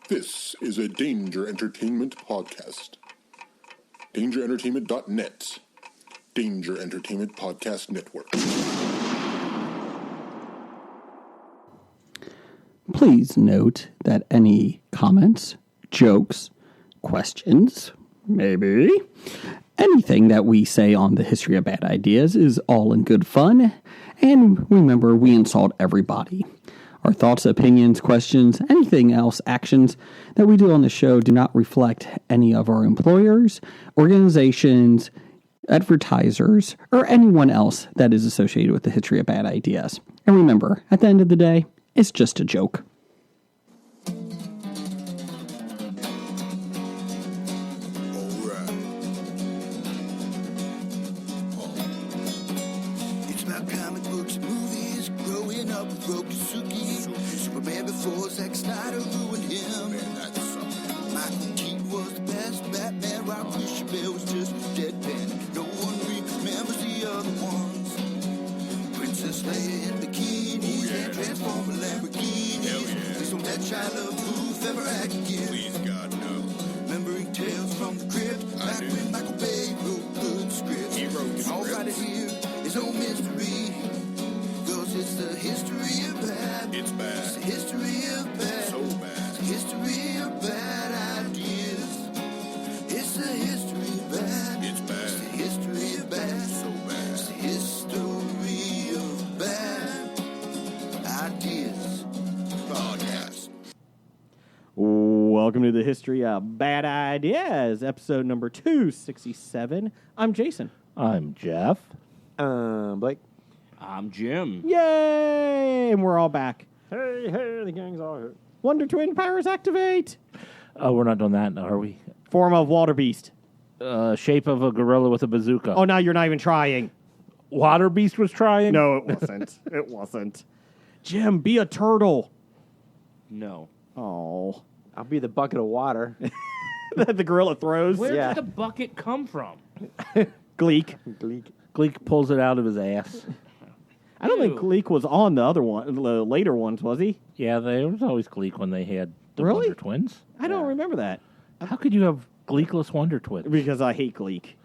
This is a Danger Entertainment podcast. DangerEntertainment.net. Danger Entertainment Podcast Network. Please note that any comments, jokes, questions, maybe, anything that we say on the History of Bad Ideas is all in good fun. And remember, we insult everybody. Our thoughts, opinions, questions, anything else, actions that we do on the show do not reflect any of our employers, organizations, advertisers, or anyone else that is associated with the History of Bad Ideas. And remember, at the end of the day, it's just a joke. It's about comic books and movies, growing up with Rokusuki. Superman before Zack Snyder ruined him. Michael Keaton was the best Batman. Rob Christian Bale was just deadpan. No one remembers the other ones. Princess Leia in bikinis and Transformer Lamborghinis. Please don't let Shia LaBeouf ever act again. Please, God, no. Remembering Tales from the Crypt, back when Michael Bay wrote good scripts. He wrote scripts. All right here is no mystery, 'cause it's the history of bad. It's bad. It's the history of bad. So bad. It's the history of bad ideas. It's the history of bad. It's bad. It's the history of bad. So bad. It's the history of bad ideas. Podcast. Welcome to the History of Bad Ideas, episode number 267. I'm Jason. I'm Jeff. Blake. I'm Jim. Yay! And we're all back. Hey, the gang's all here. Wonder Twin powers activate. Oh, we're not doing that, are we? Form of water beast. Shape of a gorilla with a bazooka. Oh, now you're not even trying. Water beast was trying? No, it wasn't. It wasn't. Jim, be a turtle. No. Oh. I'll be the bucket of water. The gorilla throws. Where Yeah. did the bucket come from? Gleek. Gleek. Gleek pulls it out of his ass. I don't think Ew. Gleek was on the other one, the later ones, was he? Yeah, there was always Gleek when they had the Really? Wonder Twins. I don't remember that. How could you have Gleekless Wonder Twins? Because I hate Gleek.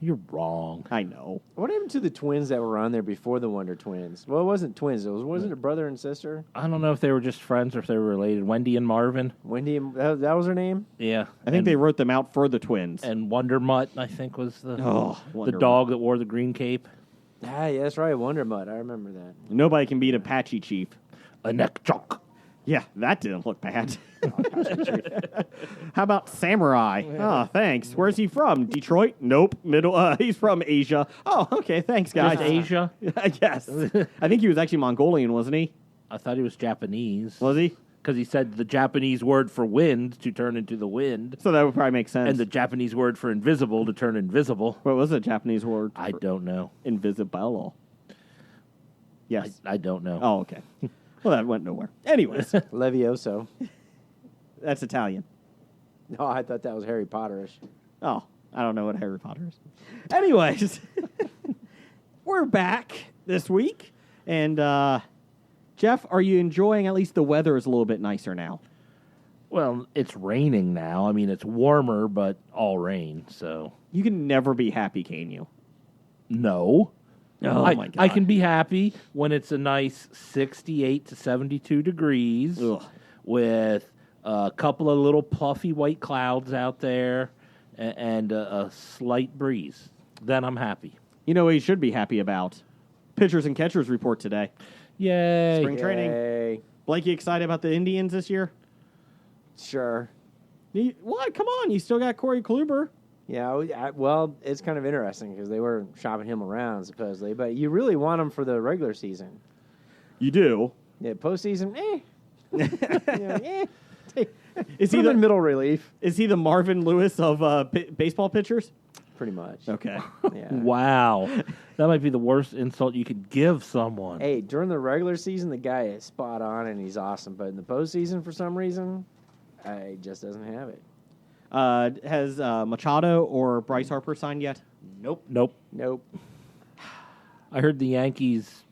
You're wrong. I know. What happened to the twins that were on there before the Wonder Twins? Well, it wasn't twins. Wasn't it brother and sister? I don't know if they were just friends or if they were related. Wendy and Marvin. Wendy, that was her name? Yeah. I think they wrote them out for the twins. And Wonder Mutt, I think, was the Wonder dog that wore the green cape. Ah, yeah, that's right. Wonder Mutt. I remember that. Nobody can beat Apache Chief. A neck chalk. Yeah, that didn't look bad. How about Samurai? Oh, thanks. Where's he from? Detroit? Nope. He's from Asia. Oh, okay. Thanks, guys. Just Asia? Yes. I think he was actually Mongolian, wasn't he? I thought he was Japanese. Was he? Because he said the Japanese word for wind to turn into the wind, So that would probably make sense. and the Japanese word for invisible to turn invisible. What was the Japanese word? I don't know. Invisible. Yes. I don't know. Oh, okay. Well, that went nowhere. Anyways, Levioso. that's Italian. No, I thought that was Harry Potterish. Oh, I don't know what Harry Potter is. Anyways, we're back this week. And, Jeff, are you enjoying at least the weather is a little bit nicer now? Well, it's raining now. I mean, it's warmer, but all rain, so You can never be happy, can you? no. Oh, I, my God. I can be happy when it's a nice 68 to 72 degrees Ugh. with a couple of little puffy white clouds out there and a slight breeze. Then I'm happy. You know what you should be happy about? Pitchers and catchers report today. Yay. Spring training. Yay. Blake, you excited about the Indians this year? Sure. What? Come on. You still got Corey Kluber. Yeah, well, it's kind of interesting because they were shopping him around, supposedly. But you really want him for the regular season. You do. Yeah, postseason, Is Put he him the in middle relief, Is he the Marvin Lewis of baseball pitchers? pretty much. Okay. Yeah. Wow. That might be the worst insult you could give someone. Hey, during the regular season, the guy is spot on and he's awesome. But in the postseason, for some reason, he just doesn't have it. Has Machado or Bryce Harper signed yet? Nope. Nope. I heard the Yankees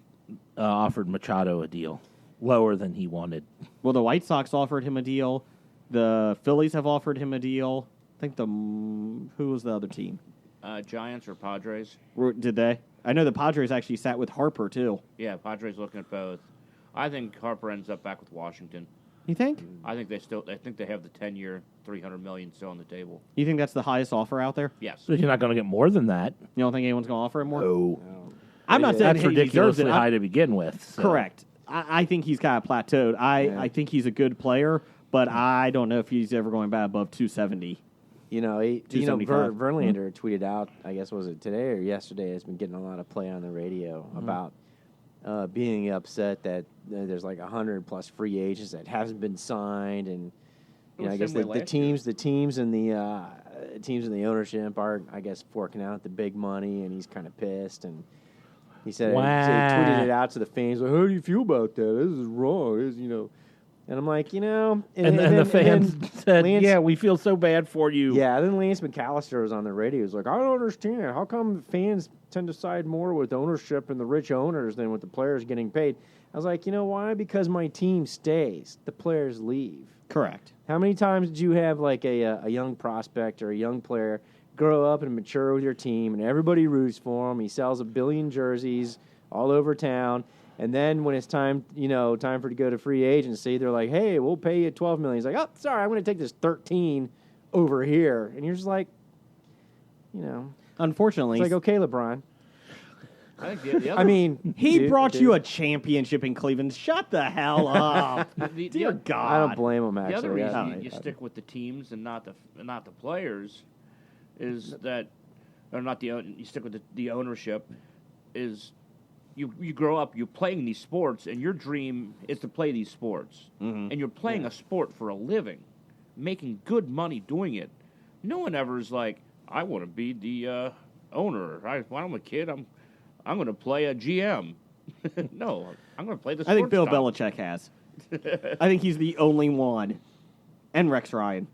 offered Machado a deal lower than he wanted. Well, the White Sox offered him a deal The Phillies have offered him a deal. I think who was the other team? Giants or Padres? Did they? I know the Padres actually sat with Harper too. Yeah, Padres looking at both. I think Harper ends up back with Washington. You think? I think they have the 10-year, $300 million still on the table. You think that's the highest offer out there? Yes. So you're not going to get more than that. You don't think anyone's going to offer him more? No. I'm not saying That's he deserves it. ridiculously high to begin with. So. Correct. I think he's kind of plateaued. I think he's a good player, but I don't know if he's ever going back above 270. Verlander tweeted out, I guess was it today or yesterday, has been getting a lot of play on the radio about being upset that there's like 100+ free agents that haven't been signed, and I guess the teams and the ownership are, I guess, forking out the big money, and he's kind of pissed. And he said, he tweeted it out to the fans, like, how do you feel about that? This is wrong. And I'm like, and the fans said, yeah, we feel so bad for you. Yeah, then Lance McAllister was on the radio. He was like, I don't understand. How come fans tend to side more with ownership and the rich owners than with the players getting paid? I was like, you know why? Because my team stays. The players leave. Correct. How many times did you have like a young prospect or a young player grow up and mature with your team, and everybody roots for him? He sells 1 billion jerseys all over town. And then when it's time for to go to free agency, they're like, hey, we'll pay you $12 million. He's like, oh, sorry, I'm going to take this 13 over here. And you're just like, Unfortunately. It's like, okay, LeBron. I think the other, I mean, he brought you a championship in Cleveland. Shut the hell up. Dear God. I don't blame him, actually. The other reason you stick with the teams and not the players is that, or not you stick with the ownership, is you grow up, you're playing these sports, and your dream is to play these sports. Mm-hmm. And you're playing a sport for a living, making good money doing it. No one ever is like, I want to be the owner. When I'm a kid, I'm going to play a GM. No, I'm going to play the sports. I think Bill style. Belichick has. I think he's the only one. And Rex Ryan.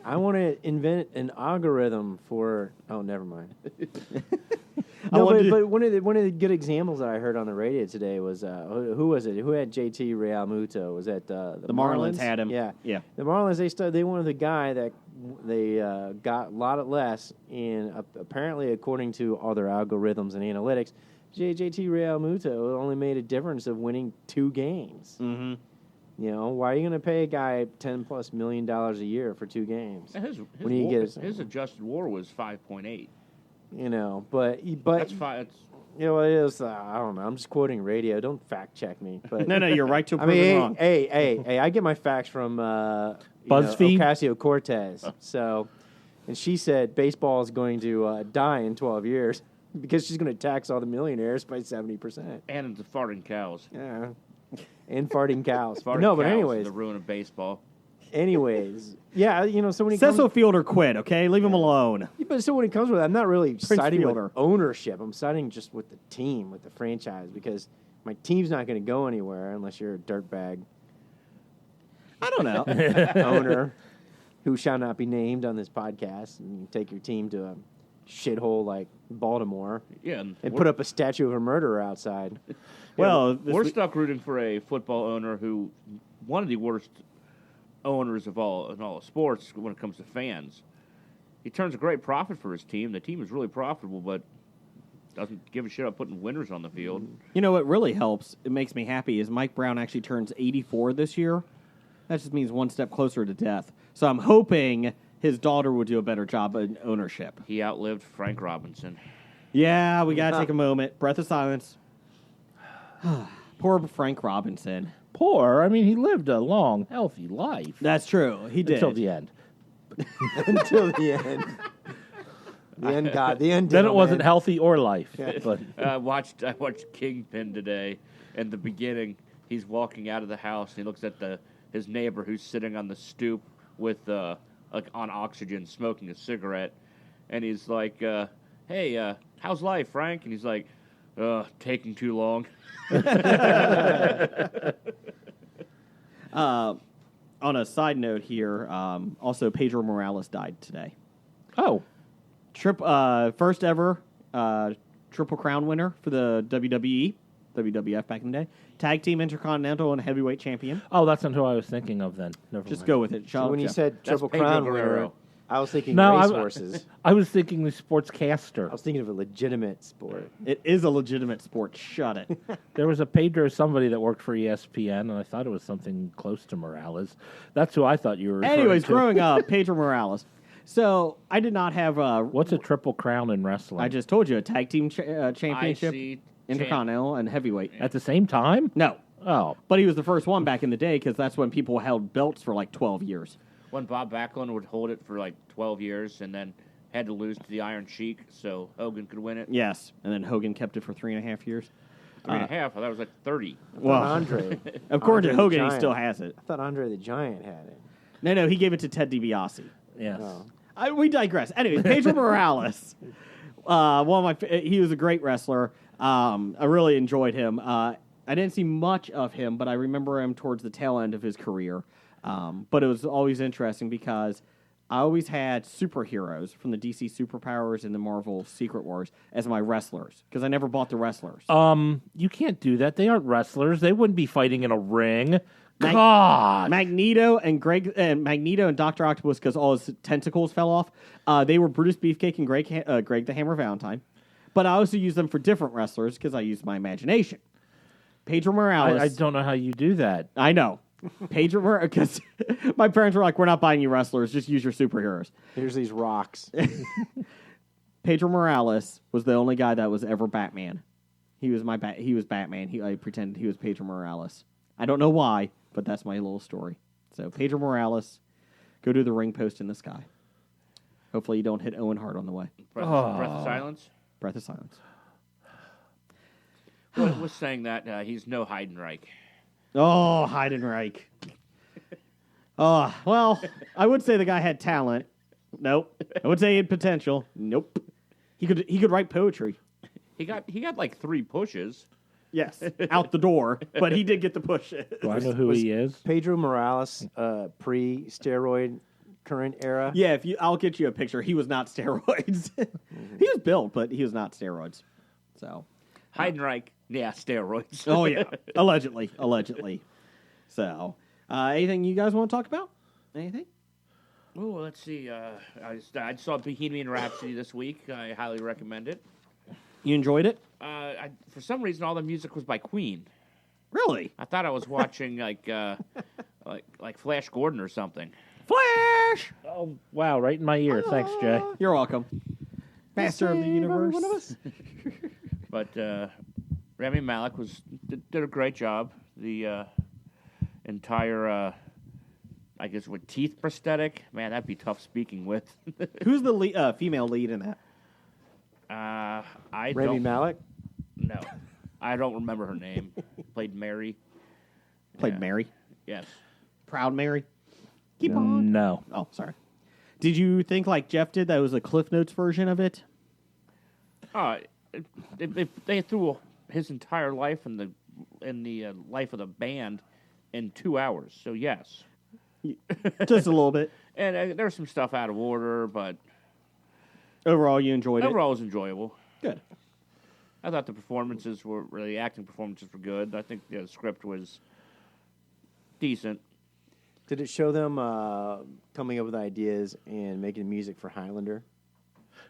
I want to invent an algorithm for... Oh, never mind. But one of the good examples that I heard on the radio today was who was it? Who had JT Realmuto? Was that the Marlins had him? Yeah. The Marlins they wanted the guy that they got a lot less, and apparently according to all their algorithms and analytics, JT Realmuto only made a difference of winning 2 games. Mm-hmm. Why are you going to pay a guy $10+ million a year for 2 games? His adjusted WAR was 5.8. But that's fine. It is. I don't know. I'm just quoting radio. Don't fact check me. But no, you're right to prove wrong. Hey, I get my facts from BuzzFeed, Ocasio-Cortez. So, and she said baseball is going to die in 12 years because she's going to tax all the millionaires by 70%. And the farting cows. Yeah, and farting cows. But anyways, the ruin of baseball. Anyways, yeah, so when he Cecil Fielder quit, okay? Leave him alone. Yeah, but so when it comes with that, I'm not really siding Fielder. with ownership. I'm siding just with the team, with the franchise, because my team's not going to go anywhere unless you're a dirtbag. I don't know. Owner who shall not be named on this podcast, and you take your team to a shithole like Baltimore, and put up a statue of a murderer outside. Well, we're stuck rooting for a football owner who one of the worst owners of all sports when it comes to fans. He turns a great profit for his team. The team is really profitable, but doesn't give a shit about putting winners on the field. What really helps, it makes me happy, is Mike Brown actually turns 84 this year. That just means one step closer to death. So I'm hoping his daughter will do a better job in ownership. He outlived Frank Robinson. Yeah, we got to take a moment. Breath of silence. Poor Frank Robinson. Poor? I mean, he lived a long, healthy life. That's true. He did. Until the end. Until the end. The end got the end. Then it wasn't healthy or life. Yeah. But I watched Kingpin today. In the beginning, he's walking out of the house and he looks at his neighbor who's sitting on the stoop with on oxygen, smoking a cigarette, and he's like, "Hey, how's life, Frank?" And he's like, "Taking too long." On a side note here, also Pedro Morales died today. Oh. First ever Triple Crown winner for the WWE. WWF back in the day. Tag Team Intercontinental and Heavyweight Champion. Oh, that's not who I was thinking of then. Never Just mind. go with it. So when you Jeff. said Triple Pedro Crown winner, Guerrero. I was thinking No, racehorses. I was thinking the sportscaster. I was thinking of a legitimate sport. It is a legitimate sport. Shut it. There was a Pedro somebody that worked for ESPN, and I thought it was something close to Morales. That's who I thought you were referring Anyways, to. growing up, Pedro Morales. So I did not have What's a Triple Crown in wrestling? I just told you a tag team championship, IC Intercontinental, and heavyweight. At the same time? No, Oh. but he was the first one back in the day because that's when people held belts for like 12 years. When Bob Backlund would hold it for like 12 years and then had to lose to the Iron Sheik so Hogan could win it. Yes, and then Hogan kept it for 3.5 years. 3.5. I thought it was like 30. Well, Andre. according to Andre the Hogan, he Giant. still has it. I thought Andre the Giant had it. No, he gave it to Ted DiBiase. Yes. Oh. We digress. Anyways, Pedro Morales, one of he was a great wrestler. I really enjoyed him. I didn't see much of him, but I remember him towards the tail end of his career. But it was always interesting because I always had superheroes from the DC Superpowers and the Marvel Secret Wars as my wrestlers because I never bought the wrestlers. You can't do that. They aren't wrestlers. They wouldn't be fighting in a ring. Mag- God. Magneto and Dr. Octopus, because all his tentacles fell off, they were Brutus Beefcake and Greg the Hammer Valentine. But I also used them for different wrestlers because I used my imagination. Pedro Morales. I don't know how you do that. I know. Pedro Morales, because my parents were like, we're not buying you wrestlers, just use your superheroes. Here's these rocks. Pedro Morales was the only guy that was ever Batman. He was he was Batman. I pretended he was Pedro Morales. I don't know why, but that's my little story. So Pedro Morales, go to the ring post in the sky. Hopefully you don't hit Owen Hart on the way. Breath of silence. Breath of silence. Was saying that he's no Heidenreich. Oh, Heidenreich. Oh, well, I would say the guy had talent. Nope. I would say he had potential. Nope. He could write poetry. He got like 3 pushes. Yes, out the door, but he did get the push. Do I know who he is? Pedro Morales, pre-steroid current era. Yeah, I'll get you a picture. He was not steroids. He was built, but he was not steroids. So, Heidenreich, yeah, steroids. oh yeah, allegedly. So, anything you guys want to talk about? Anything? Oh, let's see. I saw Bohemian Rhapsody this week. I highly recommend it. You enjoyed it? For some reason, all the music was by Queen. Really? I thought I was watching like Flash Gordon or something. Flash! Oh, wow, right in my ear. Thanks, Jay. You're welcome. Master of the universe. But Rami Malek did a great job. The entire, I guess, with teeth prosthetic. Man, that'd be tough speaking with. Who's the female lead in that? I Rami don't. Malek. No, I don't remember her name. Played Mary. Played Yeah. Mary. Yes. Proud Mary. Keep on. No. Oh, sorry. Did you think like Jeff did that was a Cliff Notes version of it? They threw his entire life in the life of the band in 2 hours. So yes, Just a little bit. and there's some stuff out of order, but Overall, you enjoyed it? overall it was enjoyable. Good. I thought the acting performances were good. I think the script was decent. Did it show them coming up with ideas and making music for Highlander?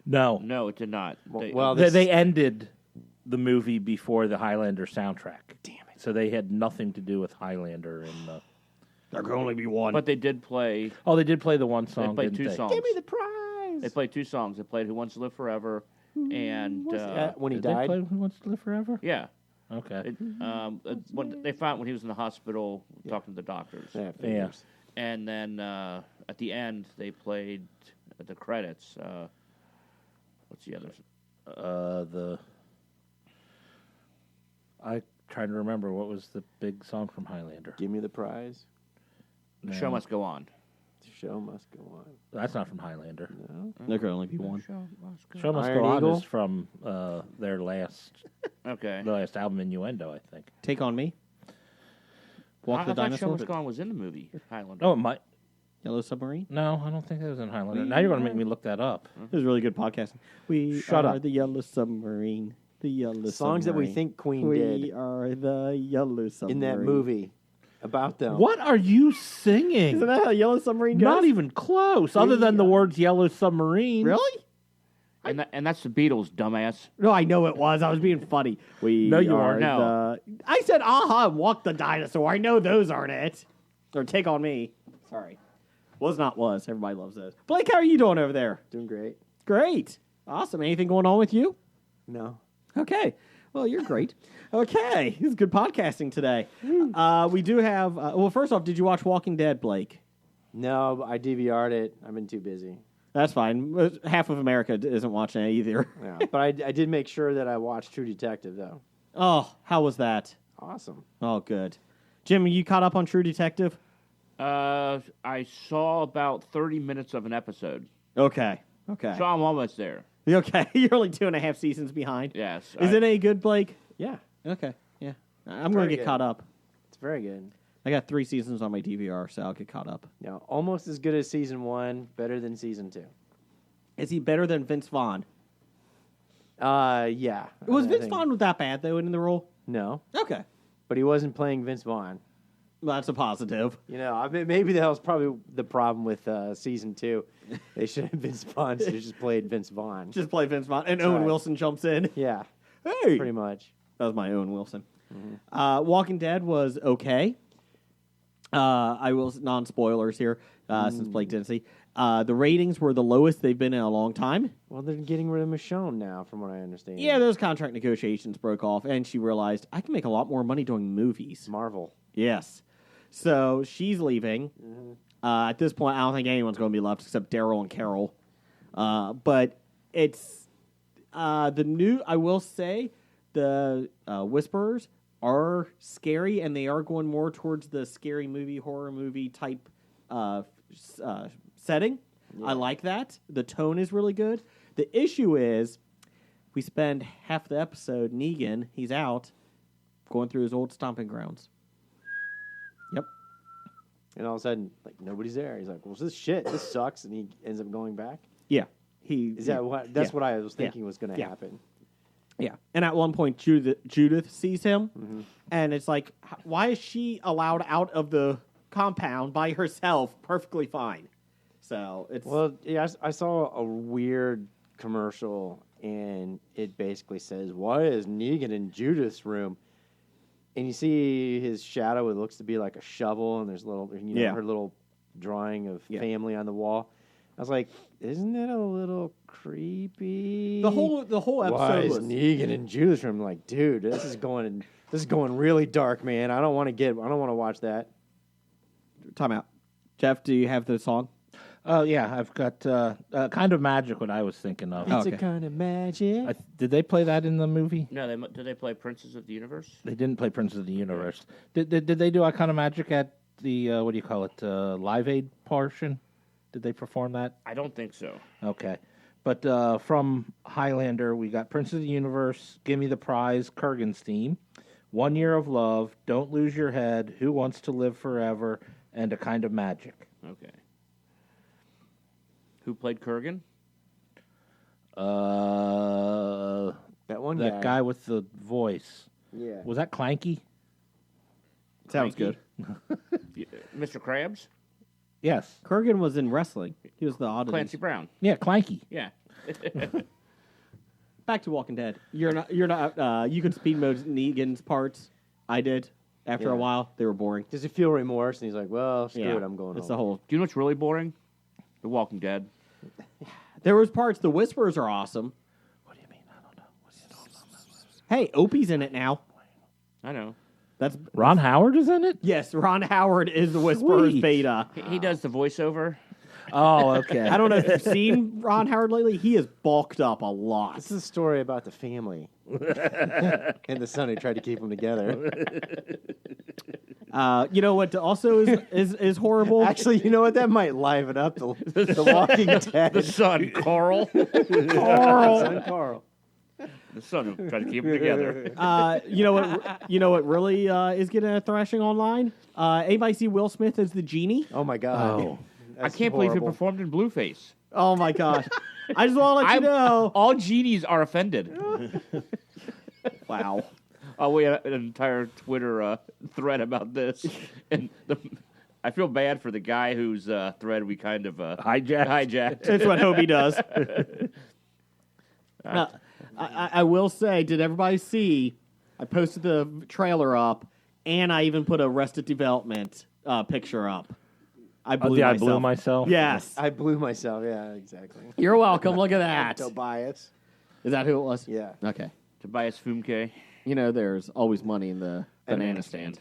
No. No, it did not. Well, They ended the movie before the Highlander soundtrack. Damn it. So they had nothing to do with Highlander. There can only be one. but they did play. Oh, they did play the one They song, played didn't 2 they? songs. Give me the prize. They played 2 songs. They played "Who Wants to Live Forever" and when he Did they died. play Who Wants to Live Forever? yeah. Okay. When they found when he was in the hospital talking to the doctors. Yeah, figures. And then at the end, they played the credits. What's the other? I trying to remember what was the big song from Highlander. Give me the prize. The show must go on. The show must go on. That's not from Highlander. No. There can only be one. Show Must Iron Go On Eagle? is from their last Okay. album, Innuendo, I think. Take on Me. Walk I the thought Show Dinosaur. Must Go On was in the movie Highlander. Oh, it might. Yellow Submarine. No, I don't think that was in Highlander. Now you're going to make me look that up. It was really good podcasting. We Shut are up. the Yellow Submarine. The yellow Songs that we submarine. think Queen We did are the yellow submarine. in that movie about them. What are you singing? Isn't that how Yellow Submarine goes? Not even close, other than the words Yellow Submarine. Really? And that's the Beatles, dumbass. No, I know it was. I was being funny. We No, you are weren't. No. I said, aha, and Walk the Dinosaur. I know those aren't it. Or Take on Me. Sorry. Was not was. Everybody loves those. Blake, how are you doing over there? Doing great. Great. Awesome. Anything going on with you? No. Okay. Well, you're great. Okay. This is good podcasting today. We do have, well, first off, did you watch Walking Dead, Blake? No, I DVR'd it. I've been too busy. That's fine. Half of America isn't watching it either. Yeah. But I did make sure that I watched True Detective, though. Oh, how was that? Awesome. Oh, good. Jim, you caught up on True Detective? I saw about 30 minutes of an episode, Okay. Okay. so I'm almost there. Okay. You're only 2.5 seasons behind. Yes. Is it any good, Blake? Yeah. Okay. Yeah. I'm going Very to get good. caught up. It's very good. I got 3 seasons on my DVR, so I'll get caught up. Yeah. Almost as good as season 1, better than season 2. Is he better than Vince Vaughn? Yeah. Was I Vince think- Vaughn that bad, though, in the role? No. Okay. But he wasn't playing Vince Vaughn. Well, that's a positive. You know, I mean, maybe that was probably the problem with season 2. They should have Vince Vaughn should have just played Vince Vaughn. Just play Vince Vaughn. And Owen right. Wilson jumps in. Yeah, Hey! pretty much. That was my Owen Wilson. Walking Dead was okay. I will non-spoilers here since Blake didn't see. The ratings were the lowest they've been in a long time. Well, they're getting rid of Michonne now, from what I understand. Yeah, those contract negotiations broke off, and she realized I can make a lot more money doing movies. Marvel. Yes. So she's leaving. At this point, I don't think anyone's going to be left except Daryl and Carol. But it's the new, I will say, the Whisperers are scary, and they are going more towards the scary movie, horror movie type setting. I like that. The tone is really good. The issue is we spend half the episode, Negan, he's out, going through his old stomping grounds. Yep. And all of a sudden, like, nobody's there. He's like, well, this shit, this sucks. And he ends up going back. Yeah. Is that what? That's yeah. what I was thinking was going to Yeah. happen. Yeah. And at one point, Judith sees him, and it's like, why is she allowed out of the compound by herself perfectly fine? So it's. Well, yeah, I saw a weird commercial, and it basically says, why is Negan in Judith's room? And you see his shadow. It looks to be like a shovel, and there's little, Yeah. her little drawing of Yeah. family on the wall. I was like, isn't that a little creepy? the whole Why episode is was. Negan in Judith's room? I'm like, dude, this is going really dark, man. I don't want to watch that. Time out. Jeff, do you have the song? Oh, yeah, I've got Kind of Magic, what I was thinking of. Oh, It's okay. a kind of magic. Did they play that in the movie? No, did they play Princes of the Universe? They didn't play Prince of the Universe. Did they do Kind of Magic at the, what do you call it, Live Aid portion? Did they perform that? I don't think so. Okay. But from Highlander, we got Prince of the Universe, Gimme the Prize, Kurgan's theme, 1 Year of Love, Don't Lose Your Head, Who Wants to Live Forever, and A Kind of Magic. Okay. Who played Kurgan? That one That guy with the voice. Yeah. Was that Clanky? Sounds Cranky. good. Mr. Krabs? Yes. Kurgan was in wrestling. He was the oddity. Clancy Brown. Yeah, Clanky. Yeah. Back to Walking Dead. You're not. You could speed mode Negan's parts. I did. After a Yeah. while, they were boring. Does he feel remorse? And he's like, well, screw Yeah. it, I'm going It's home. the whole. Do you know what's really boring? The Walking Dead. There was parts. The Whisperers are awesome. What do you mean? I don't know. What's it all about? Hey, Opie's in it now. I know. That's Ron Howard is in it? yes. Ron Howard is the Whisperers Sweet. beta. He does the voiceover. Oh, okay. I don't know if you've seen Ron Howard lately. He is bulked up a lot. This is a story about the family and the son who tried to keep them together. You know what? Also is horrible. Actually, you know what? That might liven up the Walking Dead. The son, Carl. Son Carl. The son who tried to keep them together. You know what? You know what really is getting a thrashing online? Anybody see Will Smith as the genie? Oh my God! Oh. I can't believe he performed in Blueface. Oh my gosh! I just want to let you know. All genies are offended. Wow. Oh, we had an entire Twitter thread about this, and I feel bad for the guy whose thread we kind of hijacked. That's what Hobie does. I will say, did everybody see? I posted the trailer up, and I even put a Arrested Development picture up. I blew myself. I blew myself. Yes. I blew myself. Yeah, exactly. You're welcome. Look at that. Tobias. Is that who it was? Yeah. Okay. Tobias Fumke. You know, there's always money in the banana stand.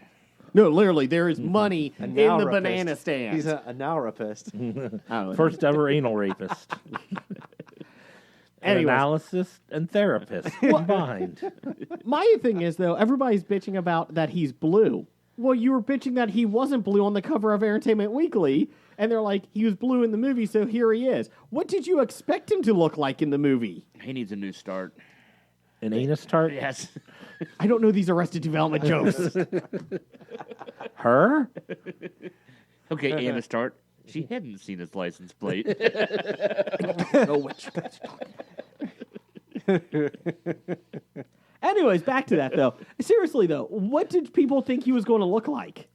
No, literally, there is money in the banana stand. He's a narapist. I don't know. First ever anal rapist. Anyways. Analysis and therapist combined. My thing is, though, everybody's bitching about that he's blue. Well, you were bitching that he wasn't blue on the cover of Entertainment Weekly, and they're like, he was blue in the movie, so here he is. What did you expect him to look like in the movie? He needs a new start. An anus tart? Yes. I don't know these Arrested Development jokes. Her? Okay, Anna start. She hadn't seen his license plate. Anyways, back to that, though. Seriously, though, what did people think he was going to look like?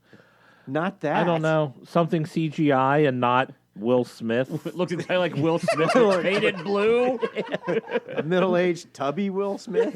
Not that. I don't know. Something CGI and not Will Smith. It looks exactly like Will Smith, painted blue. A middle-aged tubby Will Smith.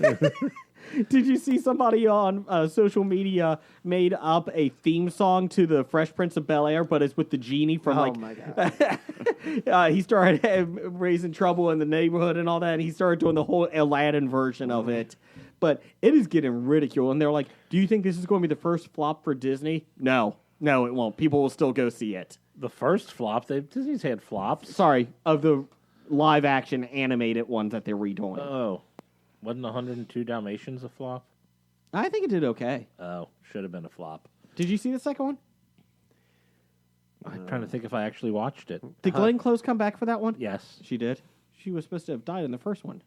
Did you see somebody on social media made up a theme song to the Fresh Prince of Bel-Air, but it's with the genie from My God. he started raising trouble in the neighborhood and all that, and he started doing the whole Aladdin version of it. But it is getting ridiculed, and they're like, do you think this is going to be the first flop for Disney? No, it won't. People will still go see it. The first flop, Disney's had flops. Sorry, of the live-action animated ones that they're redoing. Oh. Wasn't 102 Dalmatians a flop? I think it did okay. Oh, should have been a flop. Did you see the second one? I'm trying to think if I actually watched it. Did Glenn Close come back for that one? Yes. She did. She was supposed to have died in the first one.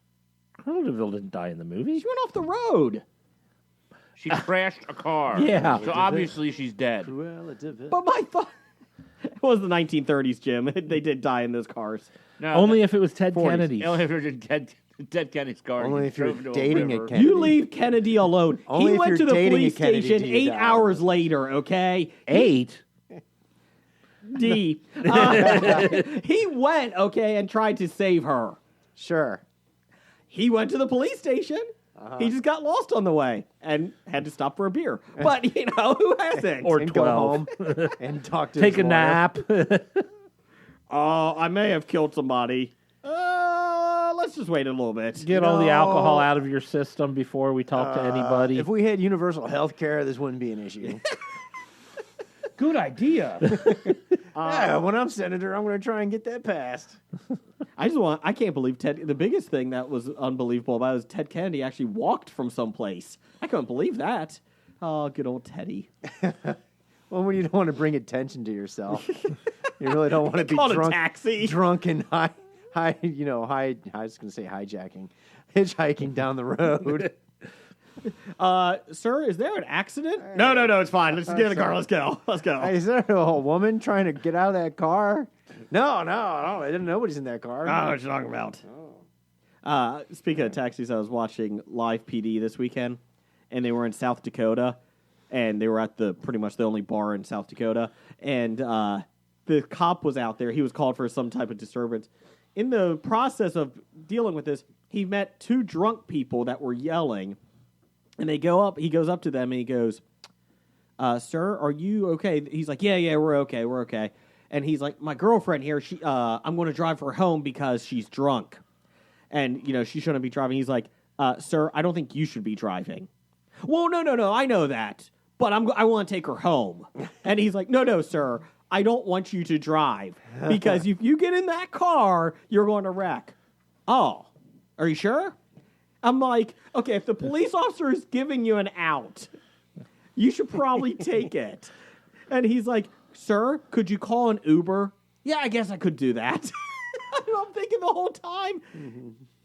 Cruella DeVille didn't die in the movie. She went off the road. She crashed a car. Yeah. So obviously she's dead. Cruella de Vil. But my thought... It was the 1930s, Jim. They did die in those cars. No, Only if it was Ted 40s. Kennedy. only if you're dead Kennedy's car. Only He if you're drove into dating a river. Kennedy. You leave Kennedy alone. Only He if went you're to the dating a police Kennedy station do you 8 die. hours later, okay? 8? D. He went, okay, and tried to save her. Sure. He went to the police station. He just got lost on the way and had to stop for a beer. But, who hasn't? Or And 12. go home and talk to Take his a lawyer. nap. Oh, I may have killed somebody. Let's just wait a little bit. Get all the alcohol out of your system before we talk to anybody. If we had universal health care, this wouldn't be an issue. Good idea. Yeah, when I'm senator, I'm going to try and get that passed. I can't believe the biggest thing that was unbelievable about it was Ted Kennedy actually walked from someplace. I couldn't believe that. Oh, good old Teddy. Well, when you don't want to bring attention to yourself, you really don't want to be Called drunk, a taxi. drunk and I was going to say hijacking, hitchhiking down the road. Sir, is there an accident? No, it's fine. Let's get in the car. Let's go. Let's go. Hey, is there a woman trying to get out of that car? No, I didn't know nobody's in that car. I know what you're talking about. Speaking of taxis, I was watching Live PD this weekend, and they were in South Dakota, and they were at pretty much the only bar in South Dakota, and the cop was out there. He was called for some type of disturbance. In the process of dealing with this, he met two drunk people that were yelling, and he goes up to them, and he goes, sir, are you okay? He's like, yeah, we're okay. And he's like, my girlfriend here, I'm going to drive her home because she's drunk. And, she shouldn't be driving. He's like, sir, I don't think you should be driving. Well, no, I know that. But I want to take her home. And he's like, no, sir, I don't want you to drive. Because if you get in that car, you're going to wreck. Oh, are you sure? I'm like, okay, if the police officer is giving you an out, you should probably take it. And he's like, sir, could you call an Uber? Yeah, I guess I could do that. I'm thinking the whole time.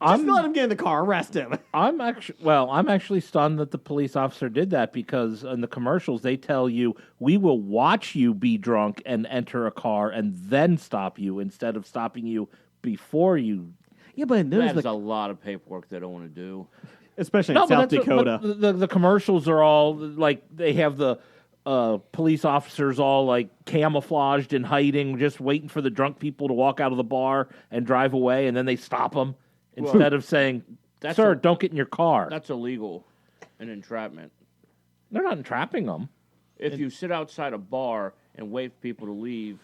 Just let him get in the car, arrest him. I'm actually stunned that the police officer did that because in the commercials they tell you we will watch you be drunk and enter a car and then stop you instead of stopping you before you. Yeah, but That's a lot of paperwork they don't want to do. especially in South but Dakota. but the commercials are all like they have the police officers all like camouflaged and hiding, just waiting for the drunk people to walk out of the bar and drive away, and then they stop them instead of saying, "Sir, don't get in your car." That's illegal and entrapment. They're not entrapping them. If you sit outside a bar and wait for people to leave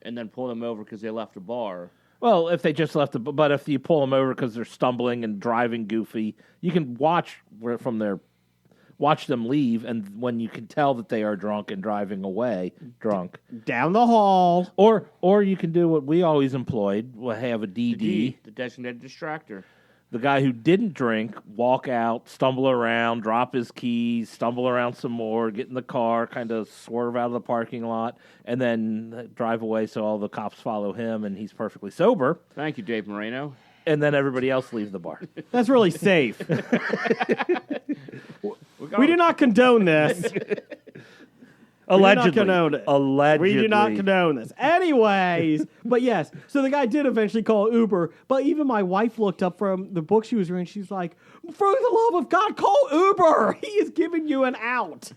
and then pull them over because they left the bar. Well, if they just left but if you pull them over because they're stumbling and driving goofy, you can watch them leave, and when you can tell that they are drunk and driving away drunk. Down the hall. Or you can do what we always employed, we'll have a DD. The designated distractor. The guy who didn't drink, walk out, stumble around, drop his keys, stumble around some more, get in the car, kind of swerve out of the parking lot, and then drive away so all the cops follow him and he's perfectly sober. Thank you, Dave Moreno. And then everybody else leaves the bar. That's really safe. We do not condone this. Allegedly. condone it. Allegedly. We do not condone this. Anyways, but yes, so the guy did eventually call Uber, but even my wife looked up from the book she was reading, she's like, for the love of God, call Uber. He is giving you an out.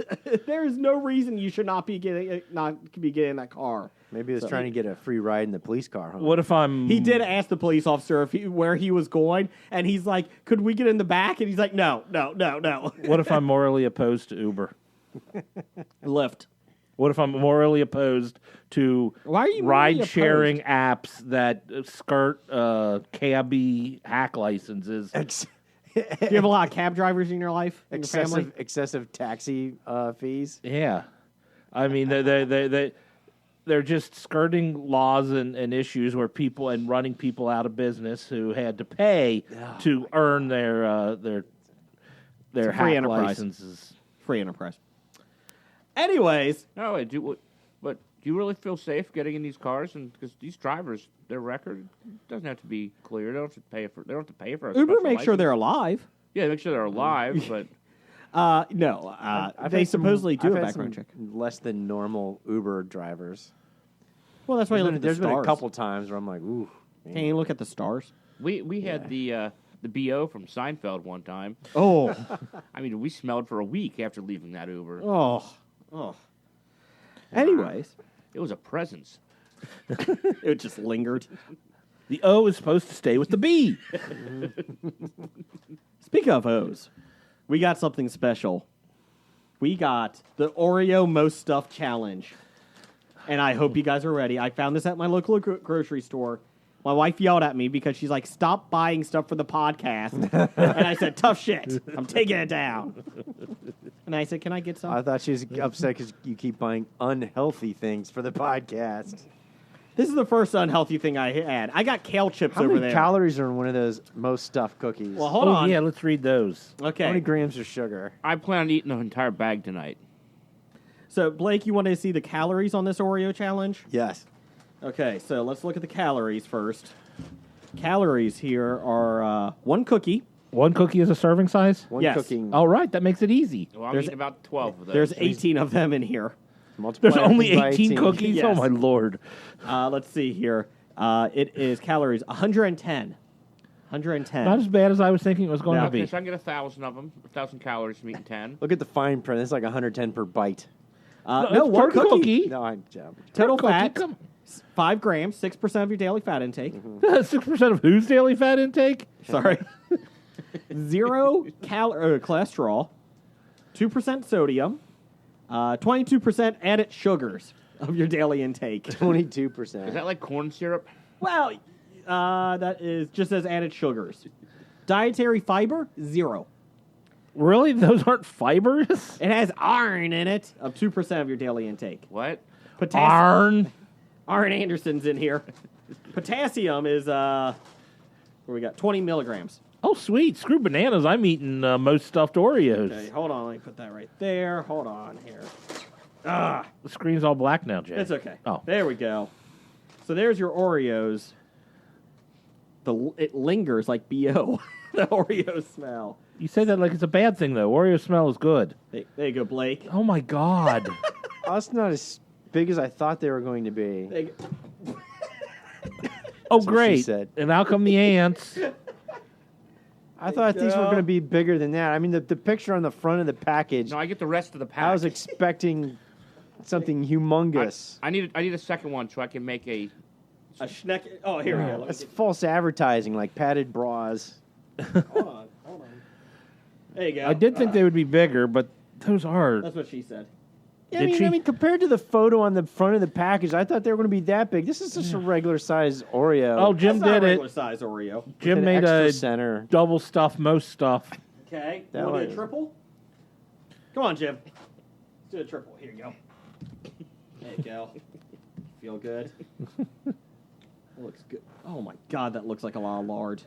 There is no reason you should not be getting in that car. Maybe he was trying to get a free ride in the police car. Huh? What if I'm... He did ask the police officer where he was going, and he's like, could we get in the back? And he's like, no. What if I'm morally opposed to Uber? Lyft. What if I'm morally opposed to Why are you morally ride-sharing apps that skirt cabbie hack licenses? Do you have a lot of cab drivers in your life? In your family? excessive taxi fees. Yeah. I mean, they're just skirting laws and issues where people and running people out of business who had to pay to earn their free hack enterprise. licenses. Free enterprise. Anyways, No, but do you really feel safe getting in these cars? And because these drivers, their record doesn't have to be clear. They don't have to pay for. They don't have to pay for a Uber special makes sure license. they're alive. Yeah, make sure they're alive. But No, I've they had some- supposedly do I've a had background some check. Less than normal Uber drivers. Well, that's why you look at the There's been a stars. couple times where I'm like, ooh. man. Can you look at the stars? we had the BO from Seinfeld one time. Oh, I mean, we smelled for a week after leaving that Uber. oh. Anyways, It was a presence. it just lingered. The O is supposed to stay with the B. Speaking of O's, we got something special. We got the Oreo Most Stuff Challenge. And I hope you guys are ready. I found this at my local grocery store. My wife yelled at me because she's like, stop buying stuff for the podcast. And I said, tough shit. I'm taking it down. And I said, can I get some? I thought she was upset because you keep buying unhealthy things for the podcast. This is the first unhealthy thing I had. I got kale chips How over many there. calories are in one of those most stuffed cookies? Well, hold on. Yeah, let's read those. Okay. How many grams of sugar? I plan on eating the entire bag tonight. So, Blake, you want to see the calories on this Oreo challenge? Yes. Okay, so let's look at the calories first. Calories here are one cookie. One cookie is a serving size? One Yes. cooking. All right, that makes it easy. Well, I'm There's- eating about 12 of those. There's 18 of them in here. multiply There's only everything by 18 cookies? Yes. Oh, my Lord. Let's see here. It is calories 110. 110. Not as bad as I was thinking it was going No. to Okay, be. so I can get 1,000 of them. 1,000 calories from eating 10. Look at the fine print. It's like 110 per bite. no, it's one per cookie. No, I'm joking. Total Per cookie, fat, come 5 grams, 6% of your daily fat intake. 6% of whose daily fat intake? Sorry. 0 cholesterol, 2% sodium, 22% added sugars of your daily intake. 22%. Is that like corn syrup? Well, that is just as added sugars. Dietary fiber, 0. Really? Those aren't fibers? It has iron in it of 2% of your daily intake. What? Potassium. Arn. Arn Anderson's in here. Potassium is, where we got 20 milligrams. Oh, sweet. Screw bananas. I'm eating most stuffed Oreos. Okay, hold on. Let me put that right there. Hold on here. The screen's all black now, Jay. It's okay. Oh. There we go. So there's your Oreos. It lingers like BO. The Oreo smell. You say that like it's a bad thing, though. Oreo smell is good. There you go, Blake. Oh, my God. Oh, it's not as big as I thought they were going to be. There you go. Oh, what she great. said. And how come the ants? I thought these were going to be bigger than that. I mean, the picture on the front of the package, No, I get the rest of the pack. I was expecting something humongous. I need a second one so I can make a. A schneck. Oh, here we go. That's false advertising, like padded bras. Hold on. There you go. I did think they would be bigger, but those are. That's what she said. Yeah, Did she? I mean, compared to the photo on the front of the package, I thought they were going to be that big. This is just a regular size Oreo. Oh, Jim That's not did a it. regular size Oreo. Jim An made extra a center. double stuff, most stuff. Okay. That You want to do one- a triple? Come on, Jim. Let's do a triple. Here you go. There you go. Feel good? That looks good. Oh, my God. That looks like a lot of lard.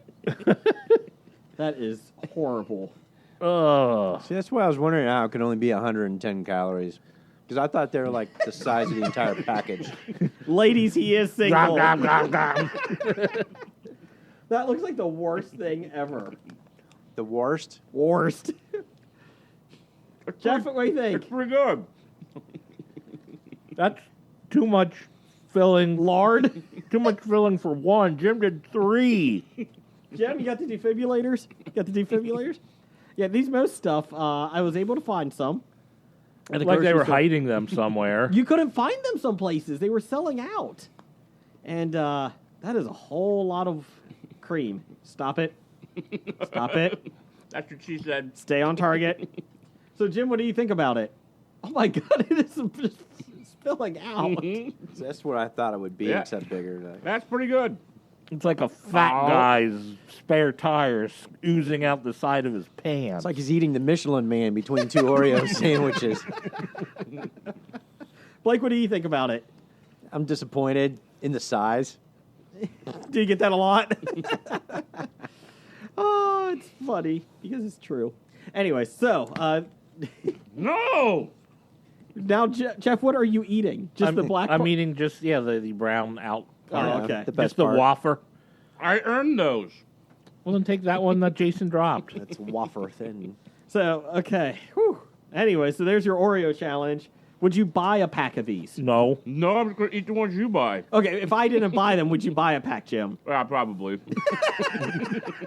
That is horrible. Ugh. See, that's why I was wondering how it could only be 110 calories. Because I thought they were like the size of the entire package. Ladies, he is single. Gom, gom, gom. That looks like the worst thing ever. The worst? Worst. Jeff, what do you think? It's pretty good. That's too much filling. Lard? Too much filling for one. Jim did 3. Jim, you got the defibrillators? Yeah, these most stuff, I was able to find some. At a Like they grocery were store. hiding them somewhere. You couldn't find them some places. They were selling out. And that is a whole lot of cream. Stop it. Stop it. That's what she said. Stay on target. So, Jim, what do you think about it? Oh, my God. It is just spilling out. That's what I thought it would be, Yeah. except bigger. That's pretty good. It's like a fat Oh. guy's spare tires oozing out the side of his pants. It's like he's eating the Michelin Man between two Oreo sandwiches. Blake, what do you think about it? I'm disappointed in the size. Do you get that a lot? Oh, it's funny because it's true. Anyway, so No! now, Jeff, what are you eating? Just the black I'm part? eating just the brown out. Oh, okay. The best Just the part. wafer. I earned those. Well, then take that one that Jason dropped. That's wafer thin. So, okay. Whew. Anyway, so there's your Oreo challenge. Would you buy a pack of these? No. No, I'm going to eat the ones you buy. Okay, if I didn't buy them, would you buy a pack, Jim? Probably.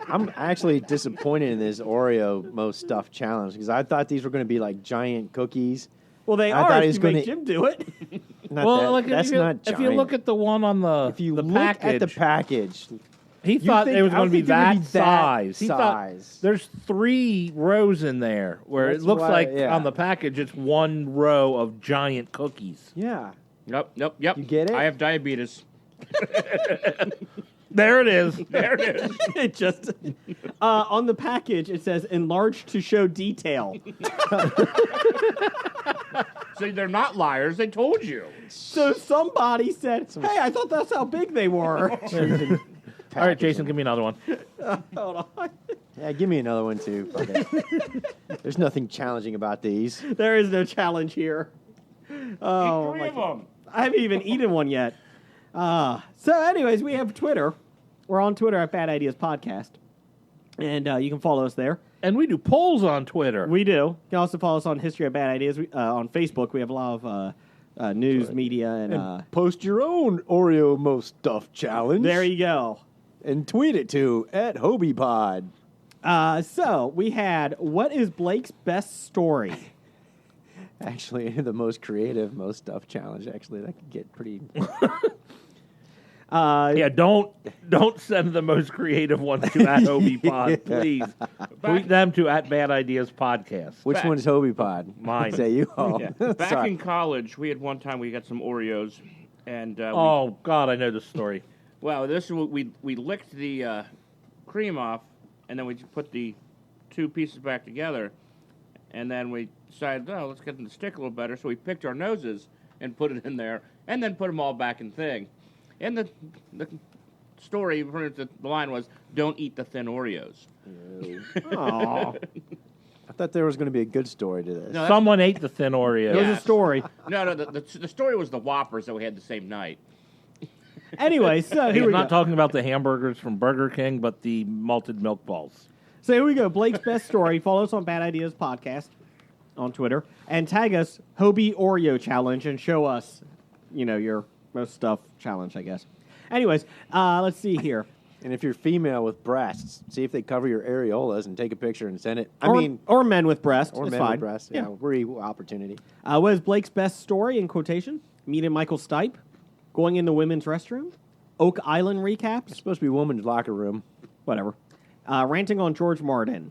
I'm actually disappointed in this Oreo most stuff challenge because I thought these were going to be like giant cookies. Well, they I are thought if he's you make gonna- Jim do it. Not Well, that, like that's if you, not if giant. you look at the one on the if you the look package, at the package, he thought think- it was I going to be think they're gonna that be that size. He size. thought there's 3 rows in there where That's it looks why- like yeah. on the package it's 1 row of giant cookies. yeah, Yep. You get it? I have diabetes. There it is. There it is. It just on the package it says enlarged to show detail. See, they're not liars. They told you. So somebody said, "Hey, I thought that's how big they were." All right, Jason, give me another one. Hold on. yeah. Give me another one too. Fuck it. There's nothing challenging about these. There is no challenge here. Oh, Eat 3 my of God. them. I haven't even eaten one yet. So, anyways, we have Twitter. We're on Twitter at Bad Ideas Podcast, and you can follow us there. And we do polls on Twitter. We do. You can also follow us on History of Bad Ideas. On Facebook, we have a lot of news, media, and Post your own Oreo most stuff challenge. there you go. and tweet it to @HobiePod. So we had, what is Blake's best story? Actually, the most creative, most stuff challenge. Actually, that could get pretty. Yeah, don't send the most creative one to @HobiePod, please. Tweet them to @Bad Ideas Podcast. Which Back- one's HobiePod? Mine. Say you all. Yeah. Back Sorry. in college, we had one time we got some Oreos, and Oh God, I know this story. well, this is what we licked the cream off, and then we just put the 2 pieces back together, and then we decided, oh, let's get them to stick a little better. So we picked our noses and put it in there, and then put them all back in thing. And the story, the line was, "Don't eat the thin Oreos." Aw. I thought there was going to be a good story to this. No, that's- Someone ate the thin Oreo. There's Yeah. a story. No, the story was the Whoppers that we had the same night. Anyway, so here He's we not go. talking about the hamburgers from Burger King, but the malted milk balls. So here we go. Blake's best story. Follow us on Bad Ideas Podcast on Twitter and tag us Hobie Oreo Challenge and show us, your most stuff challenge, I guess. Anyways, let's see here. And if you're female with breasts, see if they cover your areolas and take a picture and send it. or men with breasts. or it's men fine. with breasts. Yeah, we're equal opportunity. What is Blake's best story in quotation? Meeting Michael Stipe, going in the women's restroom, Oak Island recaps, It's supposed to be women's locker room. whatever. Ranting on George Martin.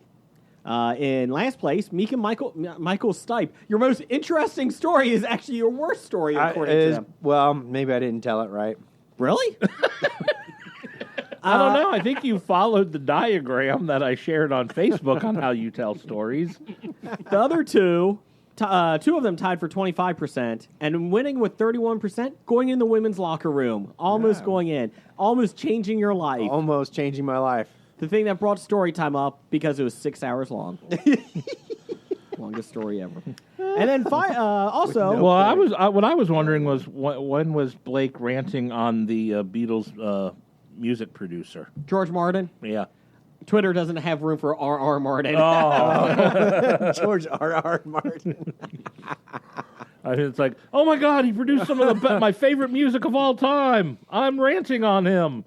In last place, Michael Stipe. Your most interesting story is actually your worst story, according to them. Well, maybe I didn't tell it right. Really? I don't know. I think you followed the diagram that I shared on Facebook on how you tell stories. The other two of them tied for 25%, and winning with 31%, going in the women's locker room. Almost going in. Almost changing your life. Almost changing my life. The thing that brought story time up because it was 6 hours long. Longest story ever. And then also... Well, what I was wondering was when was Blake ranting on the Beatles music producer? George Martin. Yeah. Twitter doesn't have room for R.R. Martin. Oh. George R.R. Martin. It's like, oh my God, he produced some of my favorite music of all time. I'm ranting on him.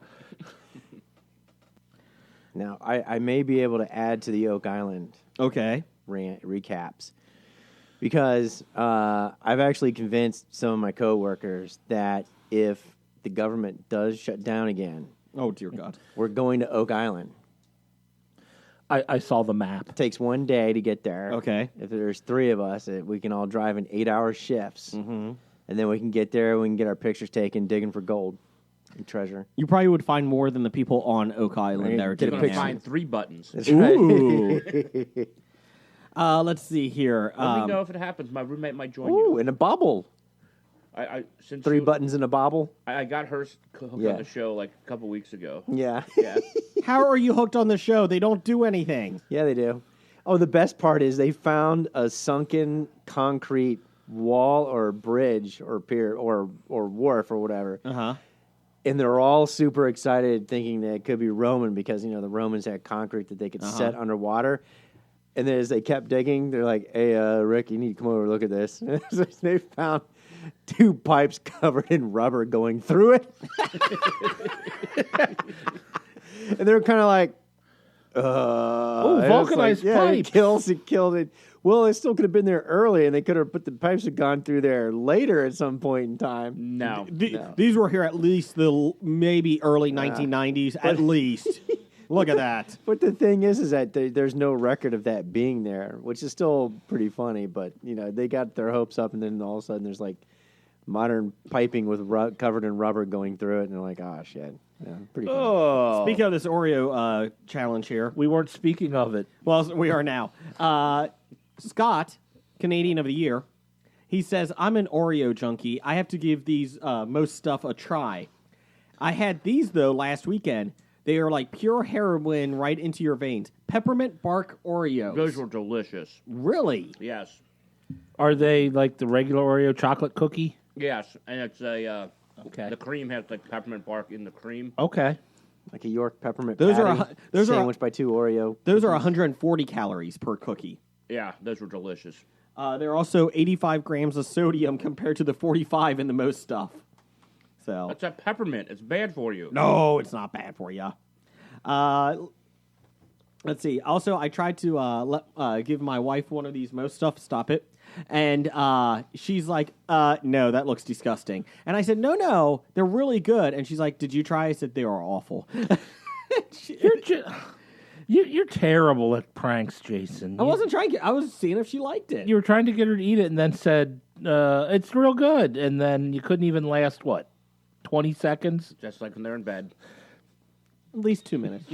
Now, I may be able to add to the Oak Island Okay. recaps because I've actually convinced some of my coworkers that if the government does shut down again, Oh, dear God. we're going to Oak Island. I saw the map. It takes 1 day to get there. Okay. If there's 3 of us, we can all drive in 8-hour shifts. Mm-hmm. And then we can get there, we can get our pictures taken digging for gold and treasure. You probably would find more than the people on Oak Island that are Get a You're digging going to picture. in. find 3 buttons. That's right. Ooh. Let's see here. Let me know if it happens. My roommate might join Ooh, you. in a bobble. Since 3 you- buttons in a bobble. I got her hooked Yeah. on the show like a couple weeks ago. Yeah. Yeah. How are you hooked on the show? They don't do anything. Yeah, they do. Oh, the best part is they found a sunken concrete wall or bridge or pier or wharf or whatever. Uh-huh. And they're all super excited thinking that it could be Roman because, the Romans had concrete that they could set underwater. And then as they kept digging, they're like, hey, Rick, you need to come over and look at this. So they found 2 pipes covered in rubber going through it. And they were kind of like, vulcanized pipes. It killed it. Well, it still could have been there early, and they could have put the pipes had gone through there later at some point in time. No. These were here at least the maybe early 1990s, at least. Look at that. But the thing is that there's no record of that being there, which is still pretty funny. But they got their hopes up, and then all of a sudden there's like modern piping with covered in rubber going through it, and they're like, "Oh shit!" Yeah, pretty funny. Oh. Speaking of this Oreo challenge here, We weren't speaking of it. well, we are now. Scott, Canadian of the Year, he says, I'm an Oreo junkie. I have to give these most stuff a try. I had these, though, last weekend. They are like pure heroin right into your veins. Peppermint bark Oreos. Those were delicious. Really? Yes. Are they like the regular Oreo chocolate cookie? Yes. And it's a... Okay. The cream has like peppermint bark in the cream. Okay. Like a York peppermint Those are patty sandwiched by 2 Oreo. Those are 140 calories per cookie. Yeah, those were delicious. They're also 85 grams of sodium compared to the 45 in the most stuff. So That's a peppermint. It's bad for you. no, it's not bad for you. Let's see. Also, I tried to give my wife one of these most stuff. Stop it. And she's like, no, that looks disgusting. And I said, no, they're really good. And she's like, did you try? I said, they are awful. You're terrible at pranks, Jason. I wasn't trying. I was seeing if she liked it. You were trying to get her to eat it and then said, it's real good. And then you couldn't even last, 20 seconds? Just like when they're in bed. At least 2 minutes.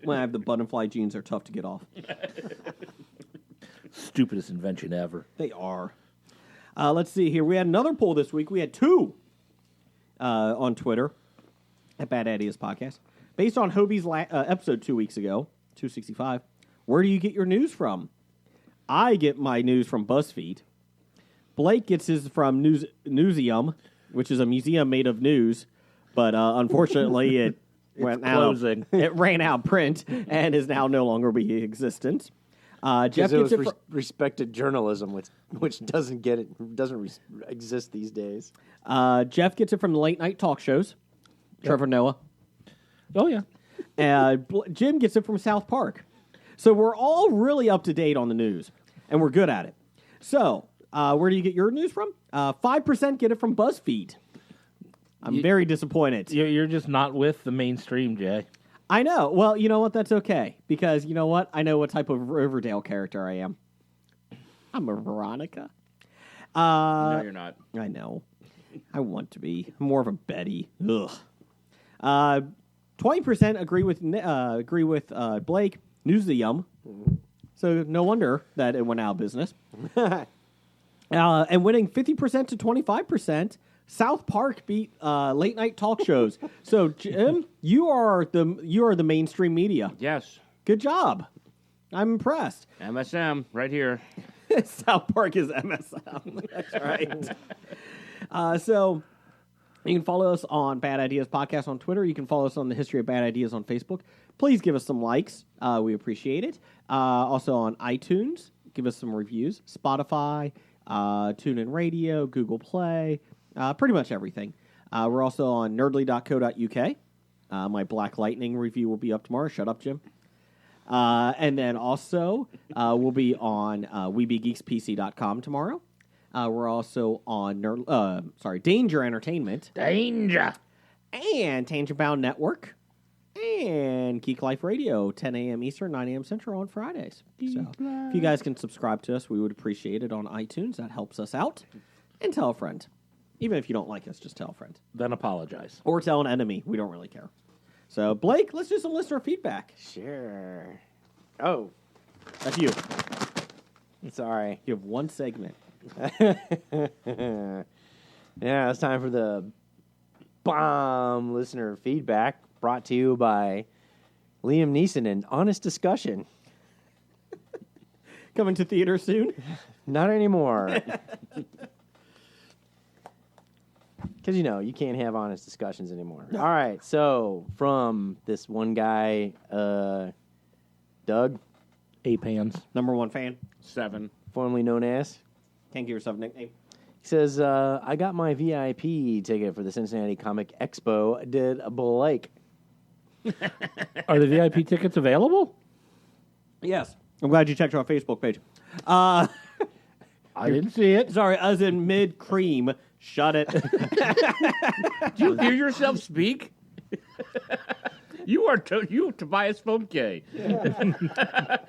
When I have the butterfly jeans, are tough to get off. Stupidest invention ever. They are. Let's see here. We had another poll this week. We had 2 on Twitter at Bad Ideas Podcast. Based on Hobie's episode 2 weeks ago, 265, where do you get your news from? I get my news from BuzzFeed. Blake gets his from Newseum, which is a museum made of news, but unfortunately it went closing. It ran out of print and is now no longer be existent. Jeff Because it gets was it respected journalism, which doesn't exist these days. Jeff gets it from the late night talk shows. Trevor Noah. Oh, yeah. Jim gets it from South Park. So we're all really up to date on the news, and we're good at it. So where do you get your news from? 5% get it from BuzzFeed. I'm very disappointed. You're just not with the mainstream, Jay. I know. Well, you know what? That's okay. Because you know what? I know what type of Riverdale character I am. I'm a Veronica. No, you're not. I know. I want to be. I'm more of a Betty. Ugh. 20% agree with Blake. News the yum. So no wonder that it went out of business. And winning 50% to 25%, South Park beat late night talk shows. So Jim, you are the mainstream media. Yes. Good job. I'm impressed. MSM, right here. South Park is MSM. That's right. So you can follow us on Bad Ideas Podcast on Twitter. You can follow us on the History of Bad Ideas on Facebook. Please give us some likes. We appreciate it. Also on iTunes, give us some reviews. Spotify, TuneIn Radio, Google Play, pretty much everything. We're also on nerdly.co.uk. My Black Lightning review will be up tomorrow. Shut up, Jim. And then also, we'll be on WeBeGeeksPC.com tomorrow. We're also on Danger Entertainment. Danger. And Tangent Bound Network. And Geek Life Radio, 10 a.m. Eastern, 9 a.m. Central on Fridays. So if you guys can subscribe to us, we would appreciate it on iTunes. That helps us out. And tell a friend. Even if you don't like us, just tell a friend. Then apologize. Or tell an enemy. We don't really care. So, Blake, let's do some listener feedback. Sure. Oh, That's you. sorry. You have one segment. Yeah, it's time for the bomb listener feedback brought to you by Liam Neeson and Honest Discussion. Coming to theater soon. Not anymore. Because, you can't have honest discussions anymore. All right, so from this one guy, Doug, 8 pans. Number one fan. 7. formerly known as, Can't give yourself a nickname. he says, I got my VIP ticket for the Cincinnati Comic Expo. Did Blake? Are the VIP tickets available? Yes. I'm glad you checked our Facebook page. I didn't see it. Sorry, as in mid-cream. Shut it. Do you hear yourself speak? You are Tobias Fomke.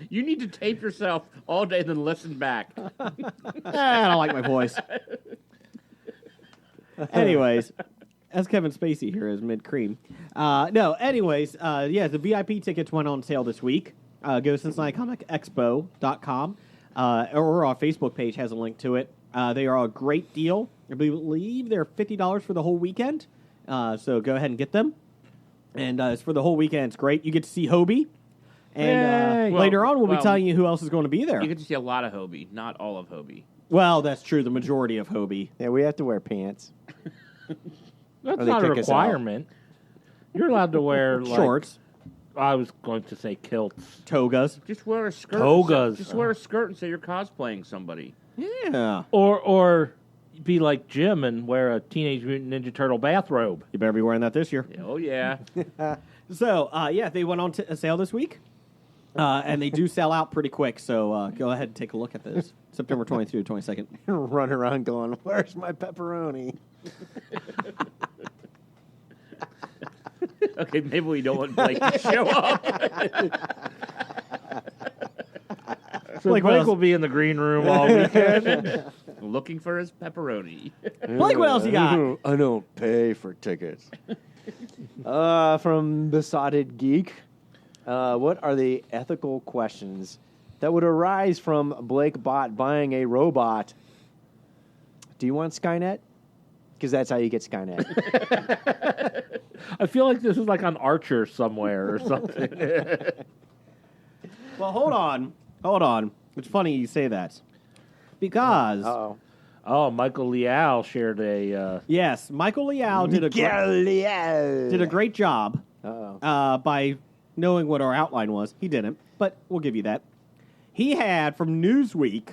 You need to tape yourself all day, then listen back. I don't like my voice. Anyways, as Kevin Spacey here is mid-cream. The VIP tickets went on sale this week. Go to CincinnatiComicExpo.com. Or our Facebook page has a link to it. They are a great deal. I believe they're $50 for the whole weekend. So go ahead and get them. And it's for the whole weekend. It's great. You get to see Hobie. And later on, we'll be telling you who else is going to be there. You get to see a lot of Hobie, not all of Hobie. Well, that's true. The majority of Hobie. Yeah, we have to wear pants. That's Or they not a kick us out. requirement. You're allowed to wear Shorts, I was going to say kilts. togas. Just wear a skirt. Togas. Just wear a skirt and say you're cosplaying somebody. Yeah. Or be like Jim and wear a Teenage Mutant Ninja Turtle bathrobe. You better be wearing that this year. Oh, yeah. So, they went on a sale this week. And they do sell out pretty quick. So go ahead and take a look at this. September 23rd to 22nd. Run around going, where's my pepperoni? Okay, maybe we don't want Blake to show up. So Blake, Blake what else? will be in the green room all weekend. Looking for his pepperoni. Blake, what else you got? I don't pay for tickets. From Besotted Geek, what are the ethical questions that would arise from Blake Bot buying a robot? Do you want Skynet? Because that's how you get Skynet. I feel like this is like on Archer somewhere or something. Well, hold on. It's funny you say that. Because, Uh-oh. Oh, Michael Liao shared a... yes, Michael Liao did a great job Uh-oh. by knowing what our outline was. He didn't, but we'll give you that. He had, from Newsweek,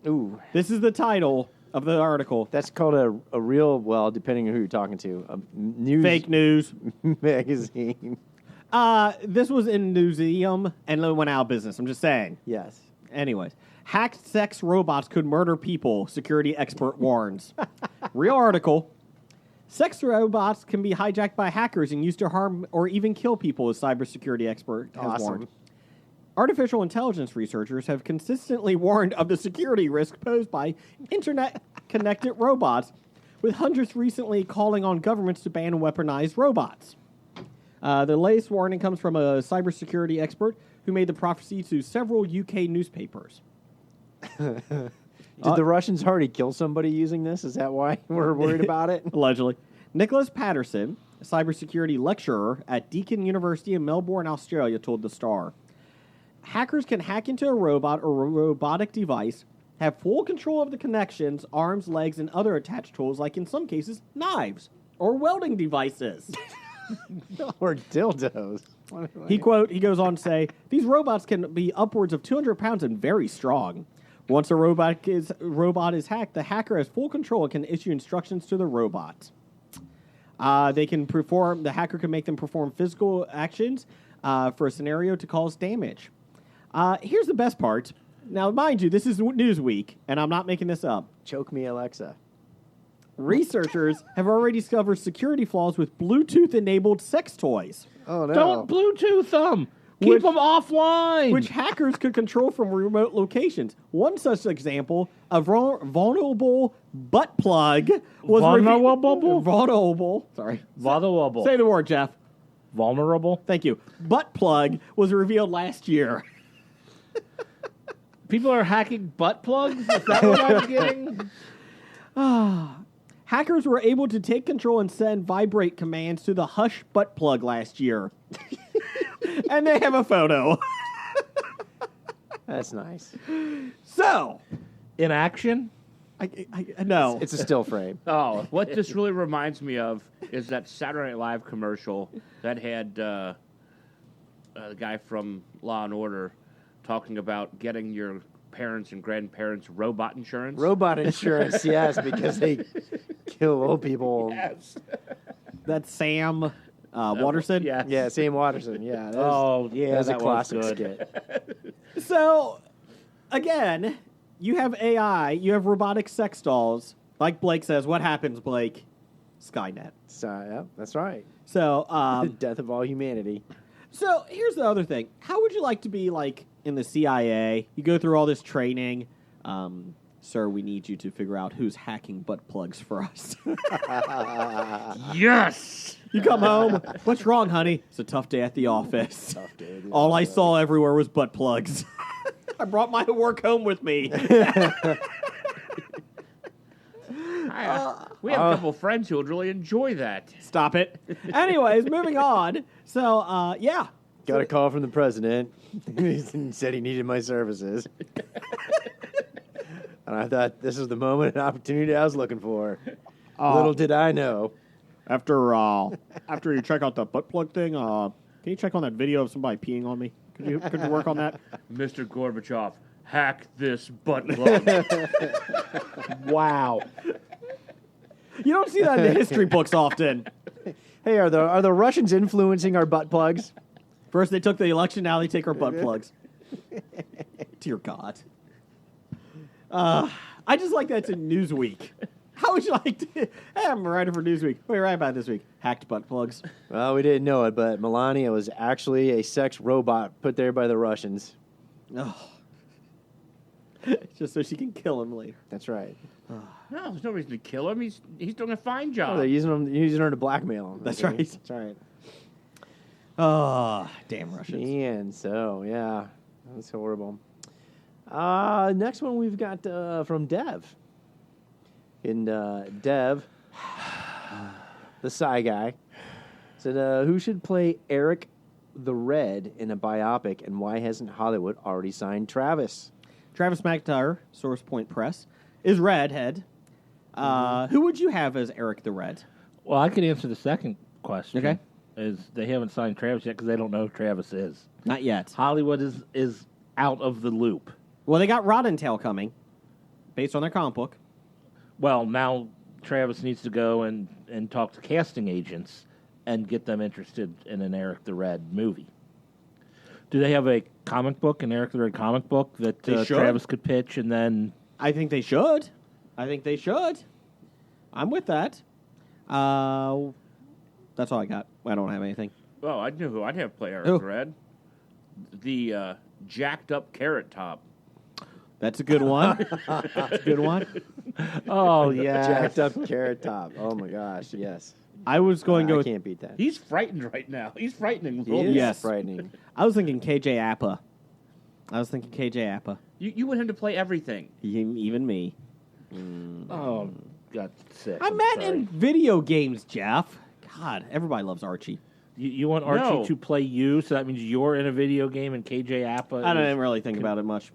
Ooh. this is the title, of the article. That's called a real, well, depending on who you're talking to, a news Fake news. magazine. This was in Newseum and it went out of business. I'm just saying. Yes. Anyways, hacked sex robots could murder people, security expert warns. Real article. Sex robots can be hijacked by hackers and used to harm or even kill people, as cybersecurity expert has Awesome. warned. Artificial intelligence researchers have consistently warned of the security risk posed by internet-connected robots, with hundreds recently calling on governments to ban weaponized robots. The latest warning comes from a cybersecurity expert who made the prophecy to several UK newspapers. Did the Russians already kill somebody using this? Is that why we're worried about it? Allegedly. Nicholas Patterson, a cybersecurity lecturer at Deakin University in Melbourne, Australia, told The Star. Hackers can hack into a robot or robotic device, have full control of the connections, arms, legs, and other attached tools, like in some cases, knives or welding devices. Or dildos. He goes on to say, these robots can be upwards of 200 pounds and very strong. Once a robot is hacked, the hacker has full control and can issue instructions to the robot. The hacker can make them perform physical actions for a scenario to cause damage. Here's the best part. Now, mind you, this is Newsweek, and I'm not making this up. Choke me, Alexa. Researchers have already discovered security flaws with Bluetooth-enabled sex toys, Oh, no. Don't Bluetooth them. Keep them offline. which hackers could control from remote locations. One such example, a vulnerable butt plug was vulnerable. Sorry. Vulnerable. Say the word, Jeff. Vulnerable. Thank you. Butt plug was revealed last year. People are hacking butt plugs? Is that what I'm getting? Hackers were able to take control and send vibrate commands to the Hush butt plug last year. And they have a photo. That's nice. So, In action? I no. It's a still frame. Oh, what this really reminds me of is that Saturday Night Live commercial that had the guy from Law and Order talking about getting your parents and grandparents robot insurance. Robot insurance, yes, because they kill old people. Yes. That's Sam Waterston. Yeah. Yeah, Sam Watterson. Yeah. That was, Yeah, that was a that was classic good. skit. So, again, you have AI, you have robotic sex dolls. Like Blake says, what happens, Blake? Skynet. So, yeah, that's right. So, The death of all humanity. so here's the other thing. How would you like to be like in the CIA? You go through all this training. Sir, we need you to figure out who's hacking butt plugs for us. Yes. You come home. What's wrong, honey? It's a tough day at the office. Tough day at the All I saw everywhere was butt plugs. I brought my work home with me. We have a couple friends who would really enjoy that. Stop it. Anyways, moving on. So, yeah. Got a call from the president. He said he needed my services. And I thought this was the moment and opportunity I was looking for. Little did I know. After you check out the butt plug thing, can you check on that video of somebody peeing on me? Could you work on that? Mr. Gorbachev, hack this butt plug. Wow. You don't see that in the history books often. Hey, are the Russians influencing our butt plugs? First they took the election, now they take our butt plugs. Dear God. I just like that's in Newsweek. How would you like to... Hey, I'm a writer for Newsweek. What are you writing about this week? Hacked butt plugs. Well, we didn't know it, but Melania was actually a sex robot put there by the Russians. Oh. Just so she can kill him later. That's right. No, there's no reason to kill him. He's doing a fine Oh, job. they're using her to blackmail him. That's Okay? right. That's right. Oh, damn Russians. And so, yeah, that's horrible. Next one we've got from Dev. And Dev, the Psy guy, said, who should play Eric the Red in a biopic, and why hasn't Hollywood already signed Travis? Travis McIntyre, Source Point Press, is Redhead. Who would you have as Eric the Red? Well, I could answer the second question. Okay. Is they haven't signed Travis yet because they don't know who Travis is. Not yet. Hollywood is out of the loop. Well, they got Rodentail coming, based on their comic book. Well, now Travis needs to go and talk to casting agents and get them interested in an Eric the Red movie. Do they have a comic book, an Eric the Red comic book that They should. Travis could pitch and then... I think they should. I'm with that. That's all I got. I don't have anything. Oh, I knew who I'd have play Eric Who? the Red. The jacked up Carrot Top. That's a good one. That's a good one. Oh, yeah. Jacked up Carrot Top. Oh my gosh, yes. I was going to I go. can't beat that. He's frightened right now. He's frightening. He is Yes. frightening. I was thinking KJ Appa. You want him to play everything. Even me. Oh, got sick. I meant in video games, Jeff. God, everybody loves Archie. You want Archie No. to play you, so that means you're in a video game and KJ Appa I don't is- even really think about it much.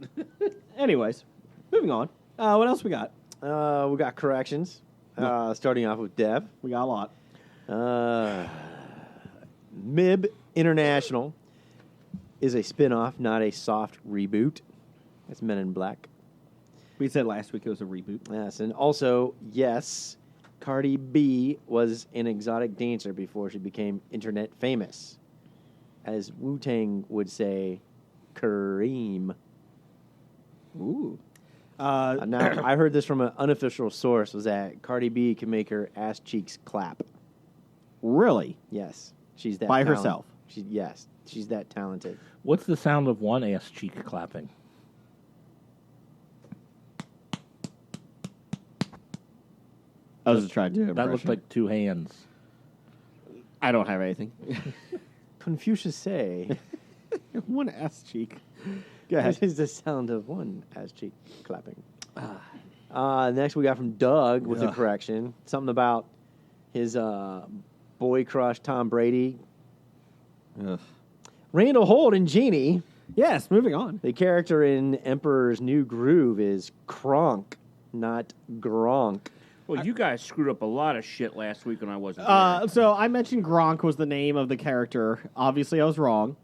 Anyways, moving on. What else we got? We got corrections. Starting off with Dev. We got a lot. MIB International is a spin-off, not a soft reboot. That's Men in Black. We said last week it was a reboot. Yes, and also, yes, Cardi B was an exotic dancer before she became internet famous. As Wu-Tang would say, Kareem. Ooh. Now, I heard this from an unofficial source, was that Cardi B can make her ass cheeks clap. Really? Yes, she's that By talent- herself? Yes, she's that talented. What's the sound of one ass cheek clapping? I was just trying to do That looked like two hands. I don't have anything. Confucius say, One ass cheek. Go ahead. this is the sound of one ass cheek clapping. Next, we got from Doug with a Ugh. correction. Something about his boy crush, Tom Brady. Randall Holt and Genie. Yes, moving on. The character in Emperor's New Groove is Kronk, not Gronk. Well, you guys screwed up a lot of shit last week when I wasn't So I mentioned Gronk was the name of the character. Obviously, I was wrong.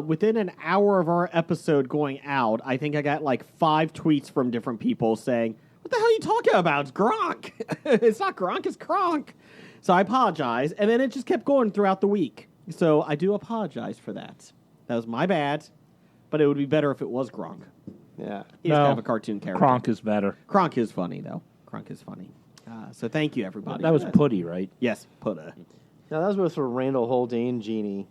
Within an hour of our episode going out, I think I got like 5 tweets from different people saying, "What the hell are you talking about? It's Gronk. It's not Gronk, it's Kronk." So I apologize, and then it just kept going throughout the week. So I do apologize for that. That was my bad, but it would be better if it was Gronk. Yeah. He's kind of a cartoon character. Kronk is better. Kronk is funny, though. Kronk is funny. So thank you, everybody. That for was Putty, right? Yes, Putta. Now, that was both for Randall Holt and Genie.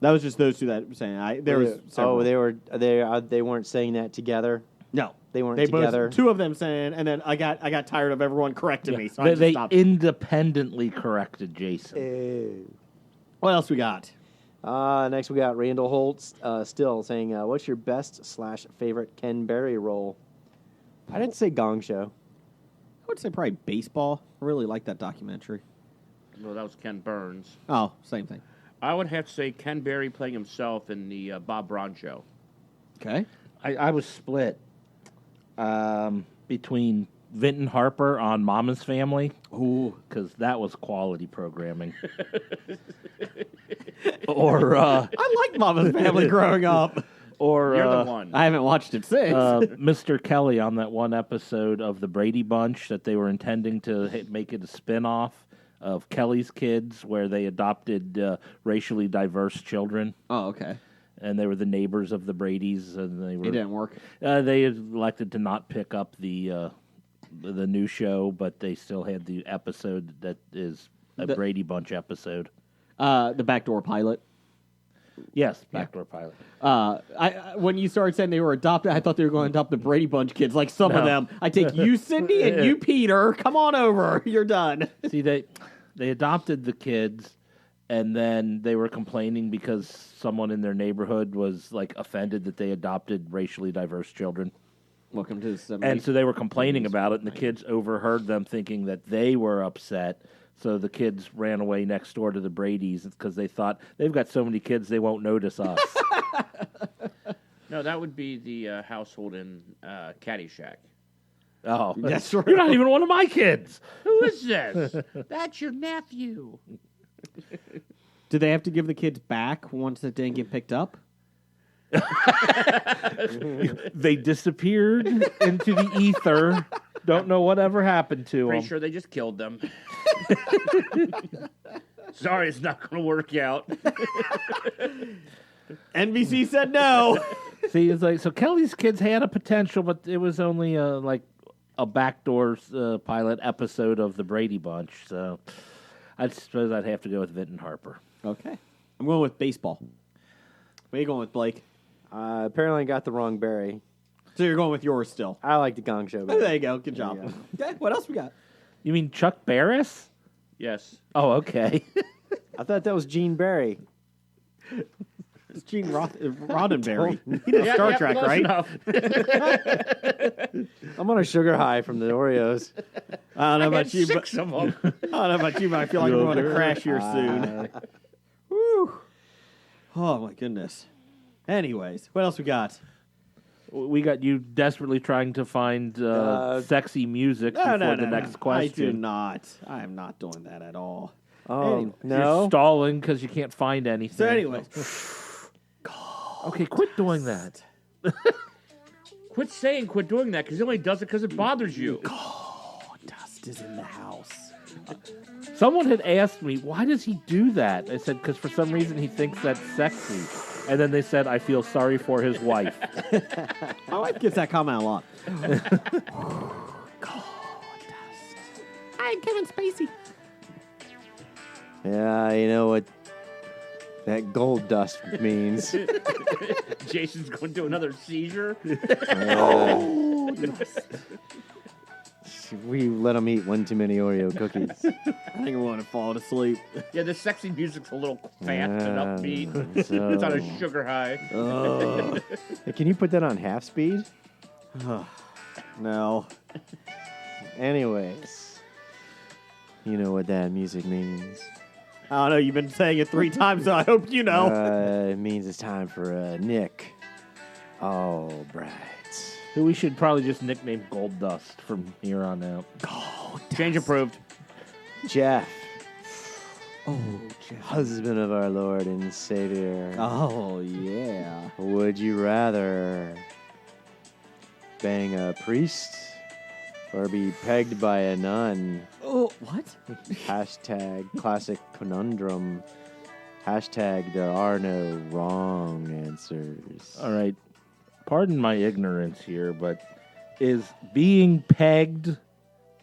That was just those two that were saying. There was several. They weren't saying that together. No, They weren't both- together. two of them saying, and then I got tired of everyone correcting me, so I just They stopped. independently corrected Jason. What else we got? Next, we got Randall Holt still saying, what's your best/favorite Ken Berry role? I didn't say Gong Show. I would say probably baseball. I really like that documentary. Well, that was Ken Burns. Oh, same thing. I would have to say Ken Berry playing himself in the Bob Braun show. Okay. I was split between Vinton Harper on Mama's Family. Ooh. Because that was quality programming. or I liked Mama's Family growing up. or You're the one. I haven't watched it since. Mr. Kelly on that one episode of the Brady Bunch that they were intending to make it a spin-off of Kelly's Kids, where they adopted racially diverse children, oh, okay. and they were the neighbors of the Bradys, and they were It didn't work. they elected to not pick up the new show, but they still had the episode that is a The- Brady Bunch episode. The backdoor pilot. Yes, Backdoor Pilot. I when you started saying they were adopted, I thought they were going to adopt the Brady Bunch kids. Like some of No. them, I take you, Cindy, and you, Peter. Come on over. You're done. See, they adopted the kids, and then they were complaining because someone in their neighborhood was like offended that they adopted racially diverse children. Welcome to the 70s. And so they were complaining about it, and the kids overheard them thinking that they were upset. So the kids ran away next door to the Bradys because they thought they've got so many kids they won't notice us. No, that would be the household in Caddyshack. Oh, That's right. You're not even one of my kids. Who is this? That's your nephew. Did they have to give the kids back once it didn't get picked up? They disappeared into the ether Don't know whatever happened to Pretty him. sure they just killed them. Sorry, it's not going to work out. NBC said no. See, it's like, so Kelly's Kids had a potential, but it was only like a backdoor pilot episode of the Brady Bunch. So I suppose I'd have to go with Vinton Harper. Okay. I'm going with baseball. Where are you going with, Blake? Apparently, I got the wrong Barry. So you're going with yours still. I like the Gong Show Oh, better. there you go. Good job. you Okay, what else we got? You mean Chuck Barris? Yes. Oh, okay. I thought that was Gene Barry. It's Gene Roddenberry. He did Star Trek, close right? enough. I'm on a sugar high from the Oreos. I don't know I about had you, 6 of them. I don't know about you, but I feel like we're going to crash here soon. Woo. Oh, my goodness. Anyways, what else we got? We got you desperately trying to find sexy music before the next question. I do not. I am not doing that at all. Oh, Anyway. You're no. stalling because you can't find anything. So, anyways. Okay, quit doing that. Quit saying quit doing that because he only does it because it bothers you. Dust is in the house. Someone had asked me, why does he do that? I said, because for some reason he thinks that's sexy. And then they said, I feel sorry for his wife. My wife gets that comment a lot. I'm Kevin Spacey. Yeah, you know what that gold dust means. Jason's going to another seizure. We let him eat one too many Oreo cookies. I think I want to fall asleep. Yeah, the sexy music's a little fast and upbeat. So- It's on a sugar high. Hey, can you put that on half speed? No. Anyways, you know what that music means. I don't know. You've been saying it 3 times, so I hope you know. It means it's time for Nick Albright. Who we should probably just nickname Gold Dust from here on out. Change approved. Jeff, Oh, husband of our Lord and Savior. Oh, yeah. Would you rather bang a priest or be pegged by a nun? Oh, what? Hashtag classic conundrum. Hashtag there are no wrong answers. All right. Pardon my ignorance here, but is being pegged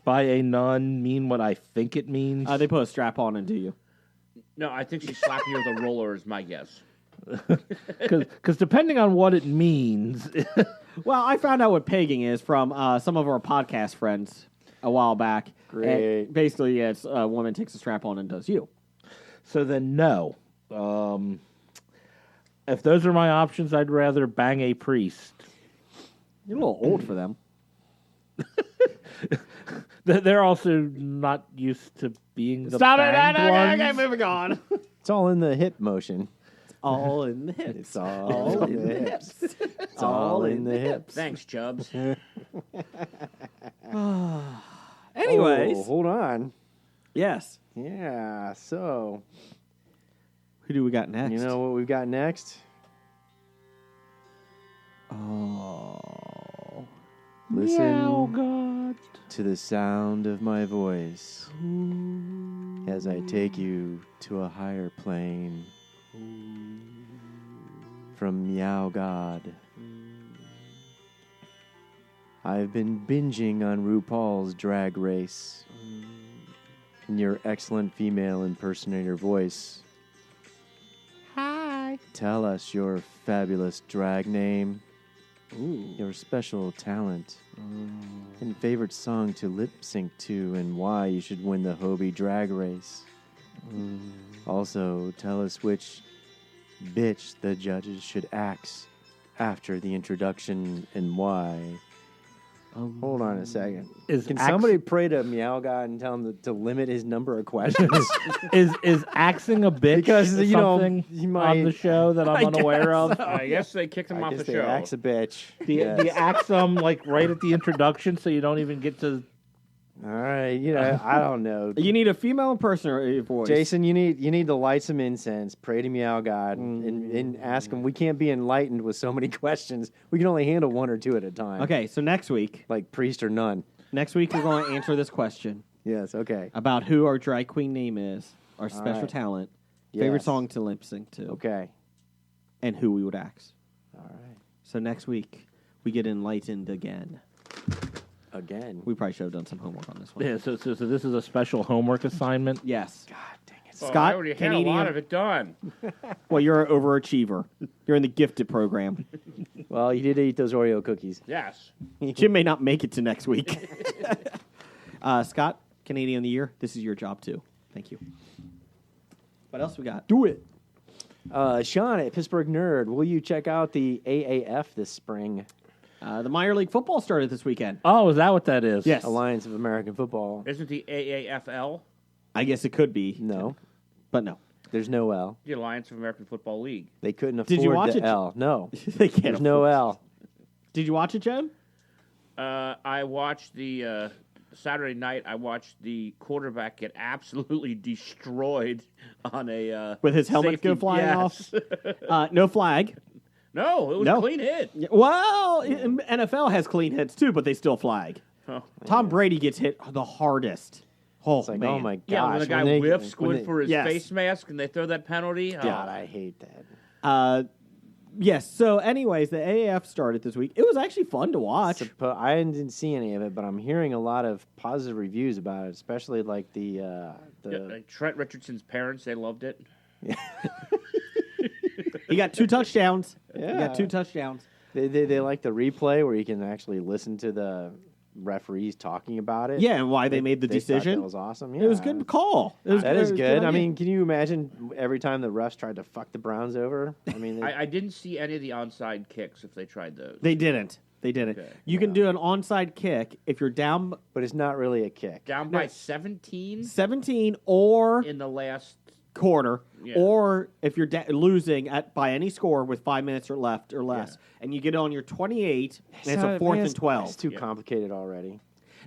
by a nun mean what I think it means? They put a strap on into you. No, I think she's slapping you with a roller is my guess. Because depending on what it means, Well, I found out what pegging is from some of our podcast friends a while back. Great. And basically, yeah, it's a woman takes a strap on and does you. so then no. If those are my options, I'd rather bang a priest. You're a little old for them. They're also not used to being the Stop it! banged Okay, ones. moving on. It's all in the hip motion. All in the hips. It's all in the hips. It's all in the hips. Thanks, Chubbs. Anyways, Oh, hold on. yes. Yeah, so, Who do we got next? you know what we've got next? Oh. Listen to the sound of my voice as I take you to a higher plane. From Meow God. I've been binging on RuPaul's Drag Race. In your excellent female impersonator voice. Hi. Tell us your fabulous drag name. Your special talent. And favorite song to lip sync to, and why you should win the Hobie Drag Race. Also, tell us which bitch the judges should axe after the introduction and why. Hold on a second. Can somebody pray to Meow God and tell him to limit his number of questions? is axing a bitch Because, you know, something you might- on the show that I'm unaware of? I guess they kicked him I off guess the they show. axe a bitch. Do you axe them like right at the introduction so you don't even get to? All right, you know, I don't know. You need a female impersonator voice. Jason, you need to light some incense, pray to Meow God, and ask him. We can't be enlightened with so many questions. We can only handle one or two at a time. Okay, so next week. Like priest or nun. Next week, we're going to answer this question Yes. Okay. about who our drag queen name is, our special right. talent, favorite Yes. song to lip sync to, Okay. and who we would ask. All right. So next week, we get enlightened again. Again. We probably should have done some homework on this one. Yeah, so this is a special homework assignment. Yes. God dang it. Oh, Scott, I already had a Canadian. lot of it done. Well, you're an overachiever. You're in the gifted program. Well, you did eat those Oreo cookies. Yes. Jim may not make it to next week. Scott, Canadian of the Year, this is your job too. Thank you. What else we got? Do it. Sean at Pittsburgh Nerd, will you check out the AAF this spring? The minor league football started this weekend. Oh, is that what that is? Yes. Alliance of American Football. Isn't the AAFL I guess it could be. No. But no. There's no L. the Alliance of American Football League? They couldn't afford Did you watch the it? L. No. They can't. There's no L. Did you watch it, Jim? I watched the Saturday night. I watched the quarterback get absolutely destroyed on a With his helmet safety. go flying Yes. off? No flag. No, it was No. a clean hit. Yeah, well, NFL has clean hits too, but they still flag. Oh. Tom Brady gets hit the hardest. Oh, It's like, man. oh my gosh. Yeah, when the guy whiffs going for his face mask and they throw that penalty. God, Oh. I hate that. Yes. So, anyways, the AAF started this week. It was actually fun to watch. I didn't see any of it, but I'm hearing a lot of positive reviews about it, especially like the Yeah, like Trent Richardson's parents, they loved it. He got 2 touchdowns. He Yeah. got 2 touchdowns. they like the replay where you can actually listen to the referees talking about it. Yeah, and why they made the They thought decision. That was awesome. Yeah. It was a good call. It was That it is was good. I idea. mean, can you imagine every time the refs tried to fuck the Browns over? I mean, I didn't see any of the onside kicks if they tried those. They didn't. They didn't. Okay. You can do an onside kick if you're down but it's not really a kick. Down by 17 17 or in the last. quarter, Yeah. or if you're losing by any score with 5 minutes or left or less, and you get on your 28, and it's a 4th and 12. It's too complicated already.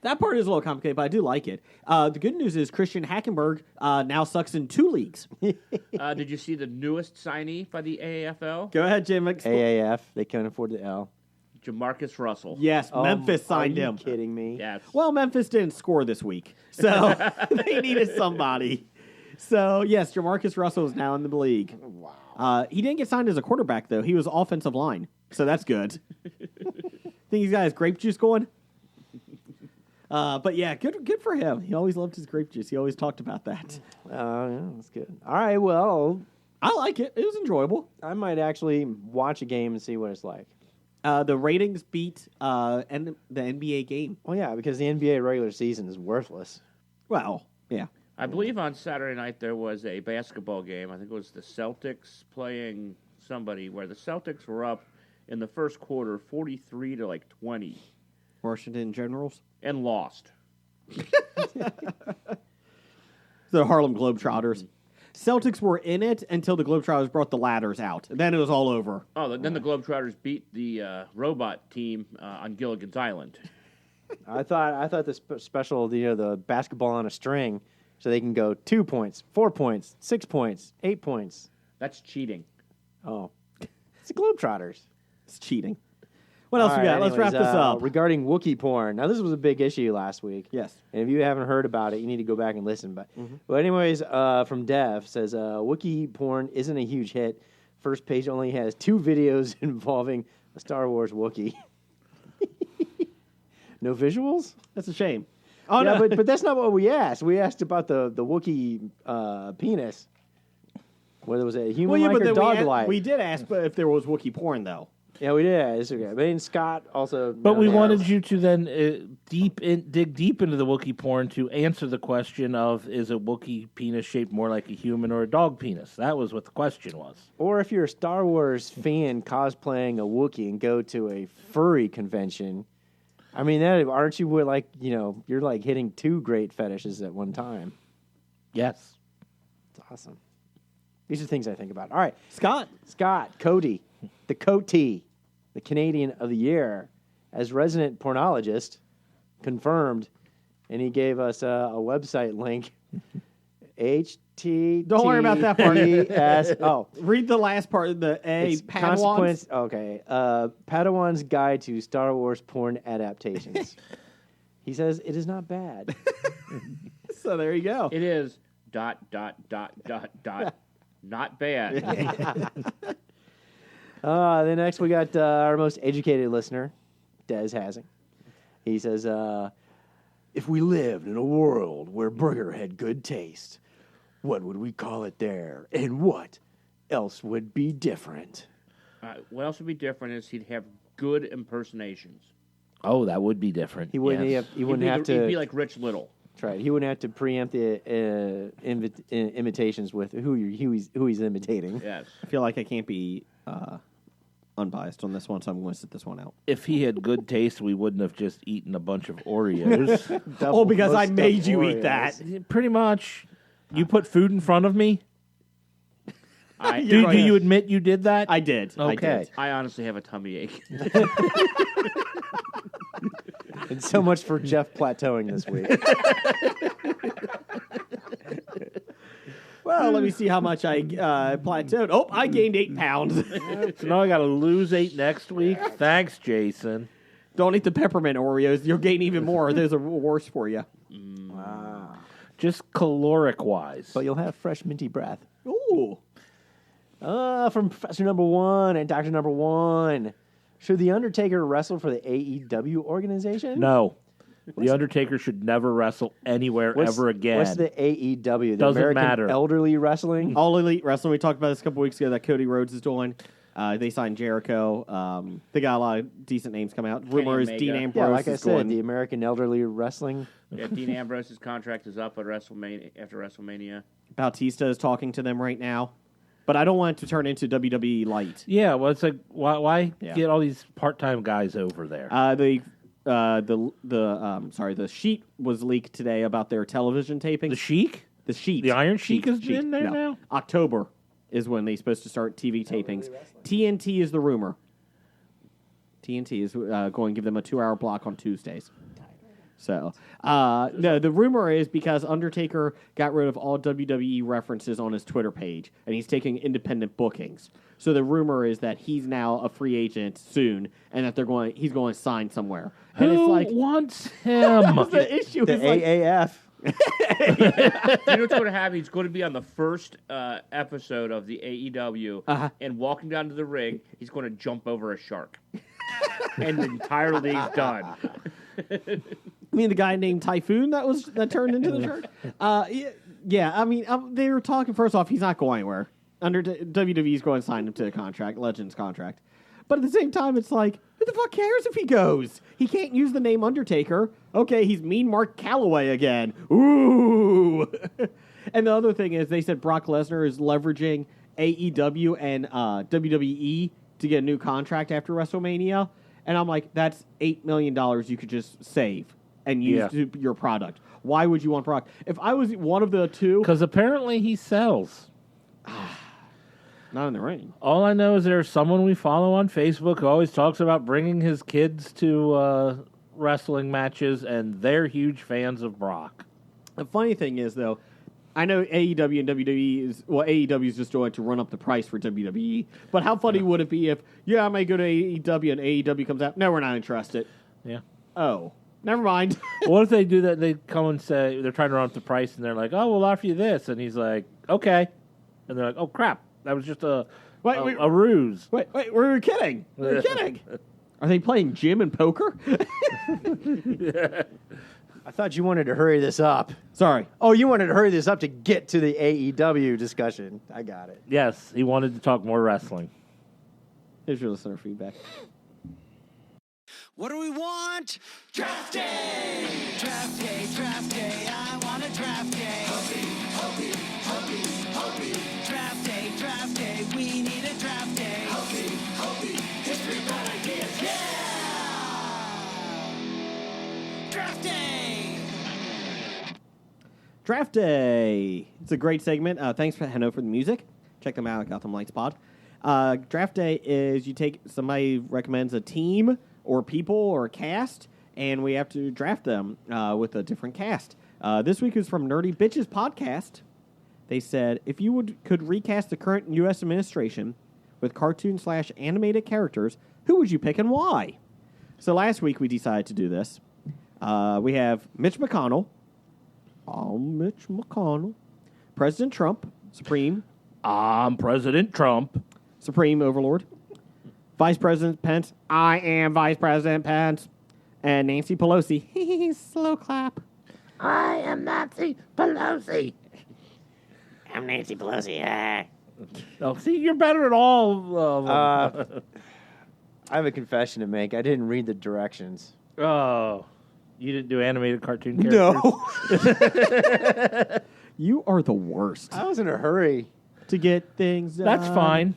That part is a little complicated, but I do like it. The good news is Christian Hackenberg now sucks in 2 leagues. Did you see the newest signee by the AAFL? Go ahead, Jim. AAF, they can't afford the L. Jamarcus Russell. Yes, Memphis signed are you him. kidding me? Yes. Well, Memphis didn't score this week, so they needed somebody. So, yes, Jamarcus Russell is now in the league. Wow. He didn't get signed as a quarterback, though. He was offensive line, so that's good. Think he's got his grape juice going? But, yeah, good for him. He always loved his grape juice. He always talked about that. Yeah, that's good. All right, well, I like it. It was enjoyable. I might actually watch a game and see what it's like. The ratings beat the NBA game. Well, yeah, because the NBA regular season is worthless. Well, yeah. I believe on Saturday night there was a basketball game. I think it was the Celtics playing somebody where the Celtics were up in the first quarter 43 to 20 Washington Generals. and lost. The Harlem Globetrotters. Celtics were in it until the Globetrotters brought the ladders out. Then it was all over. Oh, then the Globetrotters beat the robot team on Gilligan's Island. I thought the special, the basketball on a string, so they can go 2 points, 4 points, 6 points, 8 points. That's cheating. Oh, it's the Globetrotters. It's cheating. What else All we got? right, Let's wrap anyways, this up. Regarding Wookiee porn. Now, this was a big issue last week. Yes. And if you haven't heard about it, you need to go back and listen. But anyways, from Dev says, Wookiee porn isn't a huge hit. First page only has 2 videos involving a Star Wars Wookiee. No visuals? That's a shame. Oh, Yeah, no. but that's not what we asked. We asked about the Wookiee penis. Whether it was a human-like or then dog-like. we did ask if there was Wookiee porn, though. Yeah, we did. It's okay. But then Scott also... But we wanted you to then dig deep into the Wookiee porn to answer the question of, is a Wookiee penis shaped more like a human or a dog penis? That was what the question was. Or if you're a Star Wars fan cosplaying a Wookiee and go to a furry convention, I mean, aren't you you're like hitting 2 great fetishes at one time. Yes. It's awesome. These are things I think about. All right, Scott. Cody, the Coty, the Canadian of the Year, as resident pornologist, confirmed, and he gave us a website link. HT. Don't worry about that part. Oh. Read the last part. The A. It's Padawans. consequence. Okay. Padawan's Guide to Star Wars Porn Adaptations. He says it is not bad. So there you go. It is ... Not bad. Then next we got our most educated listener, Des Hasing. He says, if we lived in a world where burger had good taste, what would we call it there? And what else would be different? What else would be different is he'd have good impersonations. Oh, that would be different. He wouldn't yes. he wouldn't have to. He'd be like Rich Little. That's right. He wouldn't have to preempt the imitations with who he's imitating. Yes. I feel like I can't be unbiased on this one, so I'm going to sit this one out. If he had good taste, we wouldn't have just eaten a bunch of Oreos. Oh, because I Double made you Oreos. eat that. Pretty much. You put food in front of me? I Do you admit you did that? I did. I Okay. did. I honestly have a tummy ache. And so much for Jeff plateauing this week. Well, let me see how much I plateaued. Oh, I gained 8 pounds. So now I got to lose 8 next week? Thanks, Jason. Don't eat the peppermint Oreos. You'll gain even more. Those are worse for you. Just caloric-wise. But you'll have fresh minty breath. Ooh. From Professor Number One and Doctor Number One. Should The Undertaker wrestle for the AEW organization? No. The Undertaker should never wrestle anywhere ever again. What's the AEW? The Doesn't American matter. Elderly Wrestling? All Elite Wrestling. We talked about this a couple weeks ago that Cody Rhodes is doing. They signed Jericho. They got a lot of decent names coming out. Rumor is Omega. Dean Ambrose Yeah, like I is said, going. the American Elderly Wrestling. Yeah, Dean Ambrose's contract is up at WrestleMania after WrestleMania. Bautista is talking to them right now. But I don't want it to turn into WWE Light. Yeah, well, it's like, why Yeah. get all these part-time guys over there? The sheet was leaked today about their television taping. The Sheik? The sheet. The Iron Sheik is in there now? October is when they're supposed to start TV tapings. TNT is the rumor. TNT is going to give them a 2-hour block on Tuesdays. So, no, the rumor is because Undertaker got rid of all WWE references on his Twitter page, and he's taking independent bookings. So the rumor is that he's now a free agent soon, and that he's going to sign somewhere. And Who it's like wants him? the issue The is like, AAF. You know what's going to happen? He's going to be on the first episode of the AEW, and walking down to the ring, he's going to jump over a shark. And the entire league's done. I mean, the guy named Typhoon that turned into the shark. Yeah. I mean, they were talking. First off, he's not going anywhere. WWE's going to sign him to a contract, Legends contract. But at the same time, it's like, who the fuck cares if he goes? He can't use the name Undertaker. Okay, he's Mean Mark Calloway again. Ooh. And the other thing is, they said Brock Lesnar is leveraging AEW and WWE to get a new contract after WrestleMania. And I'm like, that's $8 million you could just save and use to your product. Why would you want Brock? If I was one of the two... Because apparently he sells. Not in the ring. All I know is there's someone we follow on Facebook who always talks about bringing his kids to wrestling matches, and they're huge fans of Brock. The funny thing is, though, I know AEW and WWE AEW is just doing it to run up the price for WWE. But how funny would it be if, I may go to AEW and AEW comes out, no, we're not interested. Yeah. Oh, never mind. What if they do that? They come and say they're trying to run up the price, and they're like, "Oh, we'll offer you this," and he's like, "Okay," and they're like, "Oh crap, that was just a ruse." Wait, we were kidding. We were kidding. Are they playing Jim and poker? I thought you wanted to hurry this up. Sorry. Oh, you wanted to hurry this up to get to the AEW discussion. I got it. Yes, he wanted to talk more wrestling. Here's your listener feedback. What do we want? Draft day! Draft day, draft day, I want a draft day. Hopey, draft day, we need a draft day. Hopey, history, bad ideas, yeah! Draft day! Draft Day. It's a great segment. Thanks for Heno for the music. Check them out at Gotham Lights Pod. Draft Day is you take somebody recommends a team or people or a cast, and we have to draft them with a different cast. This week is from Nerdy Bitches Podcast. They said, if you could recast the current U.S. administration with cartoon/animated characters, who would you pick and why? So last week we decided to do this. We have Mitch McConnell. Oh, Mitch McConnell. President Trump, Supreme President Trump. Overlord. Vice President Pence. I am Vice President Pence. And Nancy Pelosi. Slow clap. I am Nancy Pelosi. I'm Nancy Pelosi. Oh, see, you're better at all of them. I have a confession to make. I didn't read the directions. Oh, you didn't do animated cartoon characters? No. You are the worst I was in a hurry. to get things done. That's fine.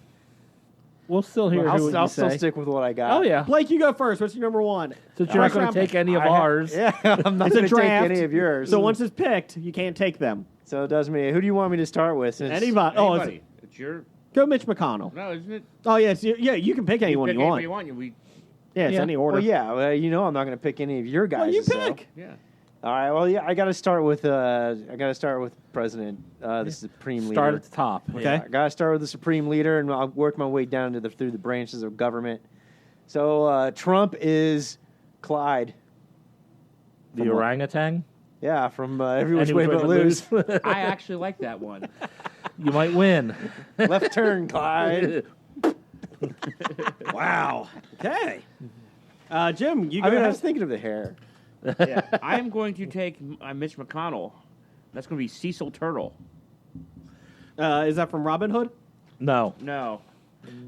We'll still hear what I'll you still say. stick with what I got. Oh, yeah. Blake, you go first. What's your number one? Since you're not First going round to take pick. any of ours. Yeah, I'm not It's a going to take draft. any of yours. So once it's picked, you can't take them. So it doesn't mean. Who do you want me to start with? Since Anybody? Oh, is Anybody. it, It's your go Mitch McConnell. no, isn't it? Oh, yes. Yeah, you can pick anyone Pick you anybody want. you want. Yeah, it's Yeah. any order. Well, yeah. Well, you know, I'm not going to pick any of your guys. Well, you pick. Yeah. All right. Well, yeah. I got to start with. President, the Supreme Leader. Start at the top. Okay. Yeah, I got to start with the Supreme Leader, and I'll work my way down to through the branches of government. So Trump is Clyde. The orangutan. Yeah, from Every Which Any Way But Lose. I actually like that one. You might win. Left turn, Clyde. Wow. Okay. Jim, you go I ahead. was thinking of the hair. Yeah. I'm going to take Mitch McConnell. That's going to be Cecil Turtle. Is that from Robin Hood? No. No.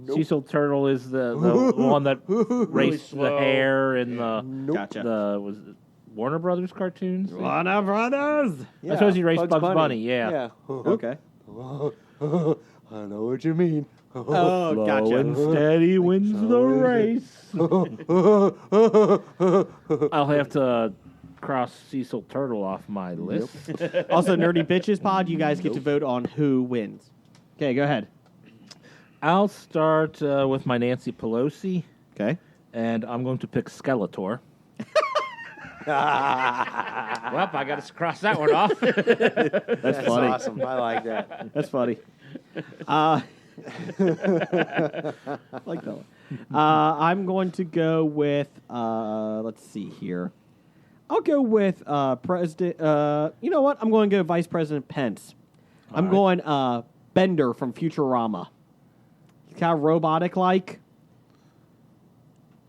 Cecil Turtle is the one that raced the slow. hare in the Gotcha. was it Warner Brothers cartoons. Warner Brothers. I suppose he raced Bugs Bunny, yeah. Okay. I know what you mean. Oh, Slow gotcha. and steady wins the race. I'll have to cross Cecil Turtle off my list. Also, Nerdy Bitches Pod, you guys get to vote on who wins. Okay, go ahead. I'll start with my Nancy Pelosi, Okay. and I'm going to pick Skeletor. Well, I got to cross that one off. That's funny. Awesome. I like that. That's funny. I like that one. I'm going to go with, let's see here. I'll go with President, you know what? I'm going to go Vice President Pence. I'm going Bender from Futurama. He's kind of robotic-like.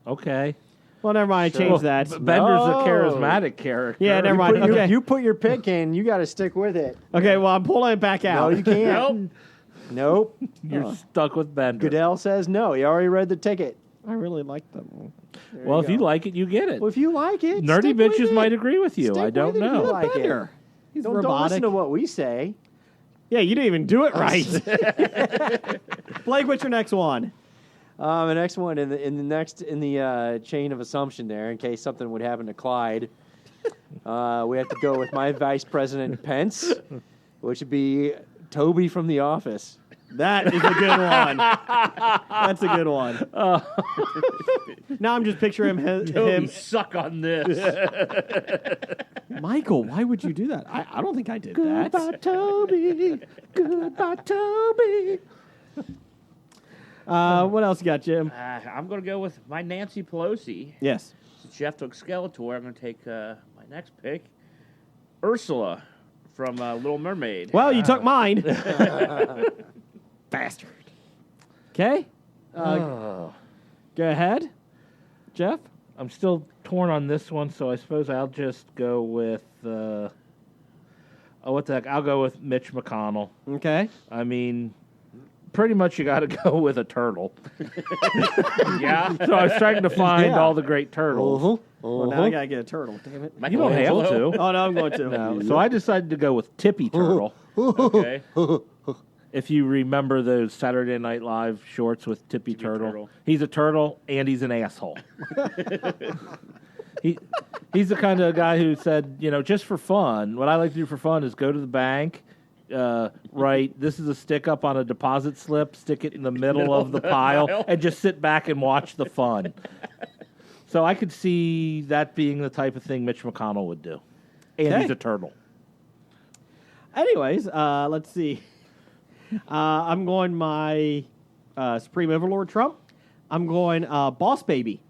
Okay. Well, never mind. I changed that. Bender's No. a charismatic character. Yeah, never mind. Okay. You put your pick in. You got to stick with it. Okay, well, I'm pulling it back out. No, you can't. Nope. You're stuck with Bender. Goodell says no. He already read the ticket. I really like them. Well, if you like it, you get it. Well, if you like it, Nerdy stick with bitches it. might agree with you. Stick I don't with it if you know. like it. Bender. He's Don't robotic. listen to what we say. Yeah, you didn't even do it right. Blake, what's your next one? The next one in the chain of assumption there, in case something would happen to Clyde, we have to go with my Vice President Pence, which would be Toby from The Office. That is a good one. That's a good one. Now I'm just picturing him. You suck on this. Michael, why would you do that? I don't think I did that. Toby. Goodbye, Toby. What else you got, Jim? I'm going to go with my Nancy Pelosi. Yes. Since Jeff took Skeletor, I'm going to take my next pick, Ursula from Little Mermaid. Well, you took mine. Bastard. Okay. Go ahead, Jeff. I'm still torn on this one, so I suppose I'll just go with. What the heck? I'll go with Mitch McConnell. Okay. I mean, pretty much you got to go with a turtle. Yeah. So I was trying to find Yeah. all the great turtles. Well, now I gotta get a turtle. Damn it. You don't have to. Oh no, I'm going to. No. So I decided to go with Tippy Turtle. Okay. If you remember those Saturday Night Live shorts with Tippy Turtle. He's a turtle and he's an asshole. He's the kind of guy who said, just for fun, what I like to do for fun is go to the bank, write, this is a stick up on a deposit slip, stick it in the middle of the pile, and just sit back and watch the fun. So I could see that being the type of thing Mitch McConnell would do. And Okay. he's a turtle. Anyways, let's see. I'm going my Supreme Overlord Trump. I'm going Boss Baby.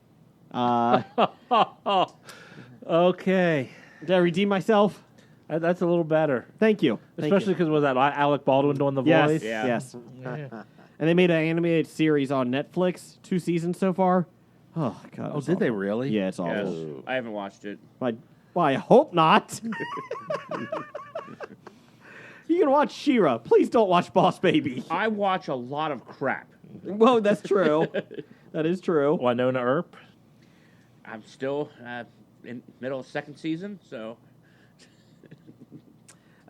Okay. Did I redeem myself? That's a little better. Thank you. Especially because was that Alec Baldwin doing the yes, voice? Yeah. yes. Yeah. And they made an animated series on Netflix, 2 seasons so far. Oh God! Oh, did they really? Yeah, it's Yes. awful. I haven't watched it. Well, I hope not. You can watch She-Ra. Please don't watch Boss Baby. I watch a lot of crap. Well, that's true. That is true. Winona Earp. I'm still in middle of second season, so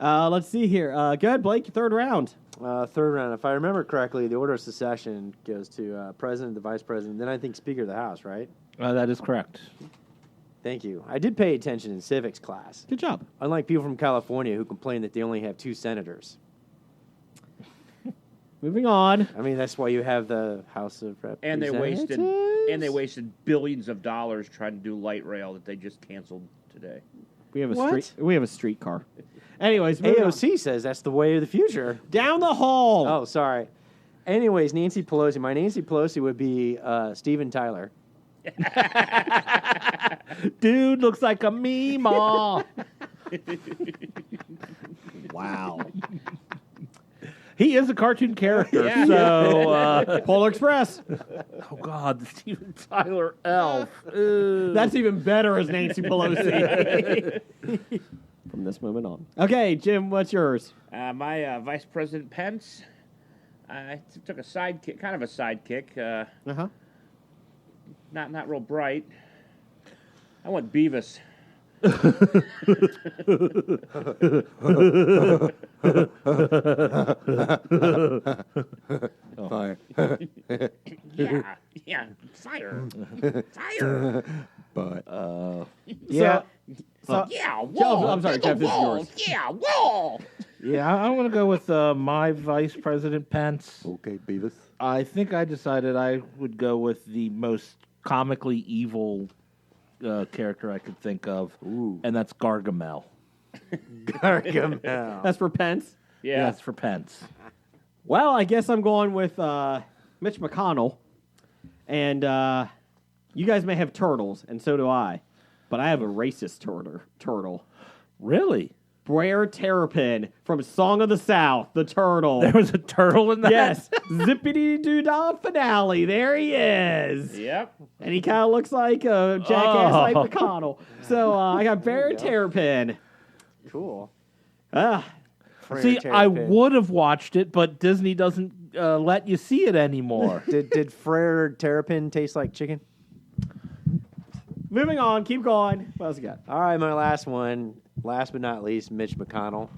Let's see here. Go ahead, Blake. Third round. Third round, if I remember correctly, the order of succession goes to president, the vice president, then I think Speaker of the House, right? That is correct. Thank you. I did pay attention in civics class. Good job. Unlike people from California who complain that they only have 2 senators. Moving on. I mean, that's why you have the House of and Representatives. they wasted billions of dollars trying to do light rail that they just canceled today. We have a What? We have a streetcar. Anyways, moving on. AOC says that's the way of the future. Down the hall. Oh, sorry. Anyways, Nancy Pelosi. My Nancy Pelosi would be Steven Tyler. Dude looks like a Meemaw. Wow. He is a cartoon character, Yeah. so... Polar Express. oh, God, the Steven Tyler elf. Ew. That's even better as Nancy Pelosi. From this moment on. Okay, Jim, what's yours? My Vice President Pence, I took a sidekick, kind of a sidekick, Uh-huh. not real bright. I went Beavis. Fire. Yeah, fire, fire. But Yeah. So, Yeah, Jeff, wall. I'm sorry, Jeff, this is yours. Yeah, wall. Yeah, I'm going to go with my Vice President Pence. okay, Beavis. I think I decided I would go with the most comically evil character I could think of, and that's Gargamel. Gargamel. That's for Pence. Yeah, That's for Pence. Well, I guess I'm going with Mitch McConnell. And you guys may have turtles, and so do I. But I have a racist turtle. Really? Brer Terrapin from Song of the South, the turtle. There was a turtle in that? Yes, zippity-doo-dah finale. There he is. Yep. And he kind of looks like a jackass like McConnell. So I got Brer Terrapin. Cool. Ah, See, I would have watched it, but Disney doesn't let you see it anymore. Did Frere Terrapin taste like chicken? moving on. Keep going. What else you got? All right, my last one. Last but not least, Mitch McConnell.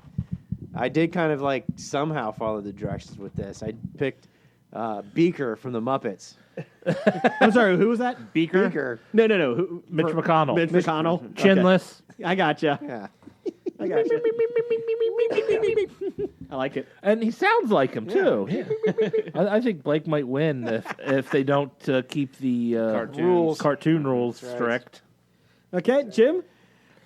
I did kind of like somehow follow the directions with this. I picked Beaker from the Muppets. I'm sorry, who was that? Beaker. No. Who, Mitch McConnell. Mitch McConnell. Okay. Chinless. I gotcha. Yeah. I gotcha. I like it. And he sounds like him, too. I think Blake might win if they don't keep the cartoon rules That's right. strict. Okay, Jim?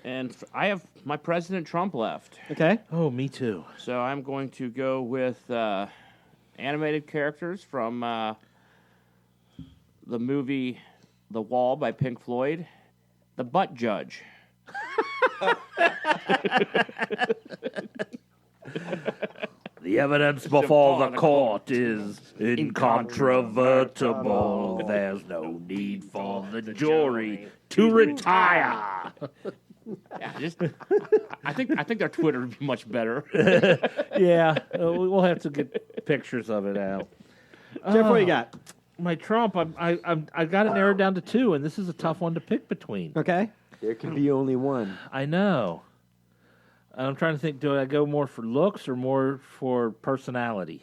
And I have my President Trump left. Okay. Oh, me too. So I'm going to go with animated characters from the movie The Wall by Pink Floyd, The Butt Judge. The evidence before the court is incontrovertible. There's no need for the jury to retire. Yeah, I think their Twitter would be much better. Yeah, we'll have to get pictures of it out. Jeff, what do you got? My Trump, I got it narrowed down to two, and this is a tough one to pick between. Okay. There can be only one. I know. I'm trying to think, do I go more for looks or more for personality?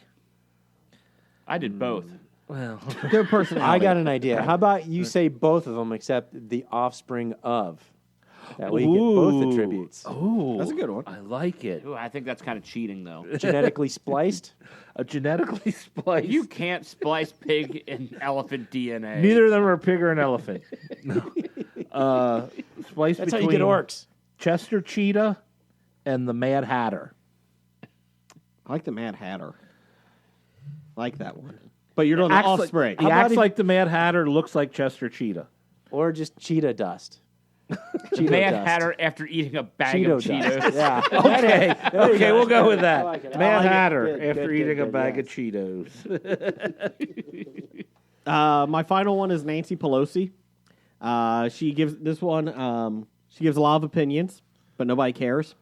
I did both. Well, Good personality. I got an idea. How about you say both of them except the offspring of? That way you get both attributes. ooh, That's a good one. I like it. Ooh, I think that's kind of cheating, though. Genetically spliced? A genetically spliced. You can't splice pig and elephant DNA. Neither of them are a pig or an elephant. No. Spliced That's how between you get orcs. Chester Cheetah and the Mad Hatter. I like the Mad Hatter. I like that one. But you're doing the Acts offspring. He acts like the Mad Hatter, looks like Chester Cheetah. Or just cheetah dust. Cheeto Mad dust. Hatter after eating a bag Cheeto of Cheetos. dust. Yeah. Okay, There you okay, go. we'll go with I that. like it. I Mad like it. Hatter Good, after good, eating good, a bag yes. of Cheetos. My final one is Nancy Pelosi. She gives this one. She gives a lot of opinions, but nobody cares.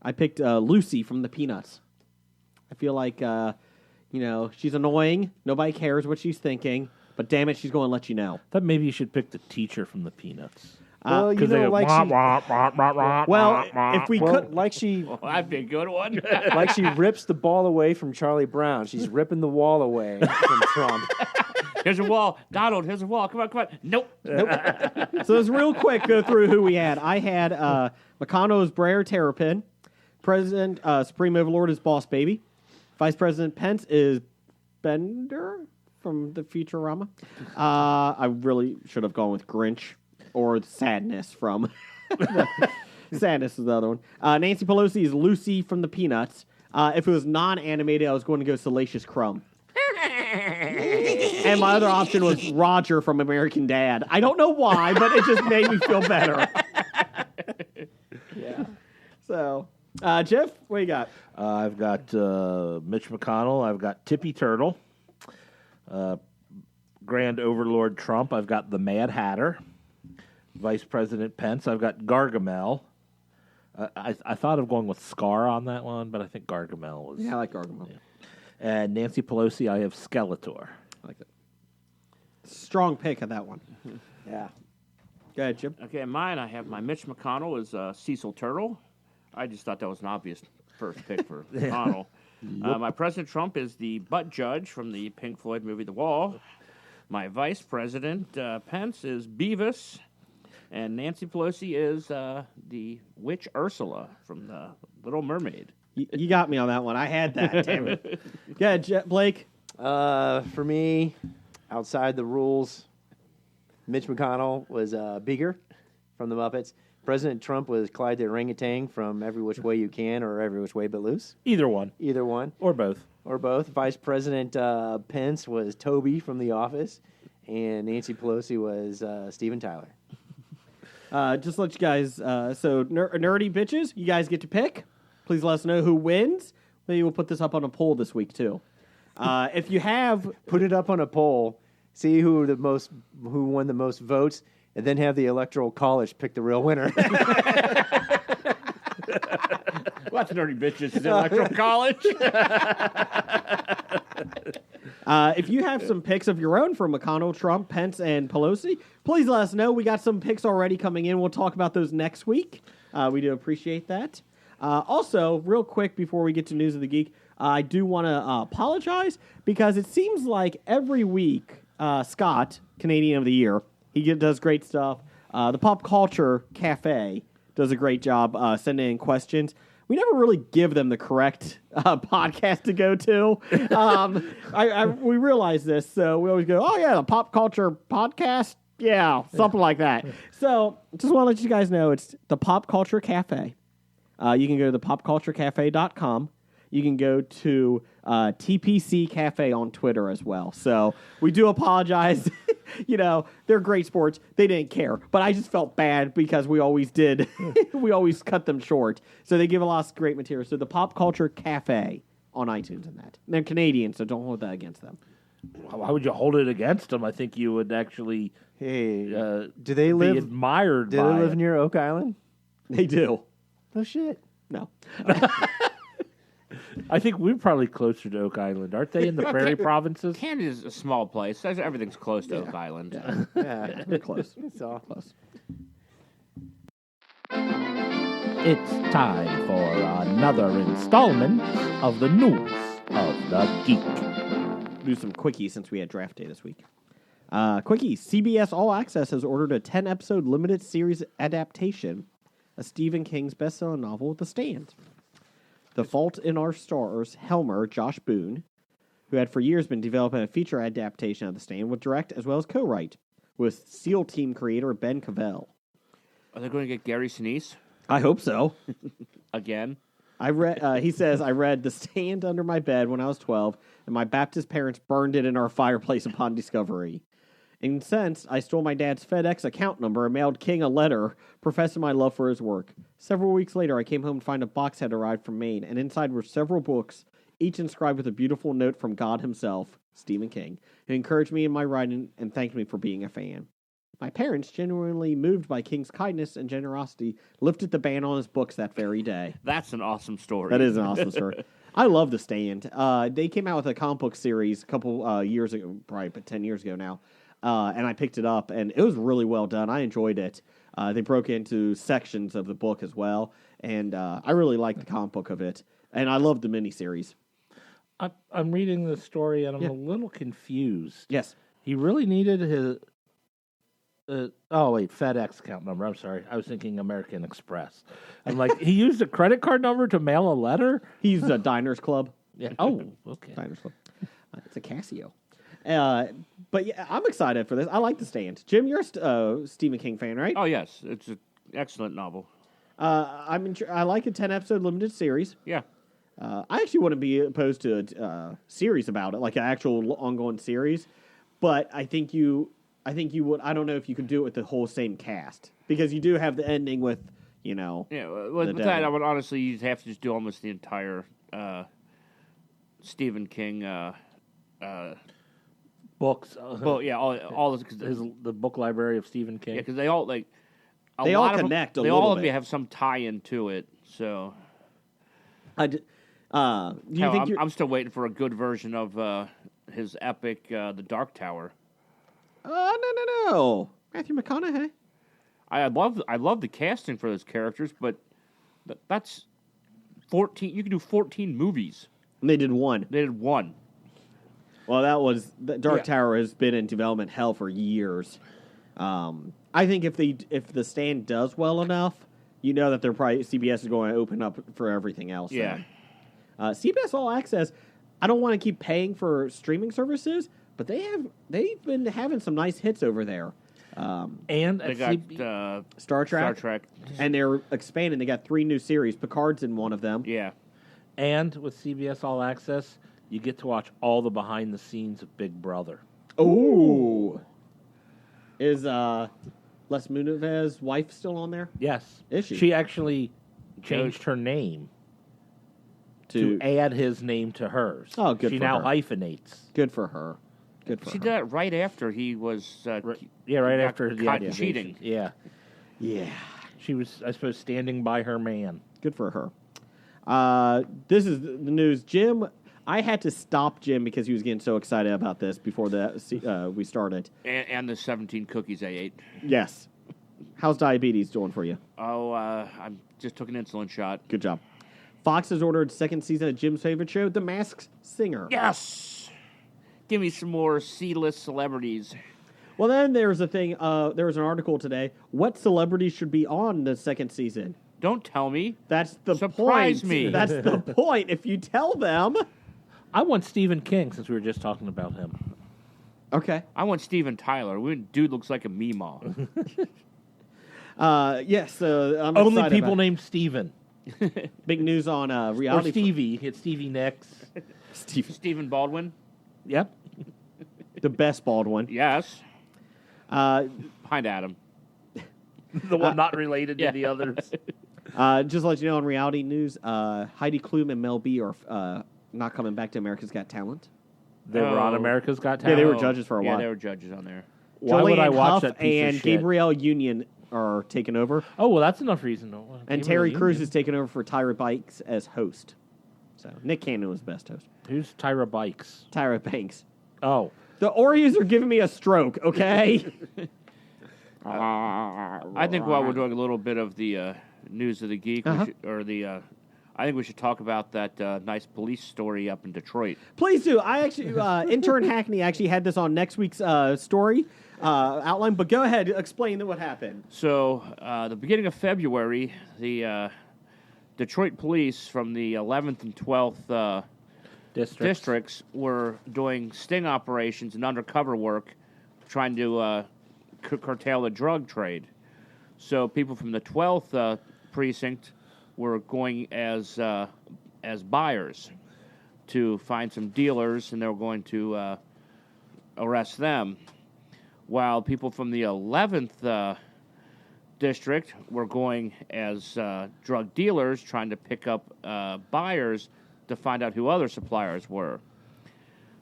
I picked Lucy from the Peanuts. I feel like she's annoying. Nobody cares what she's thinking, but damn it, she's going to let you know. Thought maybe you should pick the teacher from the Peanuts. Well, you Because they know, go, like "Wah, she, wah, wah, wah, wah, Well, wah, wah." if we well, could, like she, Well, that'd be a good one. like she rips the ball away from Charlie Brown. She's ripping the wall away from Trump. Here's a wall. Donald, here's a wall. Come on. Nope. so let's real quick go through who we had. I had McConnell as Breyer Terrapin. President Supreme Overlord is Boss Baby. Vice President Pence is Bender from the Futurama. I really should have gone with Grinch or Sadness from... Sadness is the other one. Nancy Pelosi is Lucy from the Peanuts. If it was non-animated, I was going to go Salacious Crumb. And my other option was Roger from American Dad. I don't know why, but it just made me feel better. Yeah. So, Jeff, what you got? I've got Mitch McConnell. I've got Tippy Turtle. Grand Overlord Trump. I've got the Mad Hatter. Vice President Pence. I've got Gargamel. I thought of going with Scar on that one, but I think Gargamel was. Yeah, I like Gargamel. Yeah. And Nancy Pelosi, I have Skeletor. I like it. Strong pick of that one. Yeah. Go ahead, Jim. Okay, mine, I have my Mitch McConnell is Cecil Turtle. I just thought that was an obvious first pick for McConnell. My President Trump is the butt judge from the Pink Floyd movie The Wall. My Vice President Pence is Beavis. And Nancy Pelosi is the witch Ursula from the Little Mermaid. You got me on that one. I had that, damn it. Go ahead, Blake. For me, outside the rules, Mitch McConnell was Beaker from the Muppets. President Trump was Clyde the Orangutan from Every Which Way You Can or Every Which Way But Loose. Either one. Either one. Or both. Or both. Vice President Pence was Toby from The Office. And Nancy Pelosi was Steven Tyler. Just let you guys, nerdy bitches, you guys get to pick. Please let us know who wins. Maybe we'll put this up on a poll this week, too. If you have... Put it up on a poll. See who won the most votes. And then have the Electoral College pick the real winner. Well, that's nerdy bitches. Is Electoral College? If you have some picks of your own for McConnell, Trump, Pence, and Pelosi, please let us know. We got some picks already coming in. We'll talk about those next week. We do appreciate that. Also, real quick before we get to News of the Geek, I do want to apologize because it seems like every week, Scott, Canadian of the Year, he does great stuff. The Pop Culture Cafe does a great job sending in questions. We never really give them the correct podcast to go to. We realize this, so we always go, oh, yeah, the Pop Culture Podcast? Yeah, something like that. So just want to let you guys know it's the Pop Culture Cafe. You can go to thepopculturecafe.com. You can go to TPC Cafe on Twitter as well. So we do apologize. They're great sports. They didn't care. But I just felt bad because we always did. We always cut them short. So they give a lot of great material. So the Pop Culture Cafe on iTunes and that. They're Canadian, so don't hold that against them. Why would you hold it against them? I think you would actually Hey, do they live? admired Do by they live it. near Oak Island? They do. No shit. No. I think we're probably closer to Oak Island. Aren't they in the prairie provinces? Canada's a small place. Everything's close to Oak Island. Yeah, They're close. it's all Close. It's time for another installment of the News of the Geek. Do some quickies since we had draft day this week. Quickies. CBS All Access has ordered a 10-episode limited series adaptation of Stephen King's bestselling novel, The Stand. The Fault in Our Stars, Helmer, Josh Boone, who had for years been developing a feature adaptation of The Stand, would direct as well as co-write with SEAL Team creator Ben Cavell. Are they going to get Gary Sinise I hope so. again? I read. He says, I read The Stand under my bed when I was 12, and my Baptist parents burned it in our fireplace upon discovery. Incensed, I stole my dad's FedEx account number and mailed King a letter professing my love for his work. Several weeks later, I came home to find a box had arrived from Maine, and inside were several books, each inscribed with a beautiful note from God himself, Stephen King, who encouraged me in my writing and thanked me for being a fan. My parents, genuinely moved by King's kindness and generosity, lifted the ban on his books that very day. That's an awesome story. That is an awesome story. I love The Stand. They came out with a comic book series a couple years ago, probably 10 years ago now, and I picked it up, and it was really well done. I enjoyed it. They broke into sections of the book as well, and I really liked the comic book of it, and I loved the miniseries. I'm reading the story, and I'm a little confused. Yes. He really needed his... FedEx account number. I'm sorry. I was thinking American Express. I'm like, he used a credit card number to mail a letter? He used a Diners Club. Yeah. Oh, okay. Diners Club. It's a Casio. But yeah, I'm excited for this. I like The Stand. Jim, you're a Stephen King fan, right? Oh, yes. It's an excellent novel. I like a 10-episode limited series. Yeah. I actually wouldn't be opposed to a series about it, like an actual ongoing series. But I think you would. I don't know if you could do it with the whole same cast, because you do have the ending with, Yeah, with that, I would honestly, you'd have to just do almost the entire Stephen King Books. well, yeah, all the book library of Stephen King. Yeah, because they all like they all connect a they little all bit. have some tie-in to it. So, do you think I'm still waiting for a good version of his epic, The Dark Tower. No. Matthew McConaughey. I love the casting for those characters, but that's 14. You can do 14 movies. And they did one. They did one. Well, the Dark Tower has been in development hell for years. I think if The Stand does well enough, that they're probably CBS is going to open up for everything else. Yeah. CBS All Access. I don't want to keep paying for streaming services, but they've been having some nice hits over there. And they got Star Trek, and they're expanding. They got 3 new series. Picard's in one of them. Yeah. And with CBS All Access, you get to watch all the behind the scenes of Big Brother. Ooh. Is Les Moonves' wife still on there? Yes. Is she? She actually changed her name to add his name to hers. Oh, good She for now her. hyphenates. Good for her. Good for She her. did that right after he was right after the caught accusation. cheating. Yeah. Yeah. She was, I suppose, standing by her man. Good for her. This is the news. Jim, I had to stop Jim because he was getting so excited about this before we started. And the 17 cookies I ate. Yes. How's diabetes doing for you? Oh, I just took an insulin shot. Good job. Fox has ordered second season of Jim's favorite show, The Masked Singer. Yes! Give me some more C-list celebrities. Well, then there's a thing. There was an article today. What celebrities should be on the second season? Don't tell me. That's the Surprise point. me. That's the point. If you tell them. I want Stephen King, since we were just talking about him. Okay. I want Steven Tyler. Dude looks like a Meemaw. Yes. I'm Only excited people about named Steven. big news on Or reality. Stevie. It's Stevie Nicks. Stephen Baldwin? Yep. The best bald one. Yes. Behind Adam. The one not related to the others. Just to let you know, on reality news, Heidi Klum and Mel B are not coming back to America's Got Talent. They were on Oh. America's Got Yeah, Talent. they were judges for a Yeah, while. they were judges on there. Why would I Julianne watch Hough that piece and of shit? Gabrielle Union are taking over, Oh, well, that's enough reason. To and Terry Crews is taking over for Tyra Banks as host. So Nick Cannon was best host. Who's Tyra Bikes? Tyra Banks. Oh. The Oreos are giving me a stroke. Okay. I think while we're doing a little bit of the news of the geek, Uh-huh. I think we should talk about that nice police story up in Detroit. Please do. I actually, intern Hackney actually had this on next week's story outline. But go ahead, explain what happened. So, the beginning of February, the Detroit police from the 11th and 12th districts were doing sting operations and undercover work, trying to curtail the drug trade. So, people from the 12th precinct were going as buyers to find some dealers, and they were going to arrest them. while people from the 11th district were going as drug dealers trying to pick up buyers to find out who other suppliers were.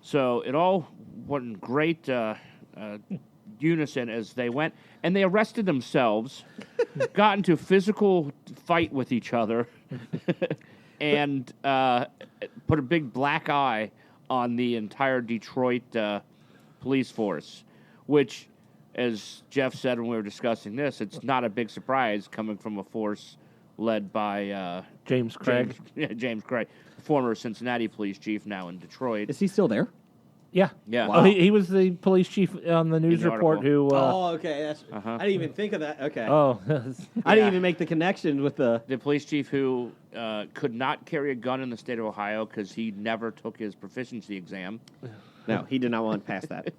So it all went in great unison as they went, and they arrested themselves, got into physical fight with each other, and put a big black eye on the entire Detroit police force, which, as Jeff said when we were discussing this, it's not a big surprise coming from a force led by James Craig. James Craig, former Cincinnati police chief, now in Detroit. Is he still there? Yeah. Yeah. Oh, he was the police chief on the news the report article. who... Okay. That's, I didn't even think of that. Okay. Oh. I didn't even make the connection with the... The police chief who could not carry a gun in the state of Ohio because he never took his proficiency exam. No, he did not want to pass that.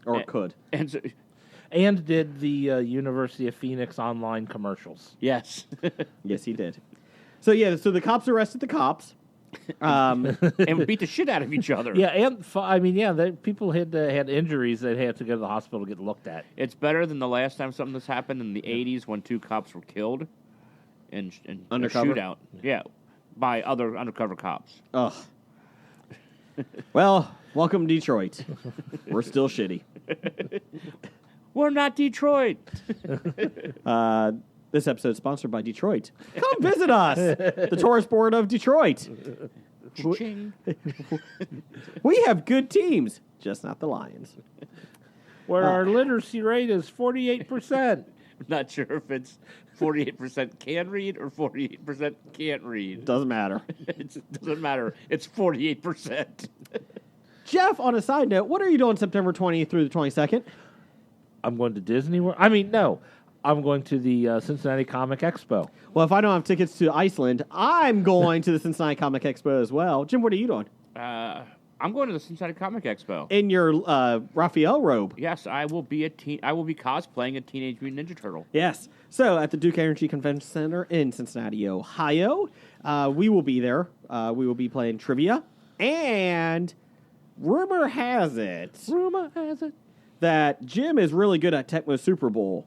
Or could. And so, and did the University of Phoenix online commercials. yes. Yes, he did. So the cops arrested the cops. And beat the shit out of each other. Yeah, and people had injuries that had to go to the hospital to get looked at. It's better than the last time something this happened in the 80s when 2 cops were killed in Undercover? a shootout. Yeah, by other undercover cops. Ugh. Well, welcome to Detroit. We're still shitty. We're not Detroit. This episode is sponsored by Detroit. Come visit us, the tourist board of Detroit. Ching. We have good teams, just not the Lions. Where our literacy rate is 48%. Not sure if it's 48% can read or 48% can't read. Doesn't matter. It doesn't matter. It's 48%. Jeff, on a side note, what are you doing September 20th through the 22nd? I'm going to Disney World. I mean, no. I'm going to the Cincinnati Comic Expo. Well, if I don't have tickets to Iceland, I'm going to the Cincinnati Comic Expo as well. Jim, what are you doing? I'm going to the Cincinnati Comic Expo. In your Raphael robe. Yes, I will be cosplaying a Teenage Mutant Ninja Turtle. Yes. So at the Duke Energy Convention Center in Cincinnati, Ohio, we will be there. We will be playing trivia. And rumor has it that Jim is really good at Tecmo Super Bowl.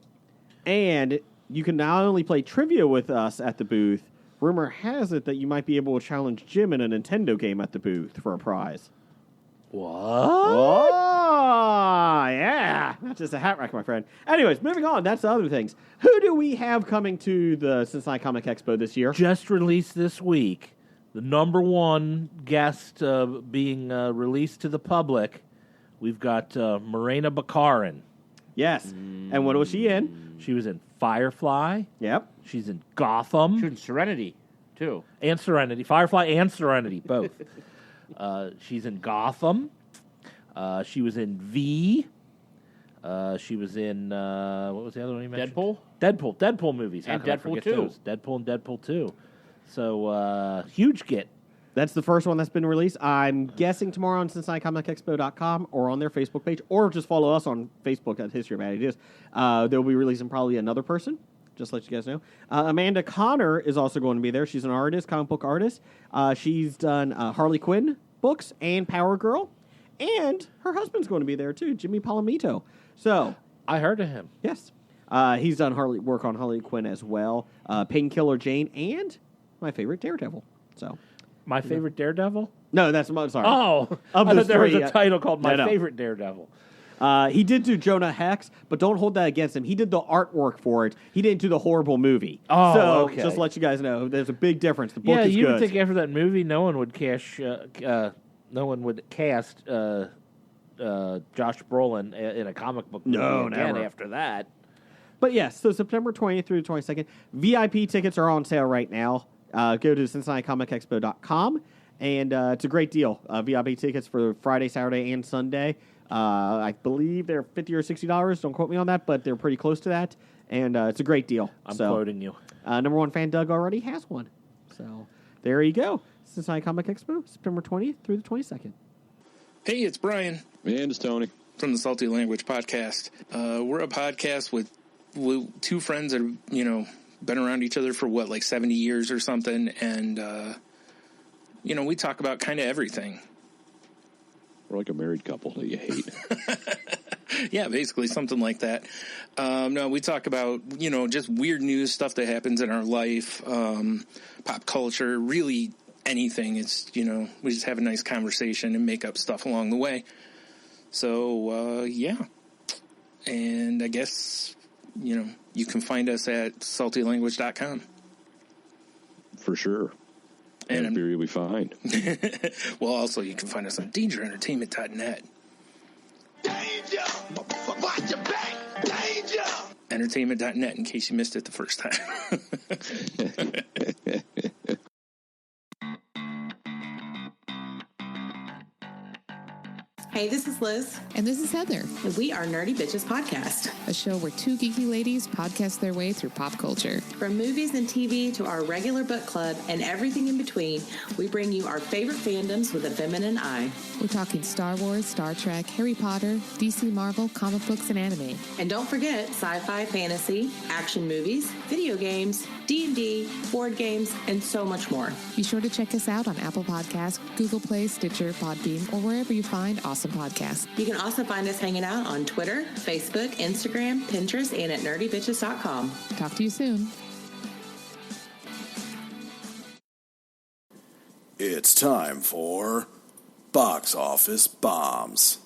And you can not only play trivia with us at the booth, rumor has it that you might be able to challenge Jim in a Nintendo game at the booth for a prize. What? Oh, yeah. Not just a hat rack, my friend. Anyways, moving on. That's the other things. Who do we have coming to the Cincinnati Comic Expo this year? Just released this week. The number one guest being released to the public. We've got Morena Baccarin. Yes. And what was she in? She was in Firefly. Yep. She's in Gotham. She was in Serenity, too. And Serenity. Firefly and Serenity, both. She's in Gotham. She was in V. She was in, what was the other one you mentioned? Deadpool movies. How And could I Deadpool forget 2. those? Deadpool and Deadpool 2. So, huge get. That's the first one that's been released. I'm guessing tomorrow on CincinnatiComicExpo.com or on their Facebook page, or just follow us on Facebook at History of Bad Ideas. They'll be releasing probably another person, just to let you guys know. Amanda Connor is also going to be there. She's an artist, comic book artist. She's done Harley Quinn books and Power Girl, and her husband's going to be there too, Jimmy Palomito. So, I heard of him. yes, he's done work on Harley Quinn as well, Painkiller Jane, and my favorite Daredevil. So. My favorite Daredevil? No, that's sorry. Oh, Of I the thought there was three, a title called My no. Favorite Daredevil. He did do Jonah Hex, but don't hold that against him. He did the artwork for it. He didn't do the horrible movie. Oh, so okay. just to let you guys know, there's a big difference. The book Yeah, is you good. would think after that movie, no one would cast Josh Brolin in a comic book movie No, again never. after that. But yes, so September 20th through the 22nd. VIP tickets are on sale right now. Go to CincinnatiComicExpo.com, and it's a great deal. VIP tickets for Friday, Saturday, and Sunday. I believe they're $50 or $60. Don't quote me on that, but they're pretty close to that. And it's a great deal. I'm so, quoting you. Number one fan Doug already has one. So there you go. Cincinnati Comic Expo, September 20th through the 22nd. Hey, it's Brian. And it's Tony. From the Salty Language Podcast. We're a podcast with two friends that have, been around each other for, like 70 years or something. And, we talk about kind of everything. We're like a married couple that you hate. Yeah, basically something like that. No, we talk about, just weird news, stuff that happens in our life, pop culture, really anything. It's, we just have a nice conversation and make up stuff along the way. So, yeah. And I guess, you can find us at saltylanguage.com. For sure. And That'd be really fine. Well, also, you can find us on dangerentertainment.net. Danger! Watch your back! Danger! Entertainment.net, in case you missed it the first time. Hey, this is Liz. And this is Heather. And we are Nerdy Bitches Podcast. A show where two geeky ladies podcast their way through pop culture. From movies and TV to our regular book club and everything in between, we bring you our favorite fandoms with a feminine eye. We're talking Star Wars, Star Trek, Harry Potter, DC, Marvel, comic books, and anime. And don't forget sci-fi, fantasy, action movies, video games, D&D, board games, and so much more. Be sure to check us out on Apple Podcasts, Google Play, Stitcher, Podbean, or wherever you find awesome podcasts. You can also find us hanging out on Twitter, Facebook, Instagram, Pinterest, and at nerdybitches.com. Talk to you soon. It's time for Box Office Bombs.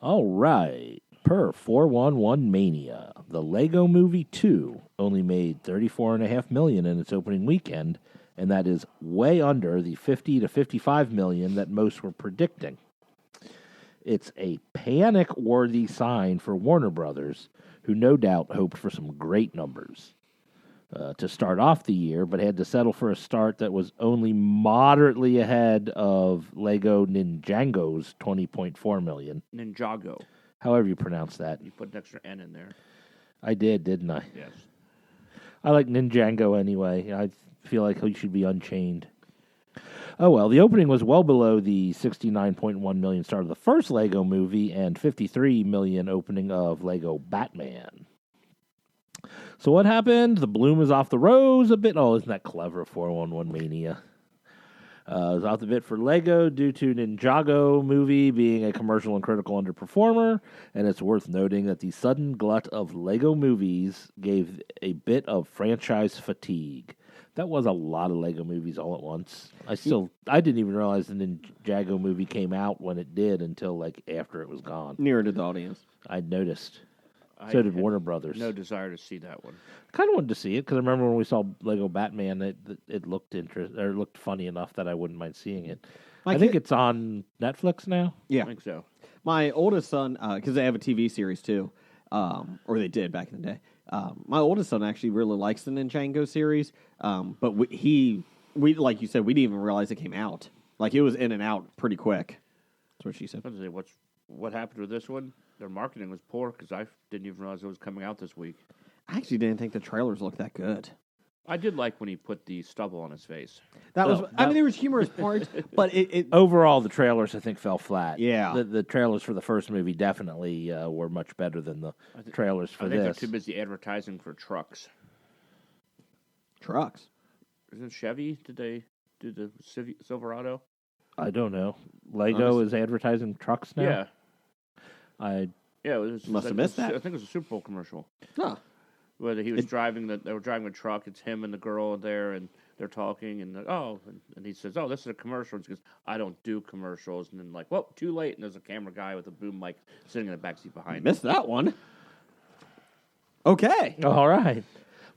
All right. Per 411 Mania, the Lego Movie 2 only made $34.5 million in its opening weekend, and that is way under the $50 to $55 million that most were predicting. It's a panic-worthy sign for Warner Brothers, who no doubt hoped for some great numbers to start off the year, but had to settle for a start that was only moderately ahead of Lego Ninjago's $20.4 million. Ninjago. However you pronounce that. You put an extra N in there. I did, didn't I? Yes. I like Ninjago anyway. I feel like he should be unchained. Oh, well, the opening was well below the $69.1 million start of the first Lego movie and $53 million opening of Lego Batman. So what happened? The bloom is off the rose a bit. Oh, isn't that clever, 411 Mania? It was off the bit for Lego due to Ninjago movie being a commercial and critical underperformer, and it's worth noting that the sudden glut of Lego movies gave a bit of franchise fatigue. That was a lot of Lego movies all at once. I didn't even realize the Ninjago movie came out when it did until like after it was gone. Nearer to the audience. I noticed. So did Warner Brothers. No desire to see that one. I kind of wanted to see it because I remember when we saw Lego Batman, it looked looked funny enough that I wouldn't mind seeing it. I think it's on Netflix now. Yeah, I think so. My oldest son, because they have a TV series too, or they did back in the day. My oldest son actually really likes the Ninjago series, but we like you said, we didn't even realize it came out. Like it was in and out pretty quick. That's what she said. What happened with this one? Their marketing was poor because I didn't even realize it was coming out this week. I actually didn't think the trailers looked that good. I did like when he put the stubble on his face. I mean, there was humorous parts, but it overall the trailers I think fell flat. Yeah, the trailers for the first movie definitely were much better than the trailers for this. I think they're too busy advertising for trucks. Trucks? Isn't Chevy? Did they do the Silverado? I don't know. Lego is advertising trucks now. Yeah. It must have missed that. I think it was a Super Bowl commercial. Huh. Whether he was driving they were driving a truck. It's him and the girl there, and they're talking, and and he says, "Oh, this is a commercial." And she goes, "I don't do commercials." And then well, too late. And there's a camera guy with a boom mic sitting in the backseat behind him. Missed that one. Okay. All right.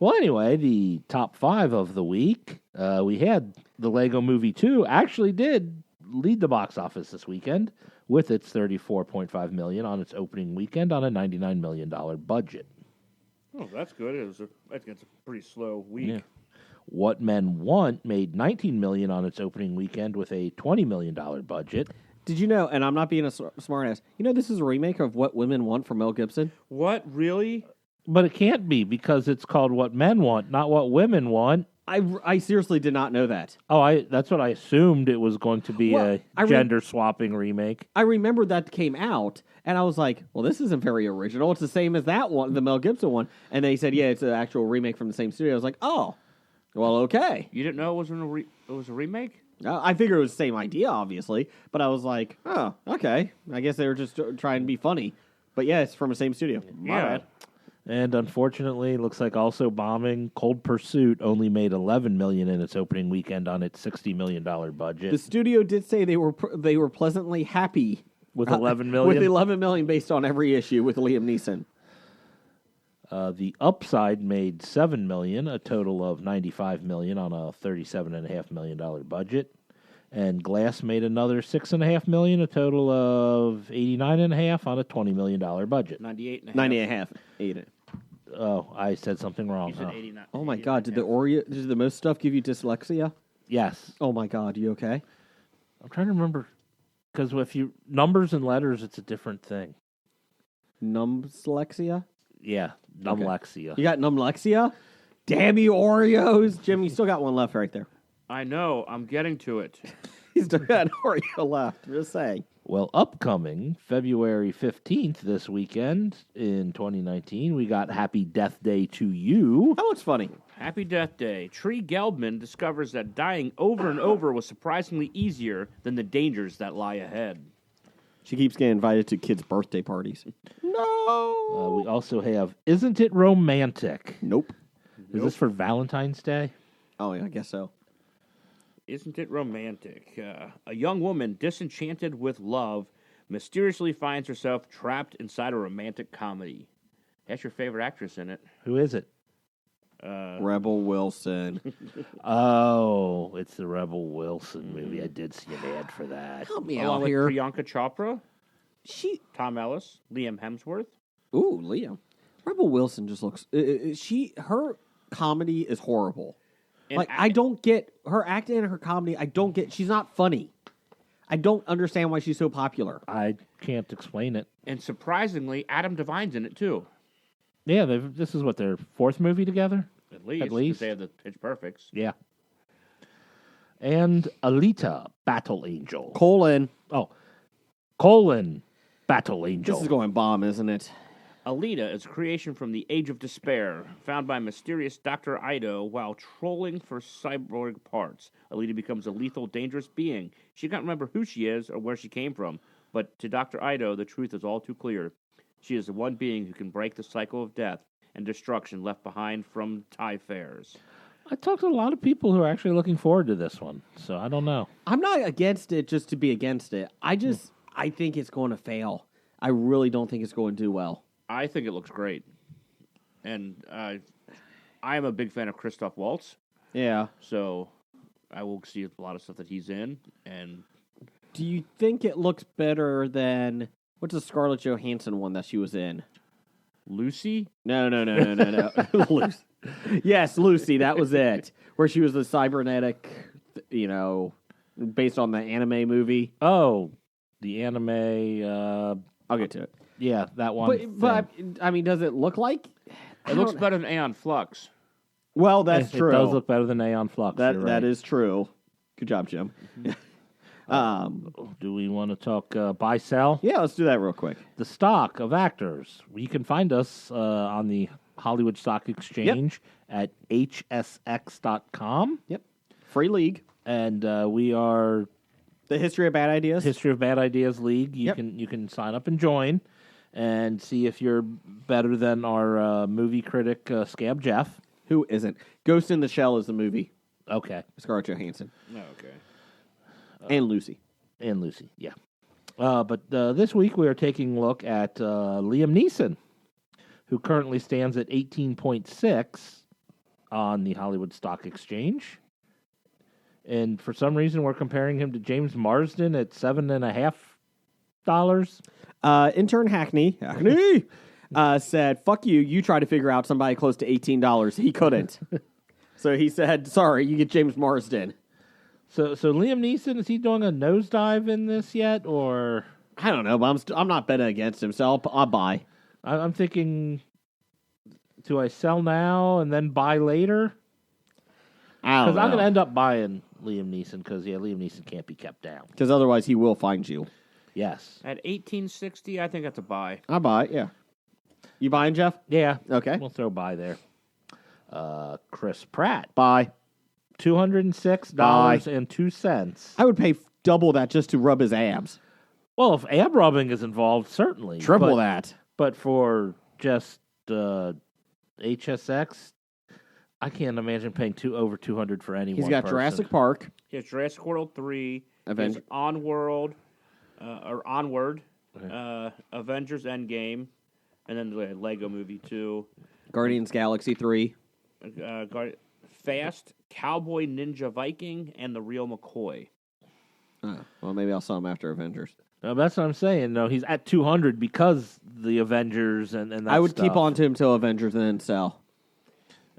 Well, anyway, the top 5 of the week, we had the Lego Movie 2 actually did lead the box office this weekend with its $34.5 million on its opening weekend on a $99 million budget. Oh, that's good. I think it's a pretty slow week. Yeah. What Men Want made $19 million on its opening weekend with a $20 million budget. Did you know, and I'm not being a smartass, this is a remake of What Women Want from Mel Gibson? What? Really? But it can't be because it's called What Men Want, not What Women Want. I seriously did not know that. Oh, that's what I assumed it was going to be a gender-swapping remake. I remember that came out, and I was like, well, this isn't very original. It's the same as that one, the Mel Gibson one. And they said, yeah, it's an actual remake from the same studio. I was like, oh, well, okay. You didn't know it was it was a remake? I figured it was the same idea, obviously, but I was like, oh, okay. I guess they were just trying to be funny. But yeah, it's from the same studio. My bad. And unfortunately, it looks like also bombing. Cold Pursuit only made $11 million in its opening weekend on its $60 million budget. The studio did say they were pleasantly happy with $11 million. With $11 million based on every issue with Liam Neeson. The Upside made $7 million, a total of $95 million on a $37.5 million budget. And Glass made another $6.5 million, a total of $89.5 on a $20 million budget. 98.5. 8. Oh, I said something wrong. You said 89. Oh my God! Did the most stuff give you dyslexia? Yes. Oh my God! You okay? I'm trying to remember because if you numbers and letters, it's a different thing. Numbslexia? Yeah, numlexia. Okay. You got numlexia? Damn you, Oreos! Jim, you still got one left right there. I know. I'm getting to it. He's still got an Oreo left. Just saying. Well, upcoming February 15th this weekend in 2019, we got Happy Death Day to You. That looks funny. Happy Death Day. Tree Gelbman discovers that dying over and over was surprisingly easier than the dangers that lie ahead. She keeps getting invited to kids' birthday parties. No! We also have Isn't It Romantic? Nope. Is this for Valentine's Day? Oh, yeah, I guess so. Isn't it romantic? A young woman disenchanted with love mysteriously finds herself trapped inside a romantic comedy. That's your favorite actress in it. Who is it? Rebel Wilson. Oh, it's the Rebel Wilson movie. I did see an ad for that. Help me Along out with here. Priyanka Chopra, Tom Ellis, Liam Hemsworth. Ooh, Liam. Rebel Wilson just looks. Her comedy is horrible. And I don't get her acting and her comedy. I don't get. She's not funny. I don't understand why she's so popular. I can't explain it. And surprisingly, Adam Devine's in it too. Yeah, this is what, their fourth movie together? At least. At least. 'Cause they have the Pitch Perfects. Yeah. And Alita, Battle Angel. Battle Angel. This is going bomb, isn't it? Alita is a creation from the Age of Despair, found by mysterious Dr. Ido while trolling for cyborg parts. Alita becomes a lethal, dangerous being. She can't remember who she is or where she came from, but to Dr. Ido, the truth is all too clear. She is the one being who can break the cycle of death and destruction left behind from TIE fairs. I talked to a lot of people who are actually looking forward to this one, so I don't know. I'm not against it just to be against it. I think it's going to fail. I really don't think it's going to do well. I think it looks great. And I am a big fan of Christoph Waltz. Yeah. So I will see a lot of stuff that he's in. And do you think it looks better than... What's the Scarlett Johansson one that she was in? Lucy? No. Lucy. Yes, Lucy, that was it. Where she was the cybernetic, based on the anime movie. Oh, the anime... I'll get to it. Yeah, that one. But I mean, does it look like... It looks better than Aeon Flux. Well, that's true. It does look better than Aeon Flux. That is true. Good job, Jim. Do we want to talk buy-sell? Yeah, let's do that real quick. The stock of actors. You can find us on the Hollywood Stock Exchange at hsx.com. Yep. Free league. And we are... The History of Bad Ideas. History of Bad Ideas League. You can sign up and join and see if you're better than our movie critic, Scab Jeff. Who isn't? Ghost in the Shell is the movie. Okay. Scarlett Johansson. Oh, okay. And Lucy. Yeah. But this week we are taking a look at Liam Neeson, who currently stands at 18.6 on the Hollywood Stock Exchange. And for some reason, we're comparing him to James Marsden at $7.50. Intern Hackney said, fuck you, you try to figure out somebody close to $18. He couldn't. So he said, sorry, you get James Marsden. So Liam Neeson, is he doing a nosedive in this yet, or? I don't know, but I'm not betting against him, so I'll buy. I'm thinking, do I sell now and then buy later? Because I'm going to end up buying Liam Neeson, because, Liam Neeson can't be kept down. Because otherwise he will find you. Yes. At 1860, I think that's a buy. I'll buy it, yeah. You buying, Jeff? Yeah. Okay. We'll throw buy there. Chris Pratt. Buy. $206.02. I would pay double that just to rub his abs. Well, if ab rubbing is involved, certainly. Triple that. But for just HSX, I can't imagine paying over $200 for any He's one got person. Jurassic Park. He has Jurassic World 3, Avenger- his Onward, Avengers Endgame, and then the Lego Movie 2. Guardians Galaxy 3. Fast, Cowboy Ninja Viking, and The Real McCoy. Well, maybe I'll sell him after Avengers. No, that's what I'm saying. No, he's at $200 because the Avengers and that I would stuff. keep on to him till Avengers and then sell.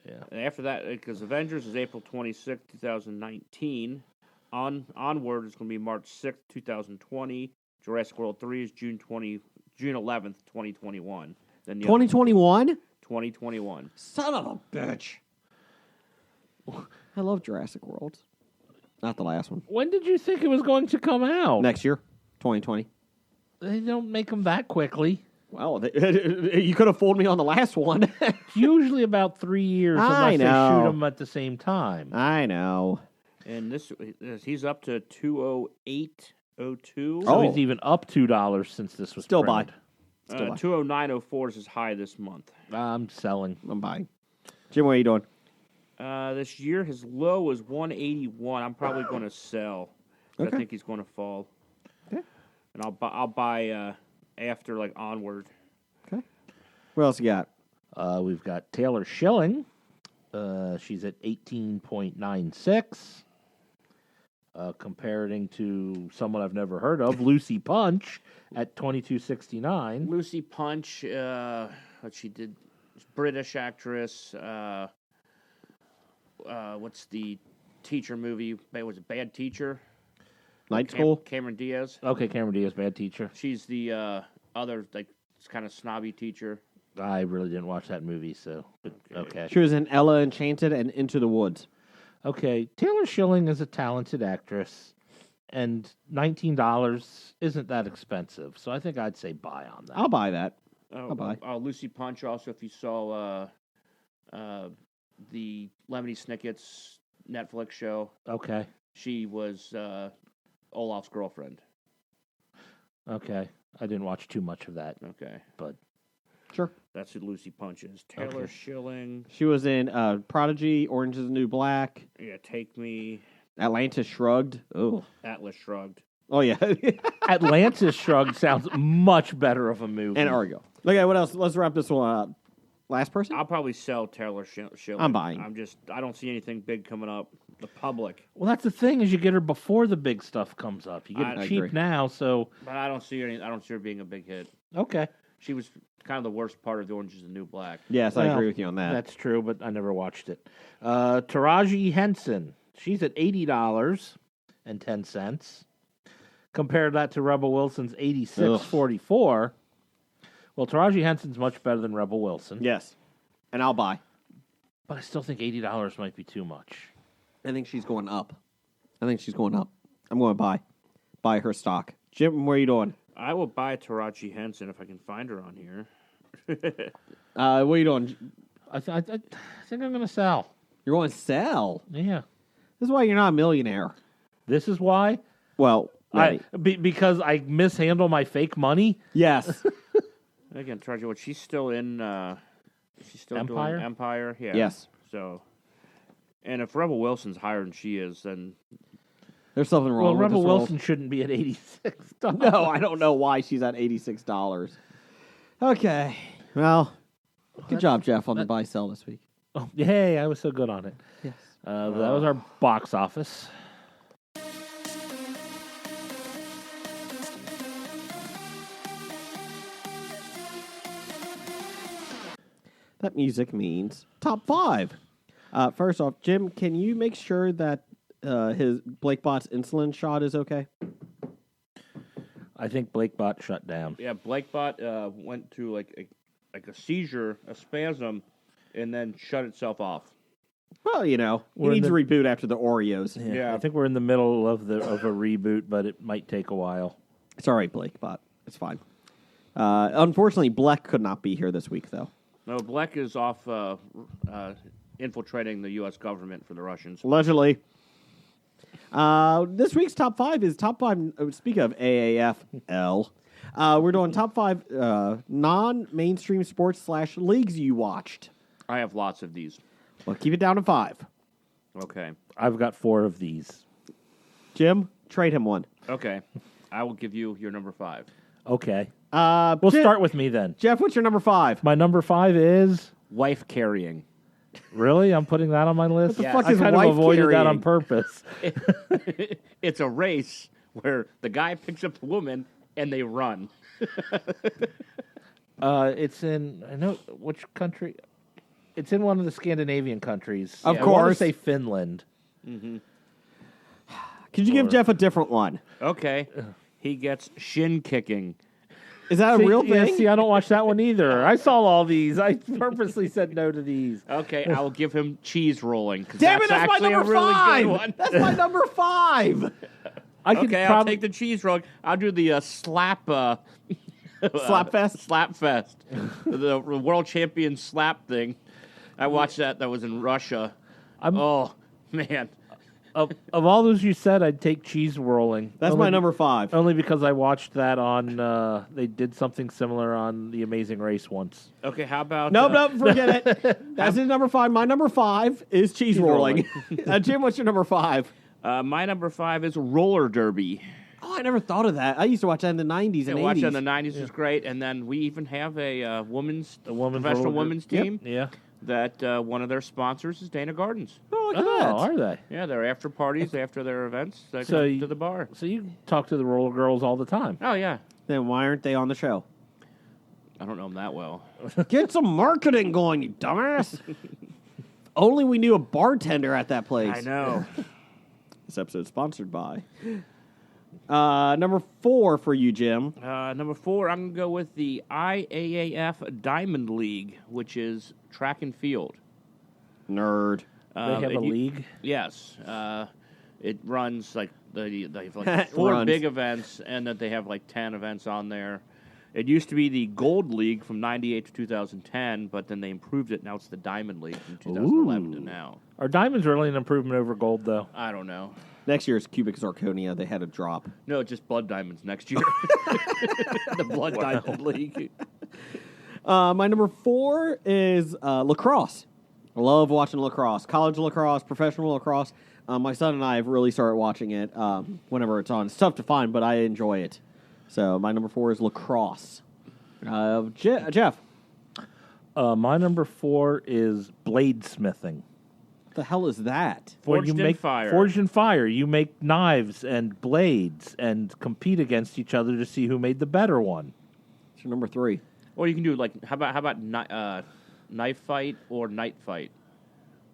Yeah. And after that, because Avengers is April 26th, 2019. Onward is going to be March 6th, 2020. Jurassic World 3 is June 11th, 2021. Then 2021? 2021. Son of a bitch. I love Jurassic World. Not the last one. When did you think it was going to come out? Next year, 2020. They don't make them that quickly. Well, you could have fooled me on the last one. It's usually about 3 years I unless know. they shoot them at the same time. I know. And he's up to 208.02. So he's even up $2 since this was Still printed. buy. Still buy. 209.04 is his high this month. I'm selling. I'm buying. Jim, what are you doing? This year, his low was 181. I'm probably going to sell. Okay. I think he's going to fall. Okay. And I'll buy after like Onward. Okay. What else you got? We've got Taylor Schilling. She's at 18.96. Comparing to someone I've never heard of, Lucy Punch at 22.69. Lucy Punch, what she did, British actress. What's the teacher movie? Was it Bad Teacher? Night School? Cameron Diaz. Okay, Cameron Diaz, bad teacher. She's the other like kind of snobby teacher. I really didn't watch that movie, so okay. She was in Ella Enchanted and Into the Woods. Okay, Taylor Schilling is a talented actress, and $19 isn't that expensive, so I think I'd say buy on that. I'll buy that. I'll buy. Lucy Punch also, if you saw the Lemony Snicket's Netflix show. Okay. She was Olaf's girlfriend. Okay. I didn't watch too much of that. Okay. But sure. That's who Lucy Punch is. Taylor Schilling. She was in Prodigy, Orange is the New Black. Yeah, Take Me. Atlantis Shrugged. Oh. Atlas Shrugged. Oh, yeah. Atlantis Shrugged sounds much better of a movie. And Argo. Okay, what else? Let's wrap this one up. Last person? I'll probably sell Taylor Schilling. I'm buying. I don't see anything big coming up. The public. Well, that's the thing, is you get her before the big stuff comes up. You get it cheap now, so... But I don't see her being a big hit. Okay. She was kind of the worst part of the Orange is the New Black. Yes, I agree with you on that. That's true, but I never watched it. Taraji Henson. She's at $80.10. Compare that to Rebel Wilson's $86.44. Well, Taraji Henson's much better than Rebel Wilson. Yes. And I'll buy. But I still think $80 might be too much. I think she's going up. I'm going to buy. Buy her stock. Jim, where are you doing? I will buy Taraji Henson if I can find her on here. What are you doing? I think I'm going to sell. You're going to sell? Yeah. This is why you're not a millionaire. This is why? Well, because I mishandle my fake money? Yes. Again, Taraji, what she's still in? She's still Empire? doing Empire. Yeah. Yes. So, and if Rebel Wilson's higher than she is, then there's something wrong. Well, with Rebel this role. Wilson shouldn't be at $86. No, I don't know why she's at $86. Okay. Well, good job, Jeff, on the buy sell this week. Oh, hey, I was so good on it. Yes. That was our box office. That music means top 5. First off, Jim, can you make sure that his BlakeBot's insulin shot is okay? I think BlakeBot shut down. yeah, BlakeBot went through like a seizure, a spasm, and then shut itself off. Well, he We're needs in to reboot after the Oreos. Yeah, I think we're in the middle of a reboot, but it might take a while. It's all right, BlakeBot. It's fine. Unfortunately, Bleck could not be here this week, though. No, Bleck is off infiltrating the U.S. government for the Russians. Allegedly. This week's top 5 is top 5. Speak of AAFL. We're doing top 5 non-mainstream sports / leagues you watched. I have lots of these. Well, keep it down to 5. Okay. I've got 4 of these. Jim, trade him one. Okay. I will give you your number 5. Okay. We'll start with me then. Jeff, what's your number 5? My number 5 is... Wife carrying. Really? I'm putting that on my list? What the fuck I is kind of wife avoided that carrying? on purpose. It's a race where the guy picks up the woman and they run. It's in... I know which country... It's in one of the Scandinavian countries. Of I want to course. say Finland. Mm-hmm. Could you give Jeff a different one? Okay. He gets shin kicking. Is that a real thing? Yeah, see, I don't watch that one either. I saw all these. I purposely said no to these. Okay, I will give him cheese rolling. 'Cause Damn it, that's my actually number a really 5. good one. That's my number 5. I'll take the cheese rolling. I'll do the slap... Slap fest? Slap fest. The world champion slap thing. I watched that. That was in Russia. Oh, man. Of all those you said, I'd take cheese rolling. That's my number 5. Only because I watched that on... they did something similar on The Amazing Race once. Okay, how about... Nope, forget it. That's his number 5. My number 5 is cheese rolling. Jim, what's your number 5? My number 5 is roller derby. Oh, I never thought of that. I used to watch that in the 90s and 80s. Watch that in the 90s was great. And then we even have a professional women's team. Yeah. That one of their sponsors is Dana Gardens. Oh, look at that. Are they? Yeah, they're after parties, after their events. They So come to the bar. So you talk to the roller girls all the time. Oh, yeah. Then why aren't they on the show? I don't know them that well. Get some marketing going, you dumbass. Only we knew a bartender at that place. I know. This episode is sponsored by. Number 4 for you, Jim. Number 4, I'm going to go with the IAAF Diamond League, which is track and field. Nerd. They have a league? Yes. It runs like they have like 4 big events, and then they have like 10 events on there. It used to be the Gold League from 98 to 2010, but then they improved it. Now it's the Diamond League from 2011 to now. Are diamonds really an improvement over gold, though? I don't know. Next year is Cubic Zirconia. They had a drop. No, just Blood Diamonds next year. The Blood Diamond League. My number 4 is lacrosse. I love watching lacrosse. College lacrosse, professional lacrosse. My son and I have really started watching it whenever it's on. It's tough to find, but I enjoy it. So my number 4 is lacrosse. Jeff. My number 4 is bladesmithing. What the hell is that? Forged in Fire. Forged in Fire. You make knives and blades and compete against each other to see who made the better one. What's your number 3? Or you can do like how about Knife Fight or Night Fight?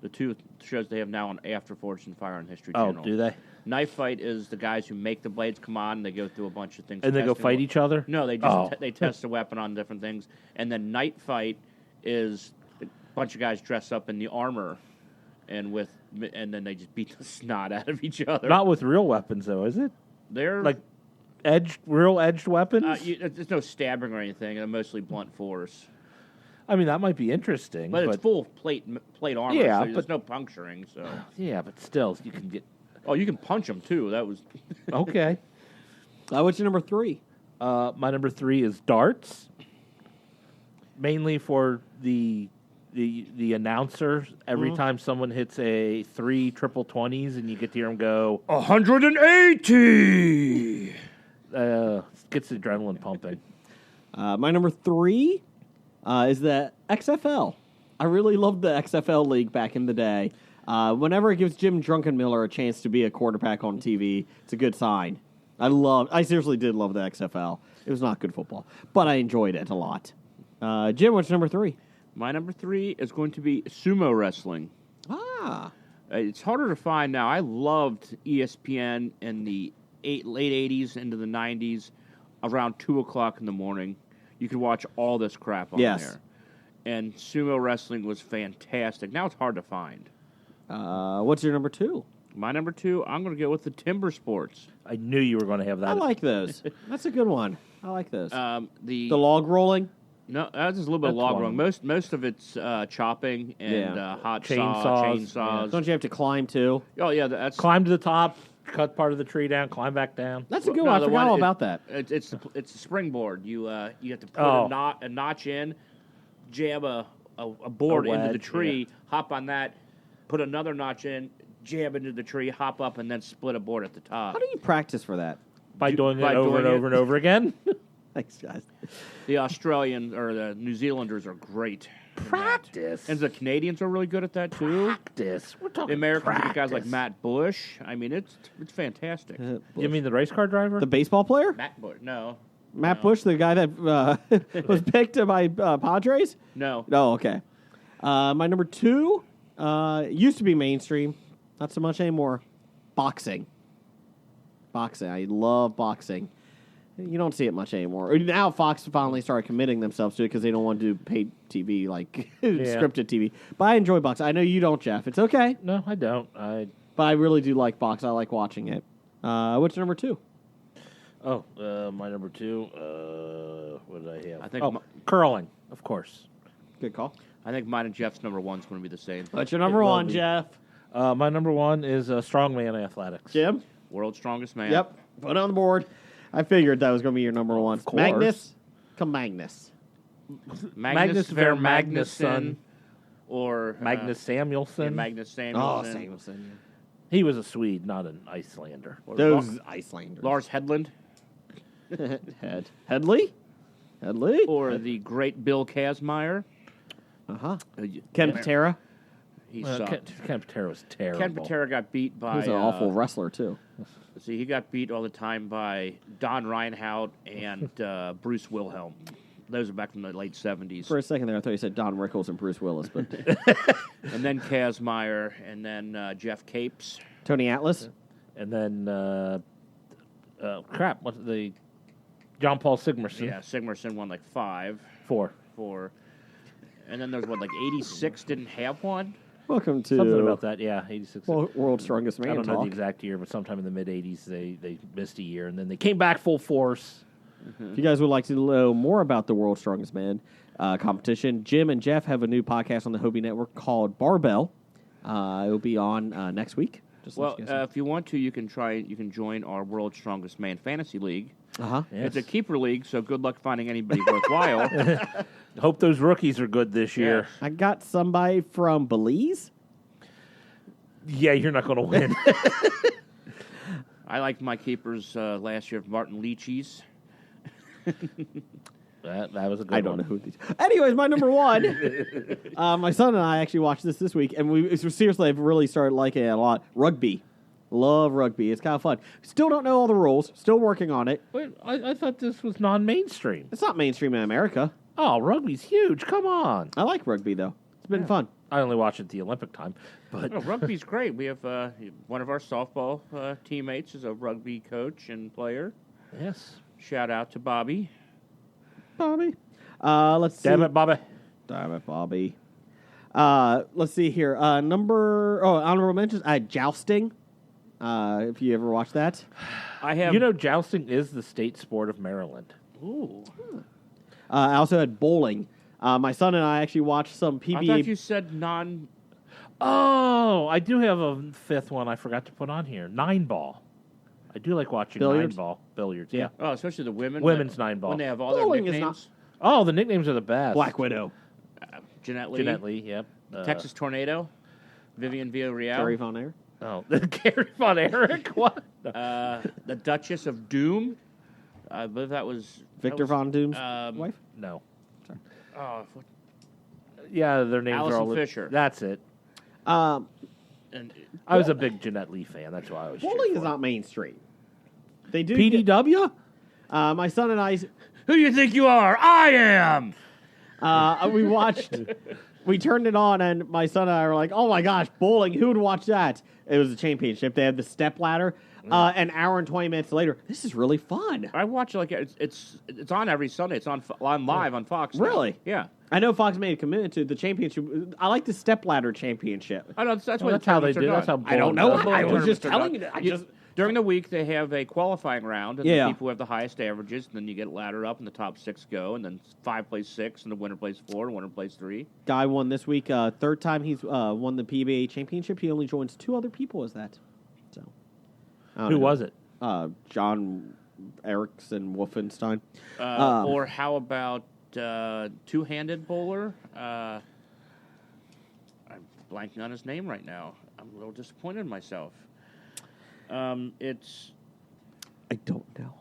The two shows they have now on after Forged in Fire on History Channel. Oh, do they? Knife Fight is the guys who make the blades come on. And they go through a bunch of things. And they go testing fight each other? No, they just they test the weapon on different things. And then Night Fight is a bunch of guys dress up in the armor, and then they just beat the snot out of each other. Not with real weapons, though, is it? They're like real edged weapons. There's no stabbing or anything. They're mostly blunt force. I mean, that might be interesting, but it's full plate armor. Yeah, so there's no puncturing. So yeah, but still, you can get. Oh, you can punch them too. That was okay. What's your number 3? My number 3 is darts, mainly for the announcer. Every time someone hits a 3 triple 20s, and you get to hear him go 180. Gets the adrenaline pumping. My number 3 is the XFL. I really loved the XFL league back in the day. Whenever it gives Jim Druckenmiller a chance to be a quarterback on TV, it's a good sign. I seriously did love the XFL. It was not good football, but I enjoyed it a lot. Jim, what's number 3? My number 3 is going to be sumo wrestling. It's harder to find now. I loved ESPN in the late 80s into the 90s around 2 o'clock in the morning. You could watch all this crap on there. And sumo wrestling was fantastic. Now it's hard to find. What's your number 2? My number 2, I'm going to go with the timber sports. I knew you were going to have that. I like those. That's a good one. I like those. The log rolling? No, that's just a little bit of That's log one. rolling. Most of it's chopping and hot Chainsaws, chainsaws. Don't you have to climb too? Oh yeah, that's Climb to the top, cut part of the tree down, climb back down. That's a good No, one. I the forgot all it- about that. It's the springboard. You have to put Oh. a notch in, jam a board into the wedge, tree, hop on that, put another notch in, jam into the tree, hop up, and then split a board at the top. How do you practice for that? By doing it by over and doing it. over and over again. Thanks, guys. The Australian or the New Zealanders are great. in that. Practice. And the Canadians are really good at that too. Practice. We're The talking Americans, you get guys like practice. Matt Bush. I mean, it's fantastic. You mean the race car driver? The baseball player? Matt Bush, no, Matt Bush, the guy that was picked by Padres? no. No, okay. My number 2 used to be mainstream. Not so much anymore. Boxing. I love boxing. You don't see it much anymore. Now Fox finally started committing themselves to it because they don't want to do paid TV, like scripted TV. But I enjoy boxing. I know you don't, Jeff. It's okay. No, I don't. But I really do like boxing. I like watching it. What's your number 2? My number 2. What did I have? I think curling, of course. Good call. I think mine and Jeff's number 1's going to be the same. What's your number 1, Jeff? My number 1 is strongman athletics. Jim? World's strongest man. Yep. Put it on the board. I figured that was going to be your number 1. course. Magnus? Come Magnus. Magnus Ver Magnusson or Magnus Samuelsson. Yeah, Magnus Oh, Samuelsson. Samuelson. He was a Swede, not an Icelander. Or Those Icelanders. Lars Hedlund Headley? or the great Bill Kazmaier. Uh-huh. Uh, Ken yeah, Patera? He Ken sucked. Patera was terrible. Ken Patera got beat by. He was an awful wrestler, too. See, he got beat all the time by Don Reinhardt and Bruce Wilhelm. Those are back from the late 70s. For a second there, I thought you said Don Rickles and Bruce Willis, but And then Kazmaier, and then Jeff Capes. Tony Atlas? And then, what's the John Paul Sigmarsson? Yeah, Sigmarsson won like 5. 4. And then there's one, like 86 didn't have one. Welcome to Something about that, yeah, 86. World's Strongest Man I don't know talk. the exact year, but sometime in the mid-'80s, they missed a year, and then they came back full force. If you guys would like to know more about the World's Strongest Man competition, Jim and Jeff have a new podcast on the Hobie Network called Barbell. It will be on next week. Just to Well, let you guys know. if you want to, you can join our World's Strongest Man Fantasy League. Uh-huh. It's a keeper league, so good luck finding anybody worthwhile. Hope those rookies are good this year. I got somebody from Belize. Yeah, you're not going to win. I liked my keepers last year, Martin Leachies. that was a good one. I don't know who these. Anyways, my number 1. My son and I actually watched this week, and we seriously have really started liking it a lot. Rugby. Love rugby. It's kind of fun. Still don't know all the rules. Still working on it. Wait, I thought this was non-mainstream. It's not mainstream in America. Oh, rugby's huge. Come on. I like rugby, though. It's been fun. I only watch it at the Olympic time. But Oh, rugby's great. We have one of our softball teammates is a rugby coach and player. yes. Shout out to Bobby. Bobby. Let's see. Damn it, Bobby. Damn it, Bobby. Let's see here. Honorable mentions. Jousting. If you ever watched that. I have. You know, jousting is the state sport of Maryland. Ooh. I also had bowling. My son and I actually watched some I PBA. thought you said non. Oh, I do have a fifth one I forgot to put on here. 9-ball. I do like watching Billiards? 9-ball. Billiards, yeah. Oh, especially the women. Women's when 9-ball. When they have all Bowling their is nicknames. Oh, the nicknames are the best. Black Widow. Jeanette Lee. Jeanette Lee, yep. Texas Tornado. Vivian Villarreal. Gary Von Air. Oh, Gary Von Erich? What? The Duchess of Doom. I believe that was Victor Von Doom's wife. No. Oh, Yeah, their names Allison are all... Fisher. That's it. and I was a big Jeanette Lee fan. That's why I was Bowling is not mainstream. They do. PDW? My son and I. who do you think you are? I am. We watched. We turned it on, and my son and I were like, "Oh my gosh, bowling! Who would watch that?" It was a championship. They had the step ladder. An hour and 20 minutes later, this is really fun. I watch it like it's on every Sunday. It's on live on Fox. now. Really? Yeah. I know Fox made a commitment to the championship. I like the step ladder championship. I know that's Well, why that's how they the do. tournaments That's how are done. I don't know. bowling I does. was just tournaments are telling done. you that. During the week, they have a qualifying round, and Yeah. the people who have the highest averages, and then you get laddered up, and the top 6 go, and then 5 plays 6, and the winner plays 4, and the winner plays 3. Guy won this week. Third time he's won the PBA championship. He only joins 2 other people as that. So, I don't Who know. was it? John Erickson Wolfenstein. Or how about two-handed bowler? I'm blanking on his name right now. I'm a little disappointed in myself. It's I don't know.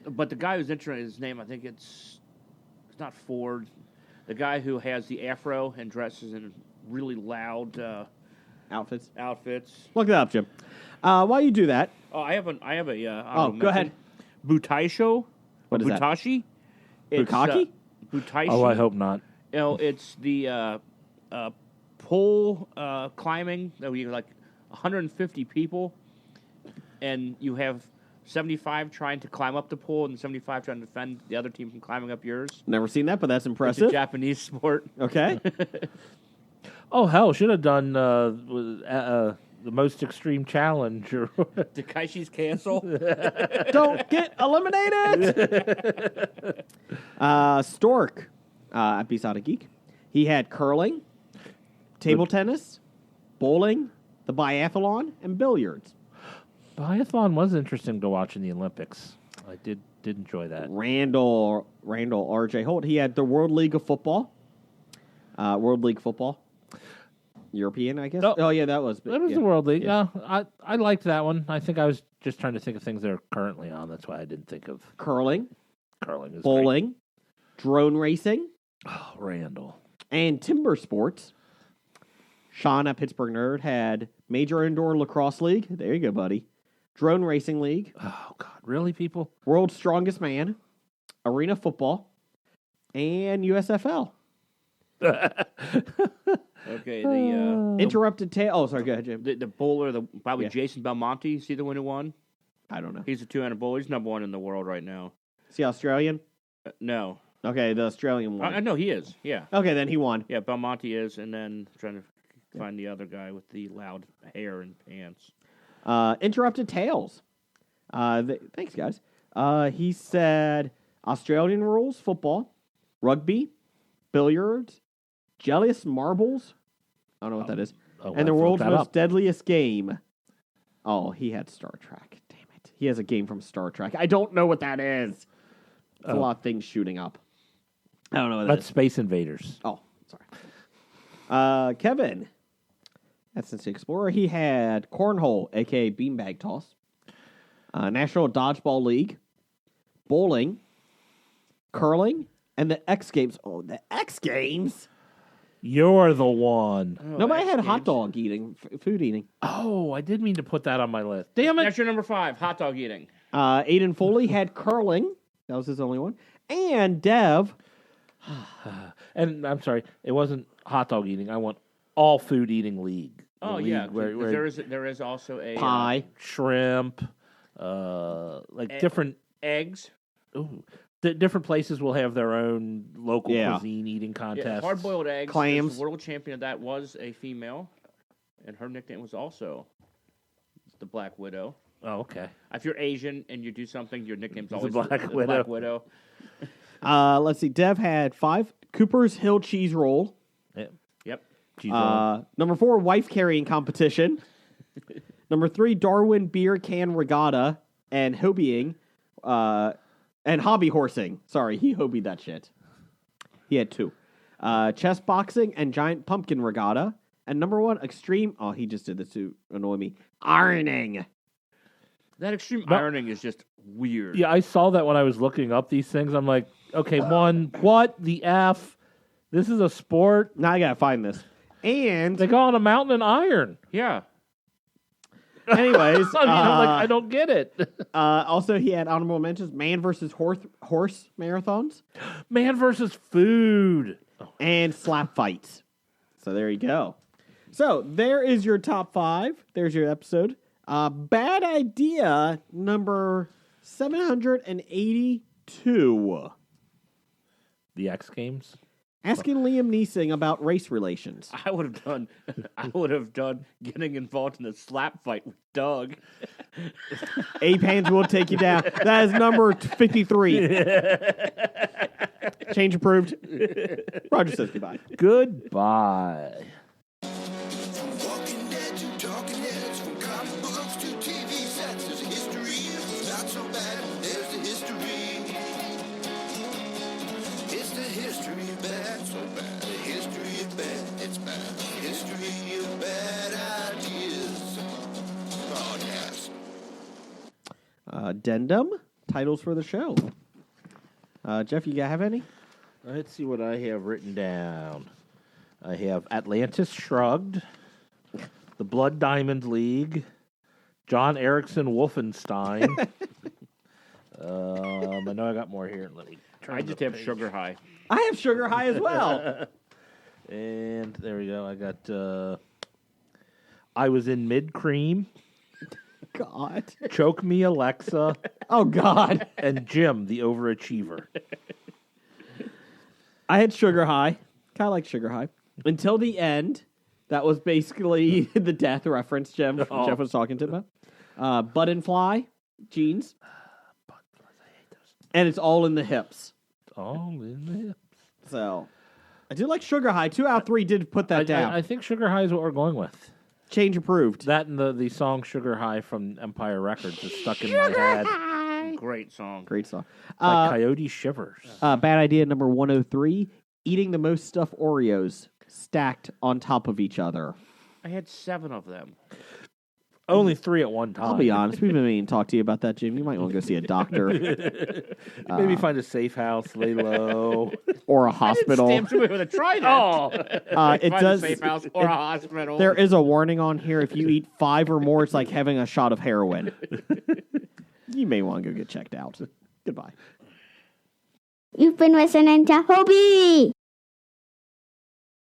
But the guy who's interested in his name, I think it's not Ford. The guy who has the afro and dresses in really loud Outfits. Look it up, Jim. While you do that, I have a. go ahead. Butaisho. What is that? Butashi. Bukaki? Butaishi. Oh, I hope not. It's the pole climbing. That we like 150 people, and you have 75 trying to climb up the pole, and 75 trying to defend the other team from climbing up yours. Never seen that, but that's It's impressive. a Japanese sport. Okay. Oh, hell, should have done the most extreme challenge. Or Takashi's cancel. Don't get eliminated. Stork at Beside Geek. He had curling, table tennis, bowling, the biathlon, and billiards. Biathlon was interesting to watch in the Olympics. I did enjoy that. Randall R.J. Holt. He had the World League of Football. World League Football. European, I guess. Oh yeah, that was That was the World League. Yeah, I liked that one. I think I was just trying to think of things that are currently on. That's why I didn't think of curling. Curling is bowling, drone racing. Oh, Randall. And timber sports. Sean at Pittsburgh Nerd had Major Indoor Lacrosse League. There you go, buddy. Drone Racing League. Oh, God. Really, people? World's Strongest Man. Arena Football. And USFL. Okay, the Interrupted Tale. Oh, sorry, go ahead, Jim. the bowler, probably Jason Belmonte. Is he the one who won? I don't know. He's a two-handed bowler. He's number 1 in the world right now. Is he Australian? No. Okay, the Australian one. I know he is. Yeah. Okay, then he won. Yeah, Belmonte is, and then trying to find the other guy with the loud hair and pants. Interrupted Tales. Thanks, guys. He said Australian rules, football, rugby, billiards, jelliest marbles. I don't know what that is. And the world's most deadliest game. Oh, he had Star Trek. Damn it. He has a game from Star Trek. I don't know what that is. It's a lot of things shooting up. I don't know what that That's is. Space Invaders. Oh, sorry. Kevin, that's Cincinnati Explorer. He had cornhole, a.k.a. beanbag toss, National Dodgeball League, bowling, curling, and the X Games. Oh, the X Games? You're the one. Nobody had hot dog eating, food eating. Oh, I did mean to put that on my list. Damn it. That's your number 5, hot dog eating. Aiden Foley had curling. That was his only one. And Dev. And I'm sorry, it wasn't hot dog eating. I want all food eating league. Oh, The yeah. league where There is also a... Pie. shrimp, different eggs. Ooh, different places will have their own local Yeah. cuisine eating contests. Yeah, hard-boiled eggs. Clams. The world champion of that was a female, and her nickname was also the Black Widow. Oh, okay. If you're Asian and you do something, your nickname's The always Black the Widow. Black Widow. Let's see. Dev had 5. Cooper's Hill Cheese Roll. Yep. Number 4, wife carrying competition. Number 3, Darwin beer can regatta and hobbying, and hobby horsing. Sorry, he hobbied that shit. He had 2. Chess boxing and giant pumpkin regatta. And number 1, extreme. Oh, he just did this to annoy me. Ironing. That extreme ironing is just weird. Yeah, I saw that when I was looking up these things. I'm like, okay, what the F? This is a sport. Now I gotta find this. And they go on a mountain and iron. Yeah. Anyways, I'm like, I don't get it. Also, he had honorable mentions: man versus horse marathons, Man versus food, and slap fights. So there you go. So there is your top 5. There's your episode. Bad idea number 782. The X Games. Asking Liam Neeson about race relations. I would have done getting involved in a slap fight with Doug. Ape Hands will take you down. That is number 53. Change approved. Roger says goodbye. Goodbye. Walking Dead to Talking Heads, from comic books to TV sets, there's a history. It's not so bad, there's the history. It's the history of bad, so bad. The history of bad, it's bad. The history of bad ideas. Podcast. Addendum? Titles for the show. Jeff, you have any? Let's see what I have written down. I have Atlantis Shrugged, the Blood Diamond League, John Erickson Wolfenstein. I know I got more here. Let me turn. I just have Sugar High. I have Sugar High as well. And there we go. I got I Was in Mid Cream, God. Choke Me Alexa, Oh, God. and Jim the Overachiever. I had Sugar High. Kind of like Sugar High. Until the end. That was basically the death reference Jeff was talking to about. Button Fly, jeans. And it's all in the hips. All in the hips. So, I do like Sugar High. 2 out of 3 did put that down. I think Sugar High is what we're going with. Change approved. That and the song Sugar High from Empire Records is stuck in my head. Great song. Great song. Like Coyote Shivers. Bad idea number 103. Eating the most stuffed Oreos stacked on top of each other. I had 7 of them. Only 3 at one time. I'll be honest. We've been meaning to talk to you about that, Jim. You might want to go see a doctor. Maybe find a safe house, lay low. Or a hospital. Stab somebody with a trident. It Find does. a safe house or a hospital. There is a warning on here. If you eat 5 or more, it's like having a shot of heroin. You may want to go get checked out. Goodbye. You've been listening to Hobie.